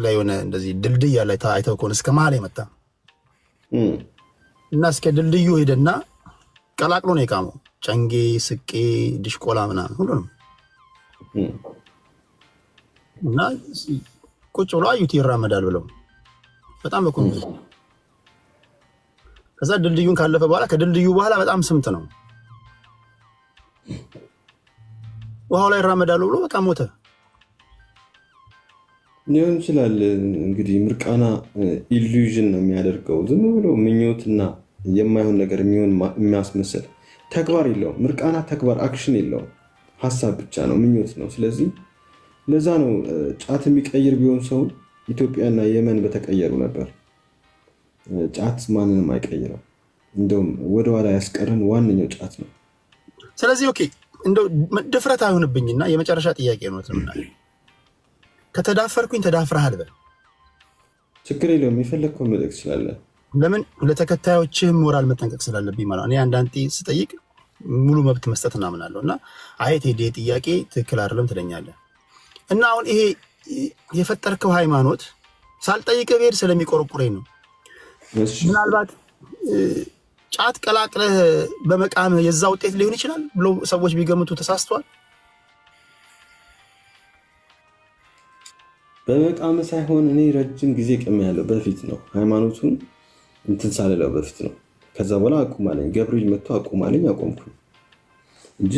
ላይ ሆነ እንደዚህ ድልድይ ያለ አይተው ከሆነ እስከ መሀል የመጣ እና እስከ ድልድዩ ሄደና ቀላቅሎ ነው የቃመው። ጨንጌ፣ ስቄ፣ ዲሽቆላ ምናምን ሁሉንም እና ቁጭ ብሎ አዩት ይራመዳል ብለው በጣም በኮንፍ ከዛ ድልድዩን ካለፈ በኋላ ከድልድዩ በኋላ በጣም ስምት ነው። ውሃው ላይ ይራመዳል ብሎ በቃ ሞተ። ሊሆን ይችላል እንግዲህ ምርቃና ኢሉዥን ነው የሚያደርገው። ዝም ብሎ ምኞትና የማይሆን ነገር የሚያስመስል ተግባር የለውም። ምርቃና ተግባር አክሽን የለውም፣ ሐሳብ ብቻ ነው፣ ምኞት ነው። ስለዚህ ለዛ ነው ጫት የሚቀይር ቢሆን ሰው ኢትዮጵያና የመን በተቀየሩ ነበር። ጫት ማንንም አይቀይረው፣ እንደውም ወደኋላ ያስቀረን ዋነኛው ጫት ነው። ስለዚህ ኦኬ እንደው ድፍረት አይሆንብኝና የመጨረሻ ጥያቄ ነው ተምናል። ከተዳፈርኩኝ ተዳፍረሃል በል፣ ችግር የለውም። የፈለግከው መጠየቅ ትችላለህ። ለምን ለተከታዮችህ ሞራል መጠንቀቅ ስላለብኝ ማለት ነው። እኔ አንዳንዴ ስጠይቅ ሙሉ መብት መስጠት እናምናለሁ እና አይ ቴዲ ጥያቄ ትክክል አይደለም ትለኛለህ። እና አሁን ይሄ የፈጠርከው ሃይማኖት ሳልጠይቅ ብሄድ ስለሚቆረቁረኝ ነው። ምናልባት ጫት ቀላቅለህ በመቃም የዛ ውጤት ሊሆን ይችላል ብሎ ሰዎች ቢገምቱ ተሳስተዋል። በመቃም ሳይሆን እኔ ረጅም ጊዜ ቀም ያለው በፊት ነው ሃይማኖቱን እንትን ሳልለው በፊት ነው። ከዛ በኋላ አቁም አለኝ። ገብርኤል መጥቶ አቁም አለኝ። አቆምኩኝ እንጂ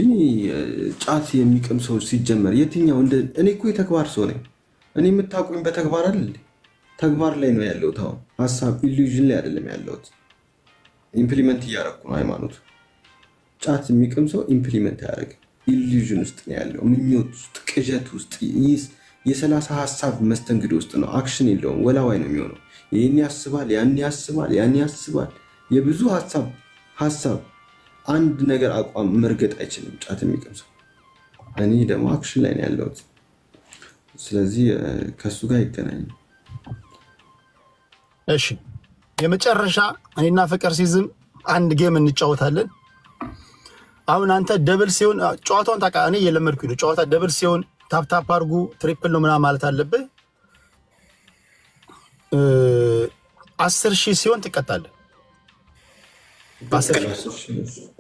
ጫት የሚቅም ሰው ሲጀመር የትኛው እኔ እኮ የተግባር ሰው ነኝ። እኔ የምታውቁኝ በተግባር አይደል? ተግባር ላይ ነው ያለሁት። አሁን ሀሳብ ኢሉዥን ላይ አይደለም ያለሁት። ኢምፕሊመንት እያደረኩ ነው ሃይማኖቱ። ጫት የሚቅም ሰው ኢምፕሊመንት ያደርግ ኢሉዥን ውስጥ ነው ያለው፣ ምኞት ውስጥ፣ ቅዠት ውስጥ፣ የ30 ሀሳብ መስተንግዶ ውስጥ ነው። አክሽን የለውም። ወላዋይ ነው የሚሆነው። ይህን ያስባል፣ ያን ያስባል፣ ያን ያስባል። የብዙ ሀሳብ አንድ ነገር አቋም መርገጥ አይችልም ጫት የሚቅም ሰው። እኔ ደግሞ አክሽን ላይ ነው ያለሁት። ስለዚህ ከሱ ጋር ይገናኝ። እሺ የመጨረሻ እኔና ፍቅር ሲዝም አንድ ጌም እንጫወታለን። አሁን አንተ ደብል ሲሆን ጨዋታውን ታውቃ፣ እኔ እየለመድኩኝ ነው። ጨዋታ ደብል ሲሆን ታፕ አድርጉ፣ ትሪፕል ነው ምናምን ማለት አለብህ። 10,000 ሲሆን ትቀጣለህ።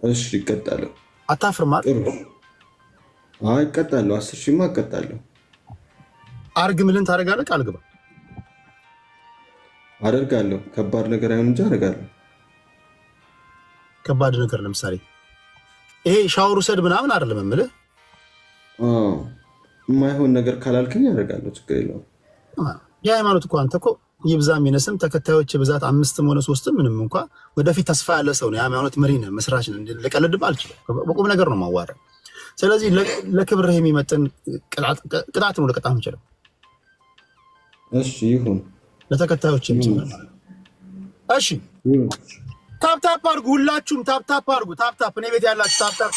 እሺ ይቀጣለሁ። አታፍርም አይደል? አይ ይቀጣለሁ። 10,000ማ እቀጣለሁ። አርግ ምልን ታደርጋለህ? ቃል ግባ። አደርጋለሁ። ከባድ ነገር አይሆን እንጂ አደርጋለሁ። ከባድ ነገር ለምሳሌ ይሄ ሻወር ውሰድ ምናምን አይደለም የምልህ። የማይሆን ነገር ካላልከኝ አደርጋለሁ። ችግር የለውም። የሃይማኖት እኮ አንተ እኮ ይብዛም ይነስም ተከታዮች ብዛት 5 ሆነ 3 ምንም እንኳን ወደፊት ተስፋ ያለ ሰው ነው። የሃይማኖት መሪ ነህ፣ መስራች ነህ። ለቀልድም አልችልም። በቁም ነገር ነው ማዋራ። ስለዚህ ለክብርህ የሚመጥን ቅጣት ነው ለቀጣም እንችላለን። እሺ ይሁን። ለተከታዮች የሚችላል። እሺ ታፕ አድርጉ፣ ሁላችሁም ታፕ አድርጉ። ታፕ እኔ ቤት ያላችሁ ታፕ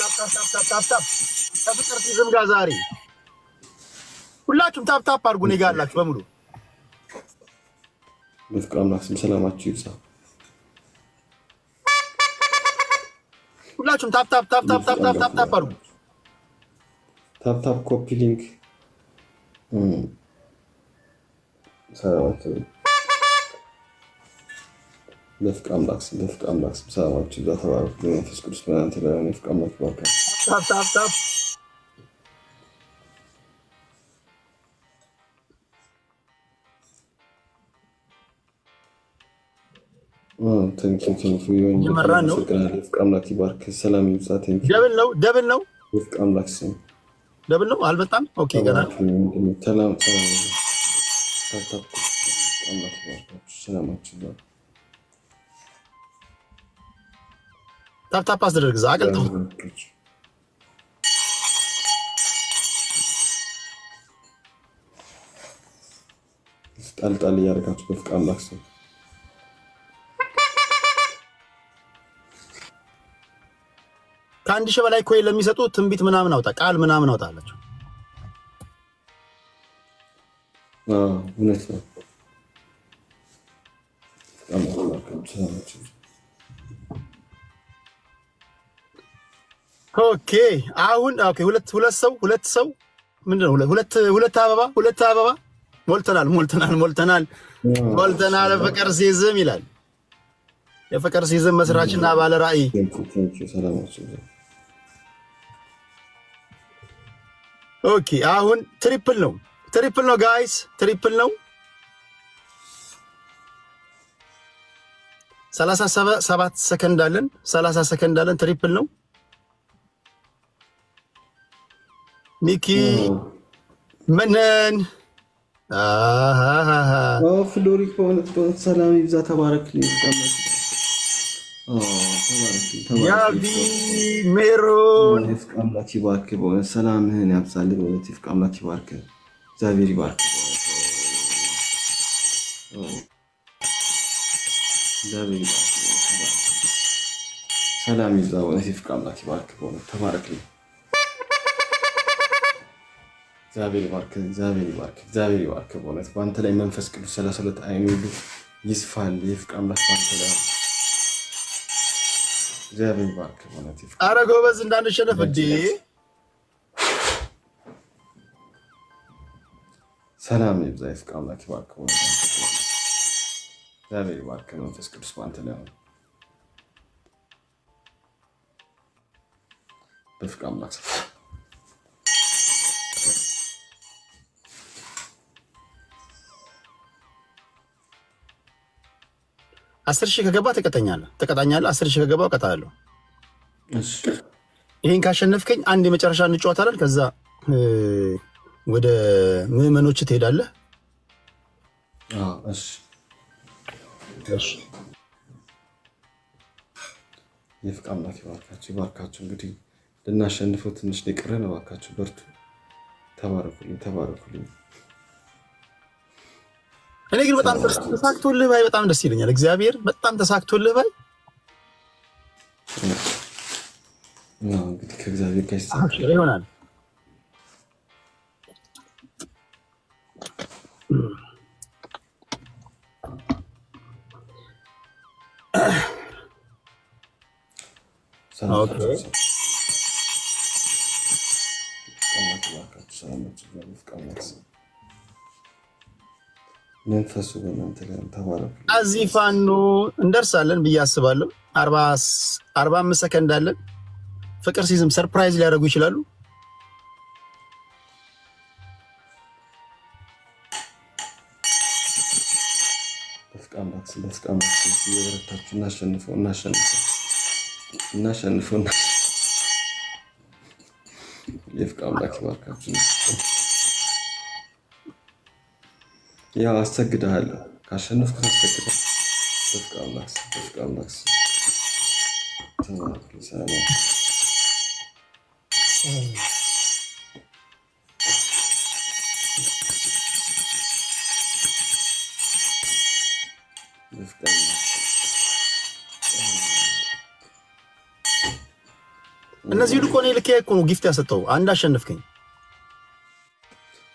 ከፍቅር ሲዝም ጋር ዛሬ ሁላችሁም ታፕ አድርጉ። እኔ ጋር ያላችሁ በሙሉ በፍቅር አምላክ ስም ሰላማችሁ ይብዛ። ሁላችሁም ታፕ አድርጉ። ታፕ ኮፒ ሊንክ ሰላማችሁ በፍቅር አምላክ ስም ሰላማችሁ ይብዛ። ተባረኩ። መንፈስ ቅዱስ በእናንተ ላይ ይሁን። በፍቅር አምላክ ይባርካል። ታፕ ቴንክ ዩ ይመራን ነው። በፍቅር አምላክ ይባርክ። ሰላም ይብዛ። ቴንክ ዩ። ደብል ነው። በፍቅር አምላክ ስም ደብል ነው። አልመጣም። ኦኬ ገና ሰላም ታፕ አምላክ ይባርክ። ሰላማችሁ ይብዛ። ታፕ አስደርግ። እዛ አቀልጠው ጣል እያደረጋችሁ በፍቅር አምላክ ስም ከ1,000 በላይ ኮይን ለሚሰጡ ትንቢት ምናምን አውጣ፣ ቃል ምናምን አውጣላችሁ። እውነት ነው። ኦኬ አሁን ኦኬ ሁለት ሰው ምንድነው? ሁለት አበባ ሞልተናል። ፍቅር ሲዝም ይላል። የፍቅር ሲዝም መስራችና ባለ ራዕይ ኦኬ አሁን ትሪፕል ነው ጋይስ፣ ትሪፕል ነው። 37 ሰከንድ አለን። 30 ሰከንድ አለን። ትሪፕል ነው። ሚኪ መነን ፍሎሪክ በእውነት ሰላም ይብዛ። ተባረክልኝ። ያቢ ሜሮን የፍቅር አምላክ ይባርክ። በእውነት ሰላምህን ያብዛልህ። በእውነት የፍቅር አምላክ ይባርክ። እግዚአብሔር ይባርክ። ሰላም ይብዛ። በእውነት የፍቅር አምላክ ይባርክ። በእውነት ተባረክልኝ። እግዚአብሔር ይባርክ። በእውነት በአንተ ላይ መንፈስ ቅዱስ 32 አይኑ ሁሉ ይስፋል። የፍቅር አምላክ በአንተ ላይ እግዚአብሔር ይባርክ። በእውነት ኧረ ጎበዝ እንዳንሸነፍ እንዴ! ሰላም ይብዛ። የፍቅር አምላክ ይባርክ። እግዚአብሔር ይባርክ። መንፈስ ቅዱስ በአንተ ላይ ነው። በፍቅር አምላክ 10,000 ከገባ ተቀጣኛለህ 10,000 ከገባው ቀጣለሁ እሺ ይሄን ካሸነፍከኝ አንድ የመጨረሻ እንጫወታለን ከዛ ወደ ምዕመኖች ትሄዳለህ እሺ እሺ የፍቃም አምላክ ይባርካችሁ እንግዲህ ልናሸንፈው ትንሽ ሊቀረን እባካችሁ በርቱ ተባረኩልኝ እኔ ግን በጣም ተሳክቶልህ ባይ በጣም ደስ ይለኛል እግዚአብሔር በጣም ተሳክቶልህ ባይ ነው እንግዲህ ከእግዚአብሔር ጋር ይሆናል ኦኬ መንፈሱ በእናንተ ጋር ተባረኩ እዚህ ፋኖ እንደርሳለን ብዬ አስባለሁ 45 ሰከንድ አለን ፍቅር ሲዝም ሰርፕራይዝ ሊያደርጉ ይችላሉ በፍቃም የበረታችሁ እናሸንፈው የፍቃም አምላክ ይባርካችሁ ያው አስተግዳለሁ ካሸነፍኩ አስተግዳለሁ በፍቃም አምላክ ተባረኩ ሰላም እነዚህ ሁሉ ኮኔ ልክ እኮ ነው ጊፍት ያሰጠው አንድ አሸነፍከኝ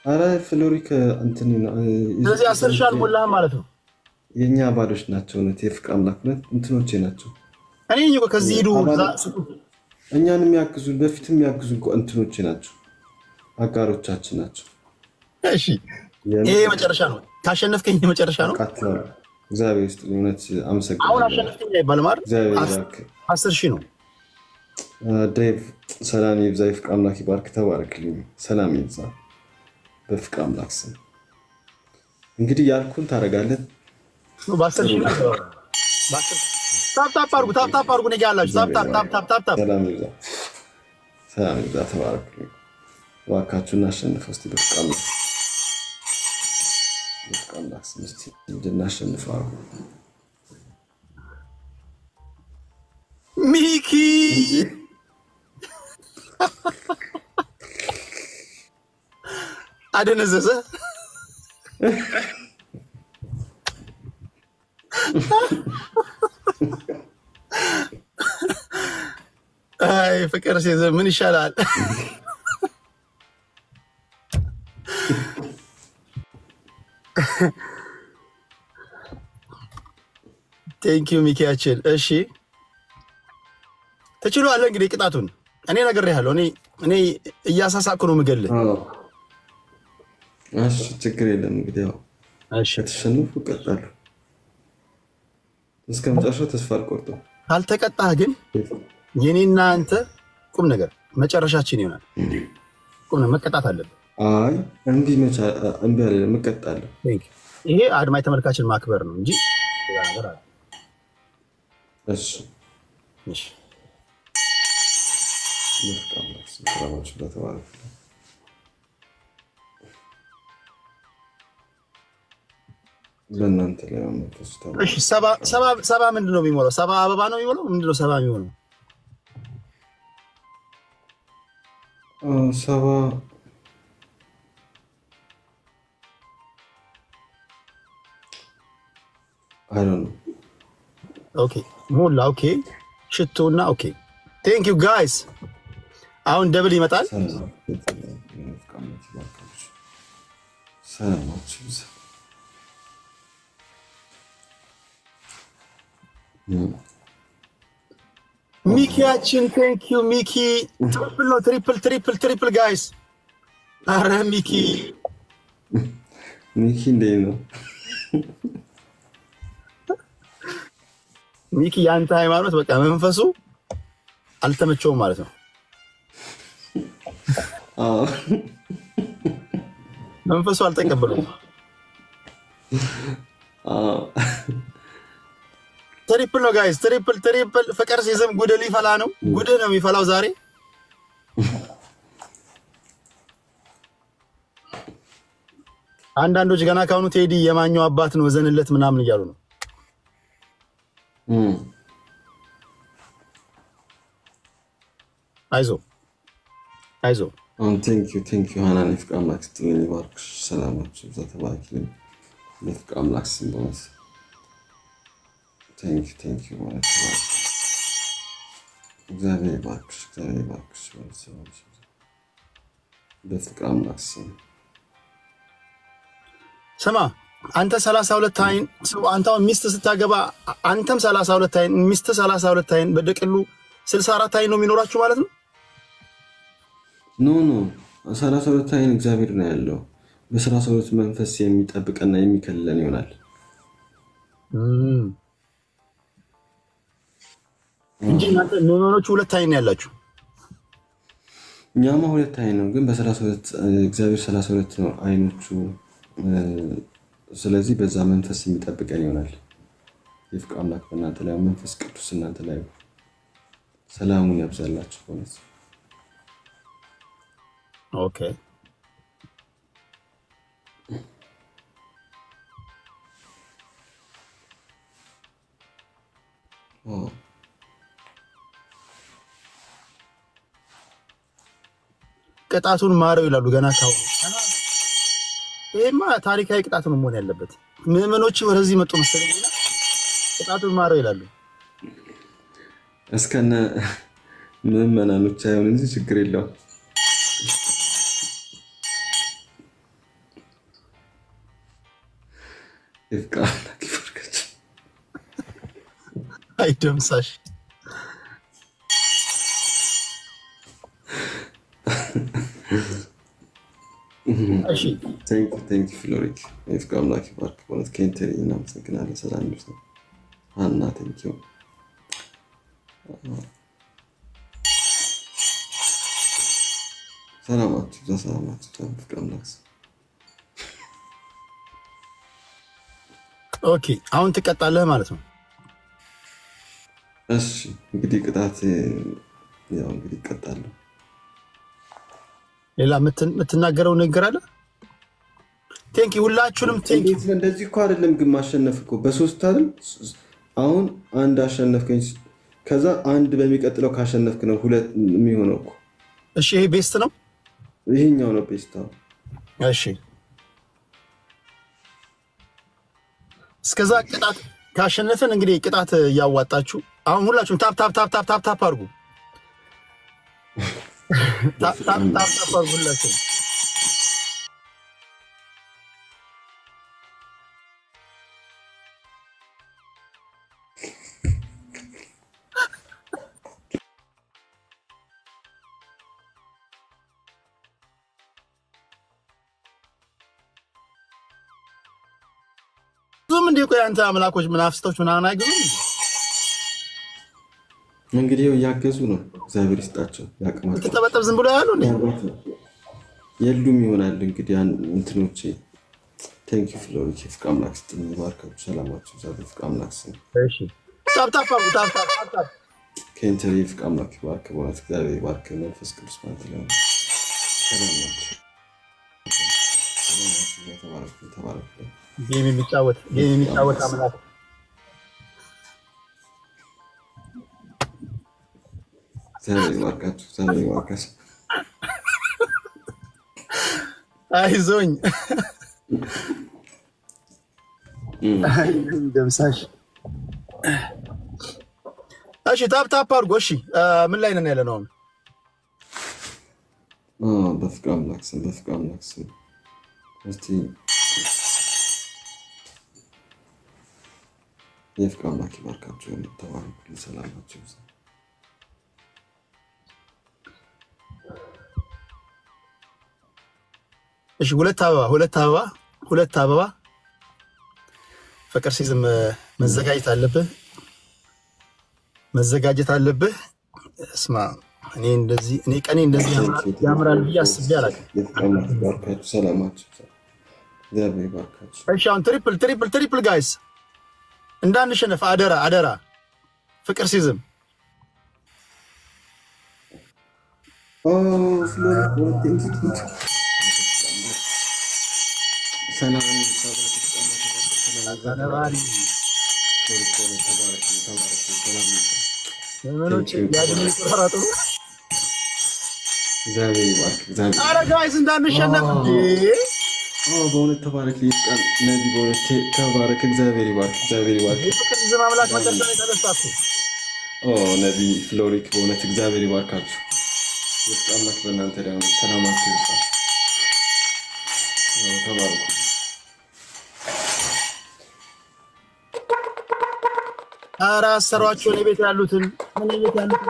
አረ ፍሎሪክ እንትን ነው ስለዚህ 10,000 አልሞላህም ማለት ነው የኛ ባዶች ናቸው ነው የፍቃም አምላክ ነው እንትኖቼ ናቸው እኔ እኮ ከዚህ ሄዱ እኛን የሚያግዙ በፊት የሚያግዙ እንትኖቼ ናቸው አጋሮቻችን ናቸው እሺ ይሄ መጨረሻ ነው ካሸነፍከኝ መጨረሻ ነው እግዚአብሔር ይስጥልኝ እውነት አመሰግናለሁ አሁን አሸነፍከኝ አይባልም አይደል 10,000 ነው ዴቭ ሰላም ይብዛ ፍቃም አምላክ ይባርክ ተባረክልኝ ሰላም ይብዛ በፍቃም አምላክ ስም እንግዲህ ያልኩን ታረጋለህ በ10,000 ነው ታፕ አርጉ ነገ ያላችሁ ታፕ ሰላም ይብዛ ተባረክልኝ ዋካችሁና አሸንፈው እስቲ በፍቃም አምላክ ስም እስቲ እንድናሸንፈው ሚኪ አደነዘዘ አይ ፍቅር ሲይዘህ ምን ይሻላል ቴንኪው ሚኪያችን እሺ ተችሏል እንግዲህ ቅጣቱን እኔ ነግሬሃለሁ እኔ እያሳሳኩ ነው የምገልህ እሺ ችግር የለም እንግዲህ ያው እሺ ተሸንፉ ቀጣለሁ እስከመጨረሻው ተስፋ አልቆርጥም ካልተቀጣህ ግን የኔና አንተ ቁም ነገር መጨረሻችን ይሆናል ቁም ነገር መቀጣት አለብን አይ እንቢ አለ መቀጣለሁ ይሄ አድማጭ ተመልካችን ማክበር ነው እንጂ ሌላ ነገር አይደለም እሺ ሰላማችሁ ለተባረኩ ለእናንተ ላይ መንፈስ ተባረኩ እሺ ሰባ ምንድነው የሚሞላው ሰባ አበባ ነው የሚሞላው ምንድነው ሰባ የሚሞላው ሰባ I don't know ኦኬ ሞላ ኦኬ ሽቶና ኦኬ ቴንክ ዩ ጋይስ አሁን ደብል ይመጣል ሚኪያችን ቴንክ ዩ ሚኪ ትሪፕል ነው ትሪፕል ጋይስ አረ ሚኪ እንዴ ነው ሚኪ ያንተ ሃይማኖት በቃ መንፈሱ አልተመቸውም ማለት ነው መንፈሱ አልተቀበለውም ትሪፕል ነው ጋይስ ትሪፕል ፍቅር ሲዝም ጉድ ሊፈላ ነው ጉድ ነው የሚፈላው ዛሬ አንዳንዶች ገና ካሁኑ ቴዲ የማኛው አባት ነው ዘንለት ምናምን እያሉ ነው አይዞ thank you ሃናን ፍቅር አምላክ ስትልኝ ባርክሽ ሰላማችሁ ብዛ ተባረክልኝ ለፍቅር አምላክ ስንቦስ thank you ማለት ነው እግዚአብሔር ባርክሽ ለፍቅር አምላክ ስም ስማ አንተ 32 አይን አንተው ሚስት ስታገባ አንተም 32 አይን ሚስት 32 አይን በደቅሉ 64 አይን ነው የሚኖራችሁ ማለት ነው ኖ 32 አይን እግዚአብሔር ነው ያለው በ32 መንፈስ የሚጠብቀና የሚከለለን ይሆናል እንጂ እናንተ ኖኖቹ ሁለት አይን ያላችሁ ኛማ ሁለት አይን ነው ግን በ32 እግዚአብሔር 32 ነው አይኖቹ ስለዚህ በዛ መንፈስ የሚጠብቀን ይሆናል ይፍቅ አምላክ በእናንተ ላይ መንፈስ ቅዱስ እናንተ ላይ ሰላሙን ያብዛላችሁ ሆነስ ኦኬ ቅጣቱን ማረው ይላሉ ገና ታው ይሄማ ታሪካዊ ቅጣት ነው መሆን ያለበት ምዕመኖች ወደዚህ መጡ መሰለኝ ቅጣቱን ማረው ይላሉ እስከነ ምዕመናኖች አይሆን እንጂ ችግር የለውም ይፍቃል ለኪፈርከች አይደምሳሽ እሺ thank you ፍሎሪክ ይፍቃል ለኪፈርክ ማለት ኬንተሪ እና መስገናለ ሰላም ይስጥ አና thank you ሰላማችሁ ይፍቃል ለክስ ኦኬ አሁን ትቀጣለህ ማለት ነው እሺ እንግዲህ ቅጣት ያው እንግዲህ ቀጣለሁ ሌላ የምትናገረው ነገር አለ ቴንክ ዩ ሁላችሁንም ቴንክ ዩ እንደዚህ እኮ አይደለም ግን ማሸነፍ እኮ በሶስት አይደል አሁን አንድ አሸነፍከኝ ከዛ አንድ በሚቀጥለው ካሸነፍክ ነው ሁለት የሚሆነው እኮ እሺ ይሄ ቤስት ነው ይሄኛው ነው ቤስት እሺ እስከዛ ቅጣት ካሸነፈን እንግዲህ ቅጣት ያዋጣችሁ አሁን ሁላችሁም ታፕ አድርጉ ታፕ አድርጉላችሁ ዙም እንዴ ቆይ አንተ አምላኮች መናፍስቶች ምናምን አይገዙም እንግዲህ ያገዙ ነው እግዚአብሔር ይስጣቸው ያቀማቸው ተጠበጠብ ዝም ብሎ ያሉ እንዴ የሉም ይሆናል እንግዲህ እንትኖቼ thank you ፍሎሪክ ይፍቃል አምላክ ስትልኝ ባርካችሁ ሰላማችሁ እግዚአብሔር አምላክ ስም እሺ ታፕ ኬንተሪ ይፍቃል አምላክ ባርክ ማለት እግዚአብሔር ባርክ መንፈስ ቅዱስ ማለት ነው ሰላማችሁ ተባረኩ ጌም የሚጫወት አምላክ ሰላም ይዋርካችሁ አይዞኝ ደምሳሽ እሺ ታፕ አድርጎ እሺ ምን ላይ ነን ያለነው በፍቅር አምላክ ስም እስቲ የፍቅር አምላክ ይባርካችሁ ተባረኩ ሰላማችሁ እሺ ሁለት አበባ ፍቅር ሲዝም መዘጋጀት አለብህ እስማ እኔ ቀኔ እንደዚህ ያምራል ብዬ አስቤ አላውቅም ሰላማችሁ እግዚአብሔር ይባርካችሁ እሺ አሁን ትሪፕል ጋይስ እንዳንሸነፍ አደራ አደራ ፍቅር ሲዝም ጋይስ እንዳንሸነፍ በእውነት ተባረክ ይስቃል ነዲ በእውነት ተባረክ እግዚአብሔር ይባርክ ፍቅር ሲዝም አምላክ መጨረሻ ተነሳኩ ነዲ ፍሎሪክ በእውነት እግዚአብሔር ይባርካችሁ ይስቃል አምላክ በእናንተ ደግሞ ሰላማችሁ ይብዛ ተባረኩ አራ አሰሯቸው ለቤት ያሉትን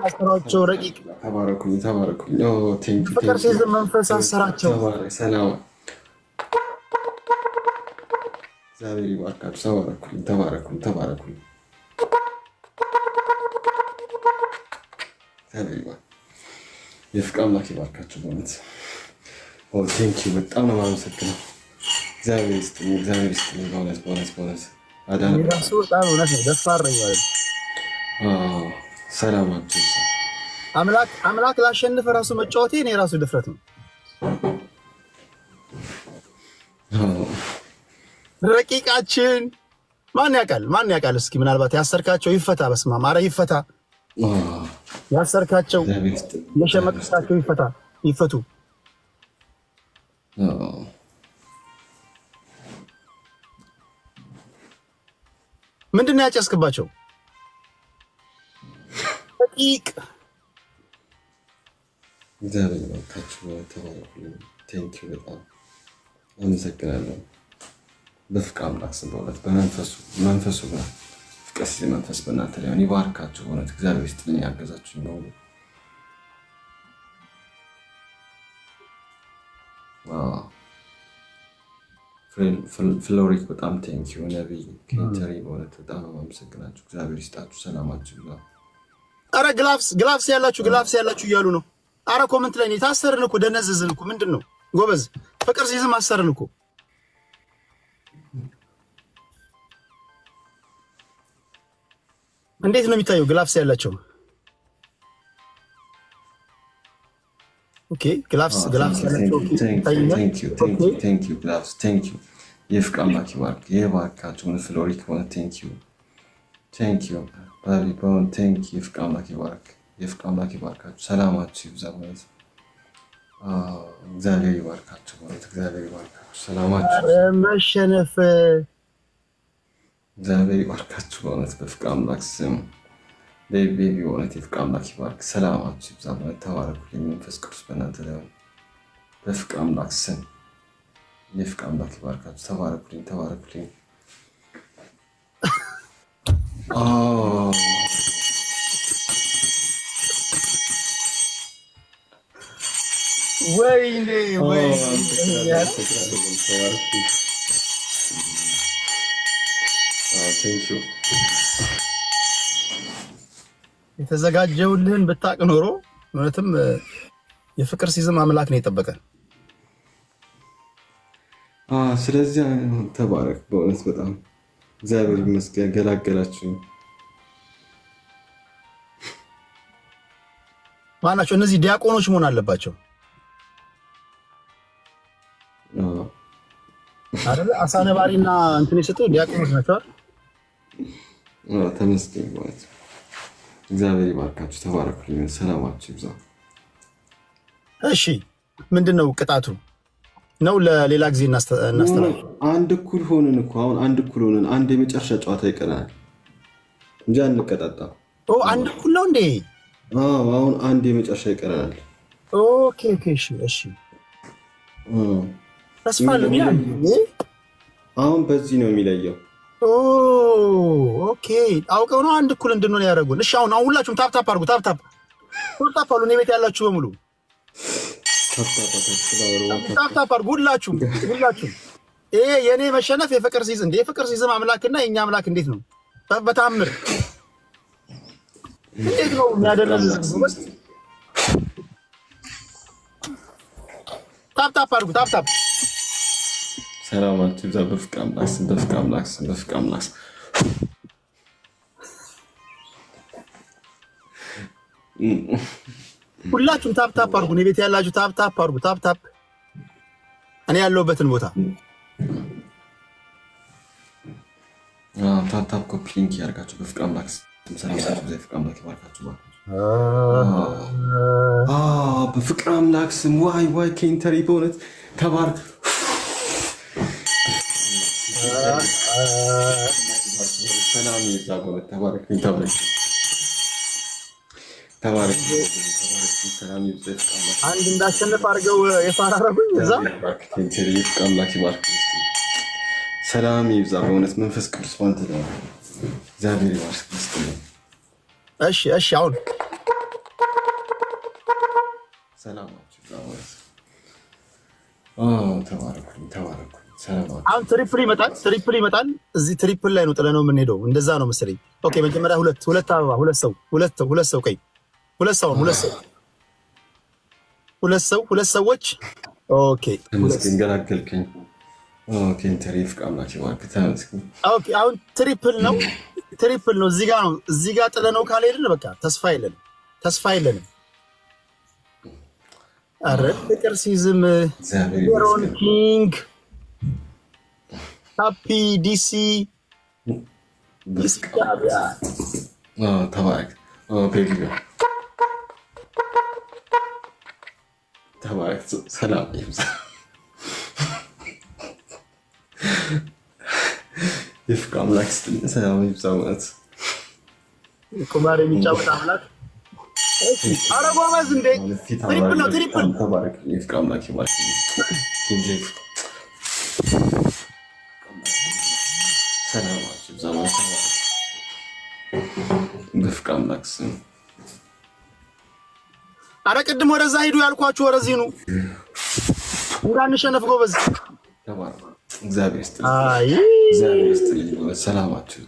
አሰሯቸው ረቂቅ ተባረኩ ቴንክ ዩ ፍቅር ሲዝም መንፈስ አሰራቸው ሰላም እግዚአብሔር ይባርካችሁ ተባረኩ እግዚአብሔር ይባርክ የፍቅር አምላክ ይባርካችሁ በእውነት ቴንክ ዩ በጣም ነው የማመሰግነው እግዚአብሔር ይስጥልኝ በእውነት አዳነ ራሱ በጣም እውነት ነው ደፋር ነው ማለት ሰላማችሁ አምላክ ላሸንፍ ራሱ መጫወቴ ነው ራሱ ድፍረት ነው ረቂቃችን ማን ያውቃል እስኪ ምናልባት ያሰርካቸው ይፈታ በስማም አረ ይፈታ ያሰርካቸው የሸመቅሳቸው ይፈቱ ምንድነው ያጨስክባቸው ረቂቅ እግዚአብሔር ይባርካችሁ ተባረኩልኝ ቴንክ ዩ በጣም አመሰግናለሁ በፍቅር አምላክ ስም በእውነት በመንፈሱ ጋር ፍቅር ሲዝም መንፈስ በእናንተ ላይ ይባርካችሁ በእውነት እግዚአብሔር ይስጥልኝ ያገዛችሁኝ ነው ፍሎሪክ በጣም ቴንክ ዩ ነብይ ኬንተሪ በእውነት በጣም አመሰግናችሁ እግዚአብሔር ይስጣችሁ ሰላማችሁ ይብዛ አረ ግላፍስ ያላችሁ እያሉ ነው አረ ኮሜንት ላይ ነው ታሰርን እኮ ደነዘዝን እኮ ምንድነው ጎበዝ ፍቅር ሲዝም አሰርን እኮ እንዴት ነው የሚታየው ግላፍስ ያላቸው ኦኬ ግላፍስ ያላቸው ቴንክ ዩ ግላፍስ ቴንክ ዩ የፍቅር አምላክ ይባርካችሁ ፍሎሪክ በእውነት ቴንክ ዩ ባቢ በእውነት ቴንክ ዩ የፍቅር አምላክ ይባርካችሁ ሰላማችሁ ይብዛ በእውነት እግዚአብሔር ይባርካችሁ በእውነት ሰላማችሁ መሸነፍ እግዚአብሔር ይባርካችሁ በእውነት በፍቅር አምላክ ስም ቤቢ በእውነት የፍቅር አምላክ ይባርክ ሰላማችሁ ይብዛ በእውነት ተባረኩልኝ መንፈስ ቅዱስ በእናንተ ላይ በፍቅር አምላክ ስም የፍቅር አምላክ ይባርካችሁ ተባረኩልኝ ወይኔ የተዘጋጀውልህን ብታቅ ኖሮ እውነትም የፍቅር ሲዝም አምላክ ነው የጠበቀን ስለዚህ ተባረክ በእውነት በጣም እግዚአብሔር ይመስገን ገላገላችሁ ማናቸው እነዚህ ዲያቆኖች መሆን አለባቸው አይደል አሳነባሪና እንትን ይሰጡ ዲያቆኖች ናቸው ተመስገን ማለት እግዚአብሔር ይባርካችሁ ተባረኩልኝ ሰላማችሁ ይብዛ እሺ ምንድነው ቅጣቱ ነው ለሌላ ጊዜ እናስተላልፍ አንድ እኩል ሆነን እኮ አሁን አንድ የመጨረሻ ጨዋታ ይቀራል እንጂ አንቀጣጣ አንድ እኩል ነው እንዴ አሁን አንድ የመጨረሻ ይቀራል ኦኬ እሺ ተስፋለኝ አሁን በዚህ ነው የሚለየው ኦኬ አውቀው ነው አንድ እኩል እንድንሆን ያደረጉን እሺ አሁን ሁላችሁም ታፕ አድርጉ ታፕ አሉ ቤት ያላችሁ በሙሉ ታፕ አድርጉ ሁላችሁም ይሄ የኔ መሸነፍ የፍቅር ሲዝም አምላክና የኛ አምላክ እንዴት ነው በታምር እንዴት ነው የሚያደርገው ታፕ አድርጉ ታፕ ሰላማችሁ ይብዛ በፍቅር አምላክ ሁላችሁም ታፕ ታፕ አድርጉ። እኔ ቤት ያላችሁ ታፕ ታፕ አድርጉ። ታፕ ታፕ እኔ ያለሁበትን ቦታ ታፕ ታፕ ኮፒ ሊንክ ያርጋችሁ በፍቅር አምላክ ሰላም በፍቅር አምላክ ይባርካችሁ በፍቅር አምላክ ስም ዋይ ኬንተሪ በእውነት ተባረክ ሰላም ይብዛ በእውነት ተባረክ ሰላም ይብዛ አንድ እንዳሸነፍ አድርገው የፋራረቡኝ እዛ ኬንተሪ በፍቅር አምላክ ይባርክ ሰላም ይብዛ በእውነት መንፈስ ቅዱስ ባንተ ነው እግዚአብሔር ይባርክ እሺ አሁን ሰላማችሁ ዛወስ ተባረኩ ሰላም አሁን ትሪፕል ይመጣል እዚህ ትሪፕል ላይ ነው ጥለነው የምንሄደው እንደዛ ነው መሰለኝ ኦኬ መጀመሪያ ሁለት አበባ ሁለት ሰው ቀይ ሁለት ሰዎች ኦኬ ተመስገን ገላገልከኝ ኦኬ ኢንተሪፍ ቃምላች ይዋርክ ተመስገን ኦኬ አሁን ትሪፕል ነው እዚህ ጋር ጥለነው ካልሄድን በቃ ተስፋ የለንም አረ ፍቅር ሲዝም ሮን ኪንግ ሃፒ ዲሲ ተባረክ ቤቢ ተባረክ ሰላም ይብዛ የፍቅር አምላክ ሰላም ይብዛ ማለት ቁማር የሚጫወት አምላክ አረ ጎበዝ እንዴ ትሪፕል ተባረክ የፍቅር አምላክ ይባርክ ሰላማችሁ ዘማን በፍቅር አምላክ ስም አረ ቅድም ወደዛ ሄዱ ያልኳችሁ ወደዚህ ነው እንዳንሸነፍ ጎበዝ ተባረክ እግዚአብሔር ይስጥልኝ ሰላማችሁ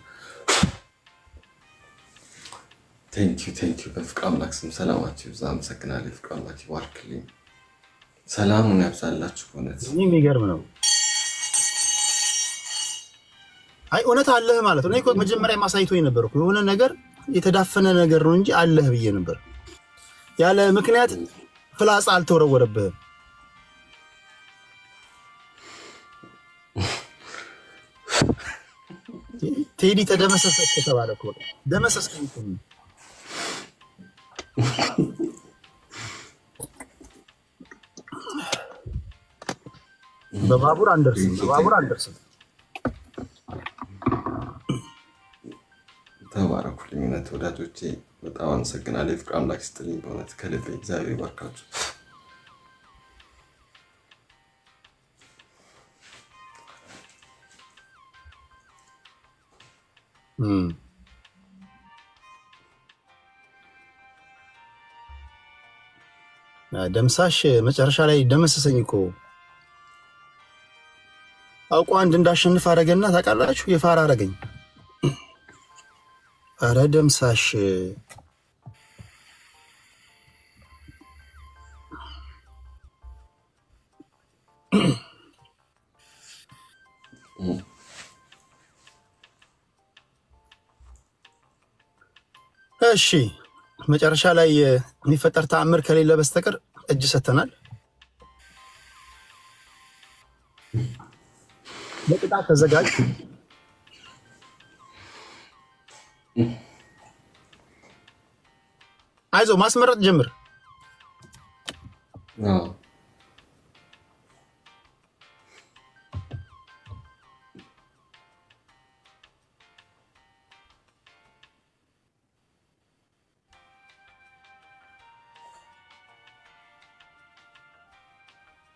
ቴንክ ዩ በፍቅር አምላክ ስም ሰላማችሁ ይብዛ አመሰግናለሁ በፍቅር አምላክ ይባርክልኝ ሰላሙን ያብዛላችሁ በእውነት የሚገርም ነው አይ እውነት አለህ ማለት ነው እኔ እኮ መጀመሪያ ማሳይቶኝ ነበር እኮ የሆነ ነገር የተዳፈነ ነገር ነው እንጂ አለህ ብዬ ነበር ያለ ምክንያት ፍላጻ አልተወረወረብህም ቴዲ ተደመሰሰ ተባለ እኮ ደመሰስከኝ በባቡር አንደርስም ተባረኩልኝ እውነት ወዳጆቼ በጣም አመሰግናለሁ የፍቅር አምላክ ይስጥልኝ በእውነት ከልቤ እግዚአብሔር ይባርካችሁ ደምሳሽ መጨረሻ ላይ ደመሰሰኝ እኮ አውቆ አንድ እንዳሸንፍ አረገና ታውቃላችሁ የፋራ አረገኝ አረ ደምሳሽ እሺ መጨረሻ ላይ የሚፈጠር ተአምር ከሌለ በስተቀር እጅ ሰተናል ለቅጣት ተዘጋጅ አይዞ ማስመረጥ ጀምር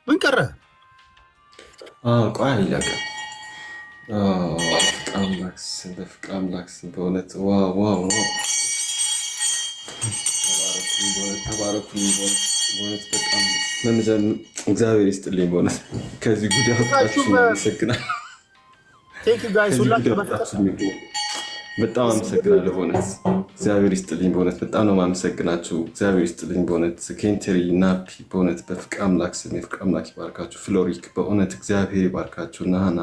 ምን ቀረ ቆይ ይላቀ በፍቅር አምላክ በእውነት ዋው ተባረኩልኝ በእውነት በጣም መምዘን እግዚአብሔር ይስጥልኝ በእውነት ከዚህ ጉዳይ አውጣችሁ አመሰግናለሁ በጣም አመሰግናለሁ በእውነት እግዚአብሔር ይስጥልኝ በእውነት በጣም ነው የማመሰግናችሁ እግዚአብሔር ይስጥልኝ በእውነት ኬንተሪ ናፒ በእውነት በፍቅር አምላክ ስም የፍቅር አምላክ ይባርካችሁ ፍሎሪክ በእውነት እግዚአብሔር ይባርካችሁ ናሃና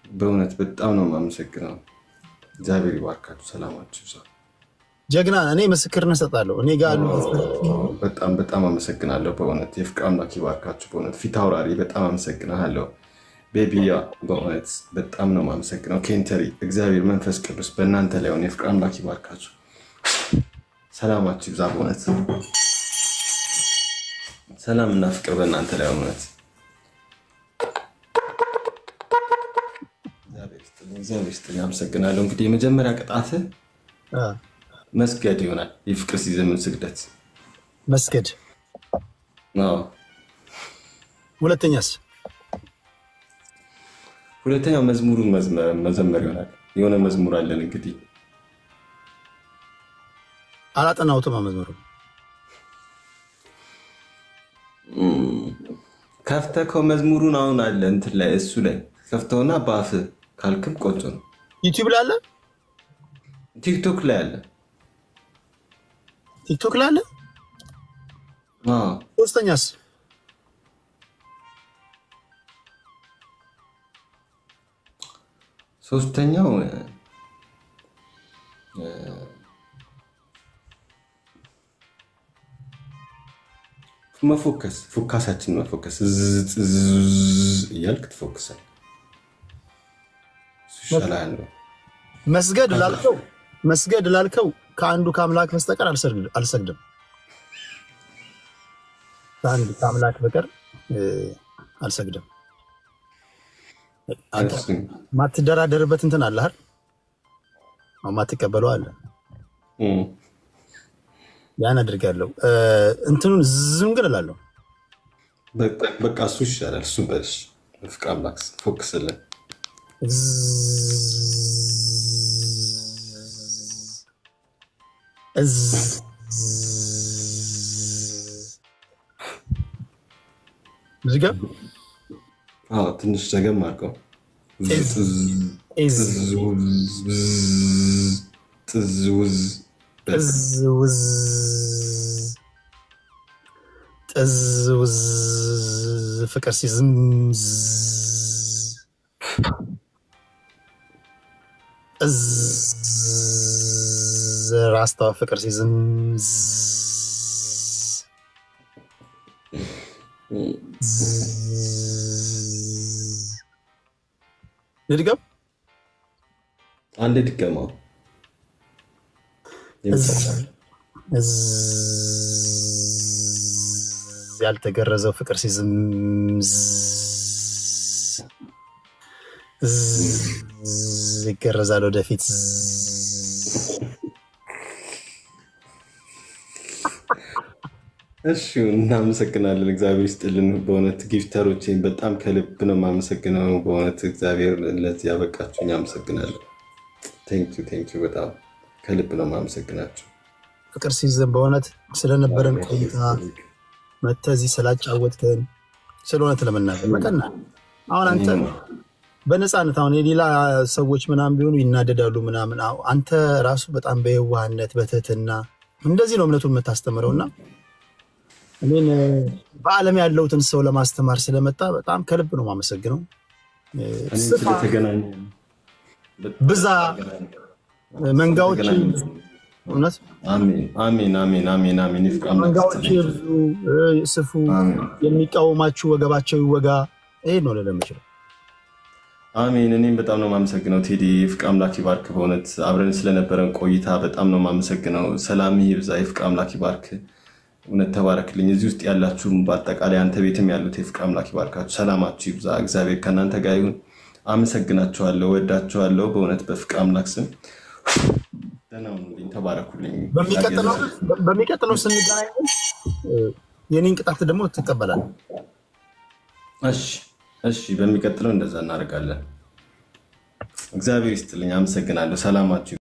በእውነት በጣም ነው የማመሰግነው እግዚአብሔር ይባርካችሁ ሰላማችሁ ይብዛ ጀግና እኔ ምስክርነት ሰጣለሁ። እኔ ጋር በጣም በጣም አመሰግናለሁ በእውነት የፍቅር አምላክ ይባርካችሁ። በእውነት ፊት አውራሪ በጣም አመሰግናለሁ። ቤቢያ በእውነት በጣም ነው የማመሰግነው። ኬንተሪ እግዚአብሔር መንፈስ ቅዱስ በእናንተ ላይ ሆነ። የፍቅር አምላክ ይባርካችሁ። ሰላማችሁ ይብዛ። በእውነት ሰላምና ፍቅር በእናንተ ላይ ሆነ። እግዚአብሔር ይስጥልኝ። አመሰግናለሁ። እንግዲህ የመጀመሪያ ቅጣት መስገድ ይሆናል። የፍቅር ሲዘምን ስግደት መስገድ። ሁለተኛስ? ሁለተኛው መዝሙሩን መዘመር ይሆናል። የሆነ መዝሙር አለን እንግዲህ አላጠናውትም። መዝሙሩ ከፍተከው መዝሙሩን አሁን አለ እንትን ላይ እሱ ላይ ከፍተውና ባፍ ካልክም ቆጮ ነው። ዩቲዩብ ላይ አለ፣ ቲክቶክ ላይ አለ። ቲክቶክ ላይ አለ። ሶስተኛስ? ሶስተኛው መፎከስ፣ ፎካሳችን መፎከስ እያልክ ትፎክሳል። ሱሻላን መስገድ ላልከው ከአንዱ ከአምላክ በስተቀር አልሰግድም። ከአንዱ ከአምላክ በቀር አልሰግድም። አንተ ማትደራደርበት እንትን አለ አይደል? ማትቀበለው አለ። ያን አድርጋለሁ። እንትኑን ዝም ግን እላለሁ። በቃ እሱ ይሻላል። እሱ በልሽ ፍቅር አምላክ ፎክስልን። ዝጋ። ትንሽ ዘገም አድርገው። ጥዝውዝ ፍቅር ሲዝም ራስታው ፍቅር ሲዝም ልድገም። አንድ ድገማው። ያልተገረዘው ፍቅር ሲዝም ይገረዛል ወደፊት። እሺ እናመሰግናለን። እግዚአብሔር ይስጥልን። በእውነት ጊፍተሮቼን በጣም ከልብ ነው የማመሰግነው። በእውነት እግዚአብሔር ለዚህ ያበቃችሁኝ አመሰግናለሁ። ቴንኪው በጣም ከልብ ነው የማመሰግናችሁ። ፍቅር ሲዝም በእውነት ስለነበረን ቆይታ መተህ እዚህ ስላጫወትከን ስለሆነ ለመናገር በቀና አሁን አንተ በነፃነት አሁን የሌላ ሰዎች ምናምን ቢሆኑ ይናደዳሉ ምናምን፣ አንተ ራሱ በጣም በየዋህነት በትህትና እንደዚህ ነው እምነቱን የምታስተምረውና እኔን በዓለም ያለውትን ሰው ለማስተማር ስለመጣ በጣም ከልብ ነው የማመሰግነው። ስለተገናኘ ብዛ መንጋዎች እውነት አሜን መንጋዎች ይብዙ ስፉ፣ የሚቃወማችሁ ወገባቸው ይወጋ። ይሄ ነው ለለምችለው። አሜን። እኔም በጣም ነው የማመሰግነው ቴዲ። ፍቅር አምላክ ይባርክ። በእውነት አብረን ስለነበረን ቆይታ በጣም ነው የማመሰግነው። ሰላም ይብዛ። ፍቅር አምላክ ይባርክ። እውነት ተባረክልኝ። እዚህ ውስጥ ያላችሁ በአጠቃላይ አንተ ቤትም ያሉት ፍቅር አምላክ ይባርካችሁ። ሰላማችሁ ይብዛ። እግዚአብሔር ከእናንተ ጋር ይሁን። አመሰግናችኋለሁ፣ ወዳችኋለሁ። በእውነት በፍቅር አምላክ ስም ተባረኩልኝ። በሚቀጥለው ስንገናኝ የኔን ቅጣት ደግሞ ትቀበላለህ? እሺ በሚቀጥለው እንደዛ እናደርጋለን። እግዚአብሔር ይስጥልኝ። አመሰግናለሁ። ሰላማችሁ